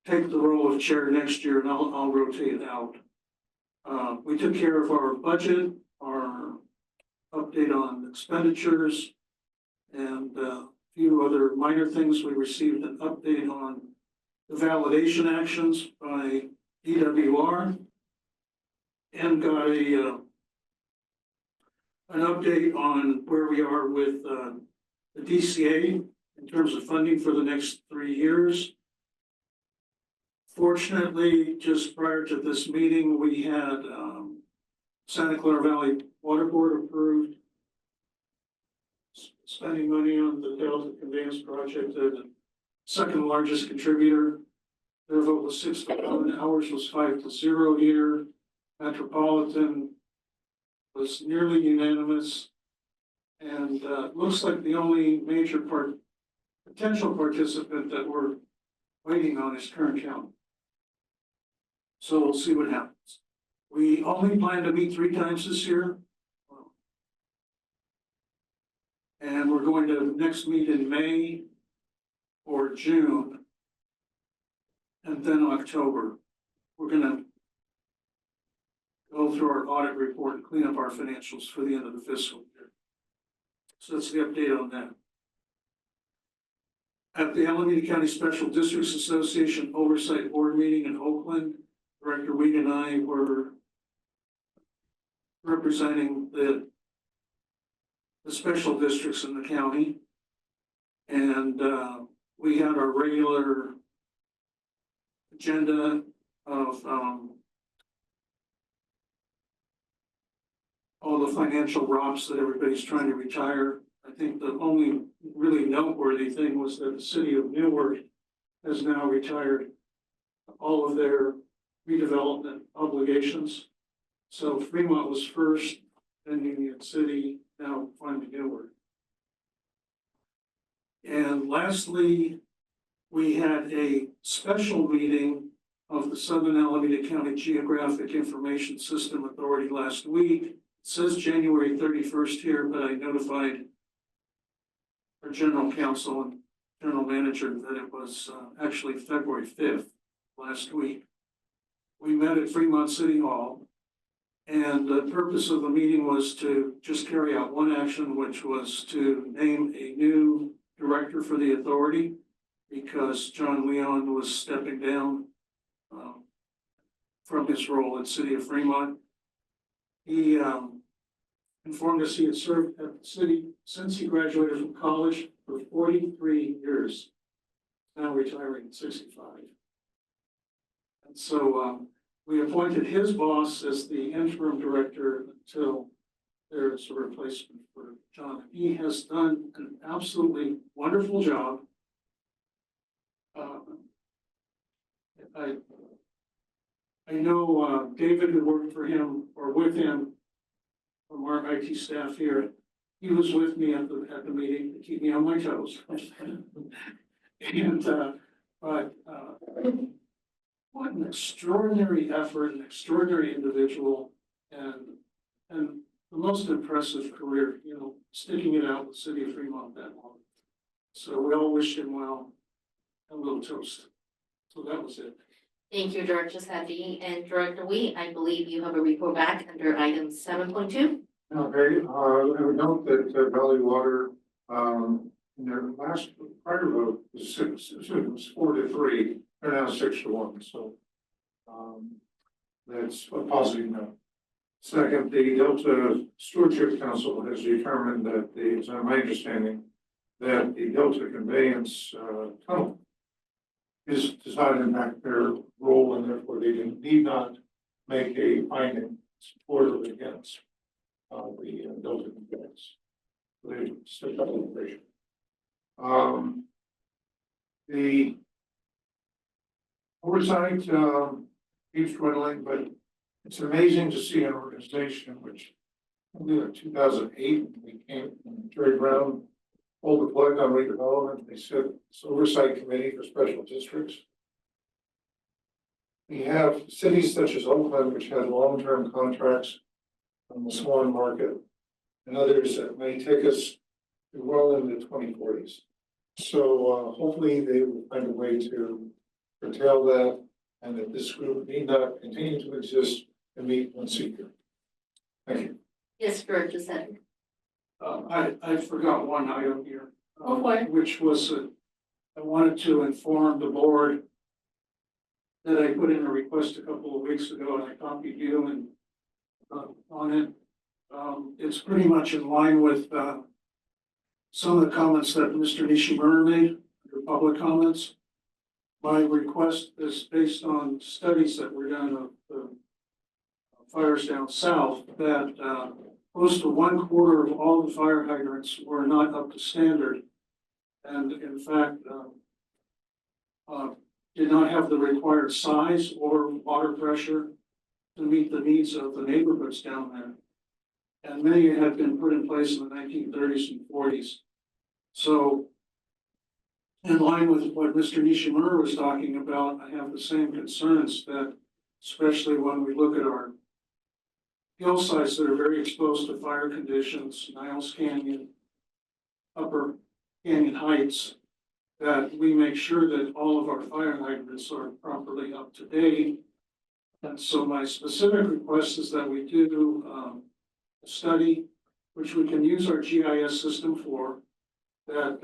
take the role of chair next year, and I'll rotate out. We took care of our budget, our update on expenditures, and a few other minor things. We received an update on the validation actions by DWR, and got an update on where we are with the DCA in terms of funding for the next 3 years. Fortunately, just prior to this meeting, we had Santa Clara Valley Water Board approved spending money on the Delta Conveyance Project, the second largest contributor. Their vote was 6-1, ours was 5-0 here. Metropolitan was nearly unanimous. And looks like the only major potential participant that we're waiting on is Kern County. So we'll see what happens. We only plan to meet 3 times this year. And we're going to next meet in May or June. And then October. We're gonna go through our audit report and clean up our financials for the end of the fiscal year. So that's the update on that. At the Alameda County Special Districts Association Oversight Board meeting in Oakland, Director Weed and I were representing the special districts in the county. And we had our regular agenda of all the financial ROPs that everybody's trying to retire. I think the only really noteworthy thing was that the city of Newark has now retired all of their redevelopment obligations. So Fremont was first, then Union City, now finally Newark. And lastly, we had a special meeting of the Southern Alameda County Geographic Information System Authority last week. It says January 31st here, but I notified our general counsel and general manager that it was actually February 5th last week. We met at Fremont City Hall, and the purpose of the meeting was to just carry out one action, which was to name a new director for the authority, because John Leon was stepping down from his role at City of Fremont. He informed us he had served at the city since he graduated from college for 43 years, now retiring at 65. And so we appointed his boss as the interim director until there is a replacement for John. He has done an absolutely wonderful job. I know David, who worked for him or with him from our IT staff here. He was with me at the meeting to keep me on my toes. And what an extraordinary effort, an extraordinary individual, and the most impressive career, you know, sticking it out with the city of Fremont that long. So we all wish him well. A little toast. So that was it. Thank you, Director Sethy. And Director Wee, I believe you have a report back under item 7.2. Okay, I would note that Valley Water, in their last prior vote was it was 4-3, they're now 6-1, so. That's a positive note. Second, the Delta Stewardship Council has determined that it's my understanding that the Delta conveyance tunnel does not impact their role, and therefore they need not make a finding supportive against the Delta conveyance. They stepped up the operation. The oversight keeps dwindling, but it's amazing to see an organization which, I believe in 2008, we came, Jerry Brown pulled the plug on redevelopment. They said it's oversight committee for special districts. We have cities such as Oakland, which have long-term contracts on the Swan market, and others that may take us well into the 2040s. So hopefully they will find a way to curtail that, and that this group need not continue to exist and meet once a year. Thank you. Yes, Director Sethy. I forgot one item here, Okay. which was I wanted to inform the board that I put in a request a couple of weeks ago, and I copied you and on it. It's pretty much in line with some of the comments that Mr. Nishimura made, your public comments. My request is based on studies that were done of the fires down south, that close to 1/4 of all the fire hydrants were not up to standard. And in fact, did not have the required size or water pressure to meet the needs of the neighborhoods down there. And many had been put in place in the 1930s and 40s. So in line with what Mr. Nishimura was talking about, I have the same concerns that, especially when we look at our hillsides that are very exposed to fire conditions, Niles Canyon, Upper Canyon Heights, that we make sure that all of our fire hydrants are properly up to date. And so my specific request is that we do a study, which we can use our GIS system for, that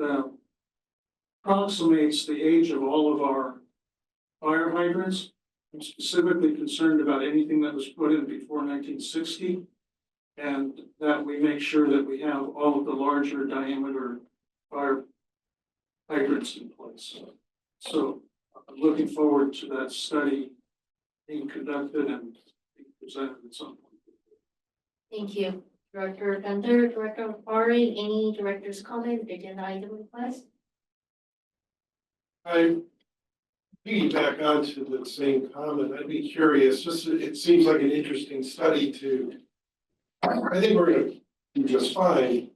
approximates the age of all of our fire hydrants. I'm specifically concerned about anything that was put in before 1960, and that we make sure that we have all of the larger diameter fire hydrants in place. So I'm looking forward to that study being conducted and being presented at some point. Thank you. Director Gunther, Director Akbari, any director's comment, agenda item request? I piggyback onto the same comment. I'd be curious, just it seems like an interesting study to, I think we're gonna do just fine,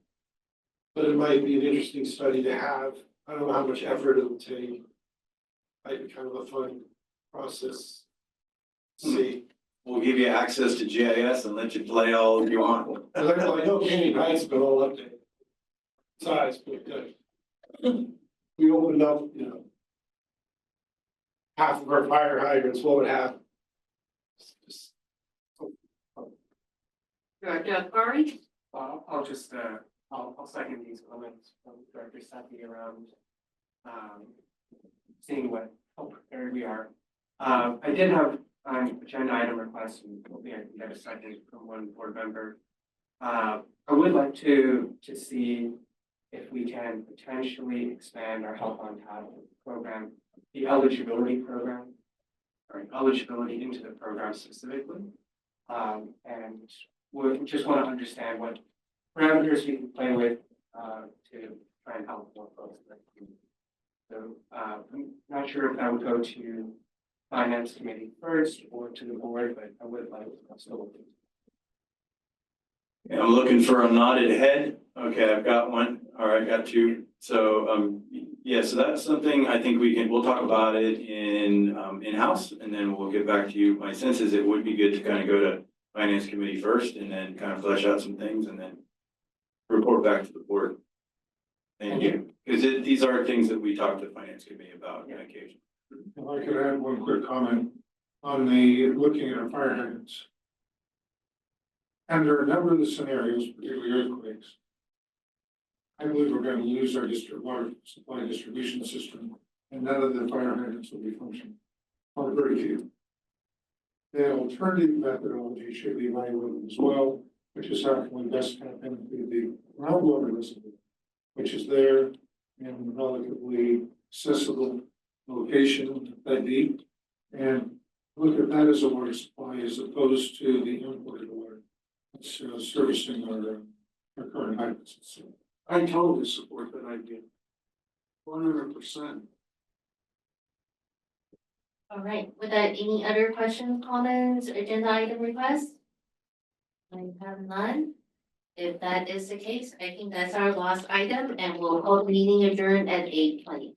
but it might be an interesting study to have. I don't know how much effort it'll take. Might be kind of a fun process. See. We'll give you access to GIS and let you play all you want. I know Canyon Heights been all updated. Size, but we opened up, you know, half of our fire hydrants, what would happen? Director Akbari? I'll just, I'll second these comments from Director Sethy around seeing how prepared we are. I did have an agenda item request, and hopefully I can get a second from one board member. I would like to see if we can potentially expand our Help on Tap program, the eligibility program, or eligibility into the program specifically. And we just want to understand what parameters we can play with, to try and help more folks. So, I'm not sure if I would go to finance committee first or to the board, but I would like, I'm still looking. Yeah, I'm looking for a nodded head. Okay, I've got one. All right, got two. So, yeah, so that's something I think we'll talk about it in-house, and then we'll get back to you. My sense is it would be good to kind of go to finance committee first and then kind of flesh out some things and then report back to the board. Thank you. Because these are things that we talk to the finance committee about on occasion. If I could add one quick comment on the looking at our fire hydrants. Under a number of the scenarios, particularly earthquakes, I believe we're going to lose our district water supply distribution system, and none of the fire hydrants will be functioning, or very few. The alternative methodology should be evaluated as well, which is how can we best tap into the groundwater reservoir, which is there in relatively accessible location that deep, and look at that as a water supply as opposed to the imported water that's servicing our current hydrants. So I totally support that idea. 100%. All right, with that, any other questions, comments, agenda item requests? I have none. If that is the case, I think that's our last item and we'll hold the meeting adjourned at 8:20.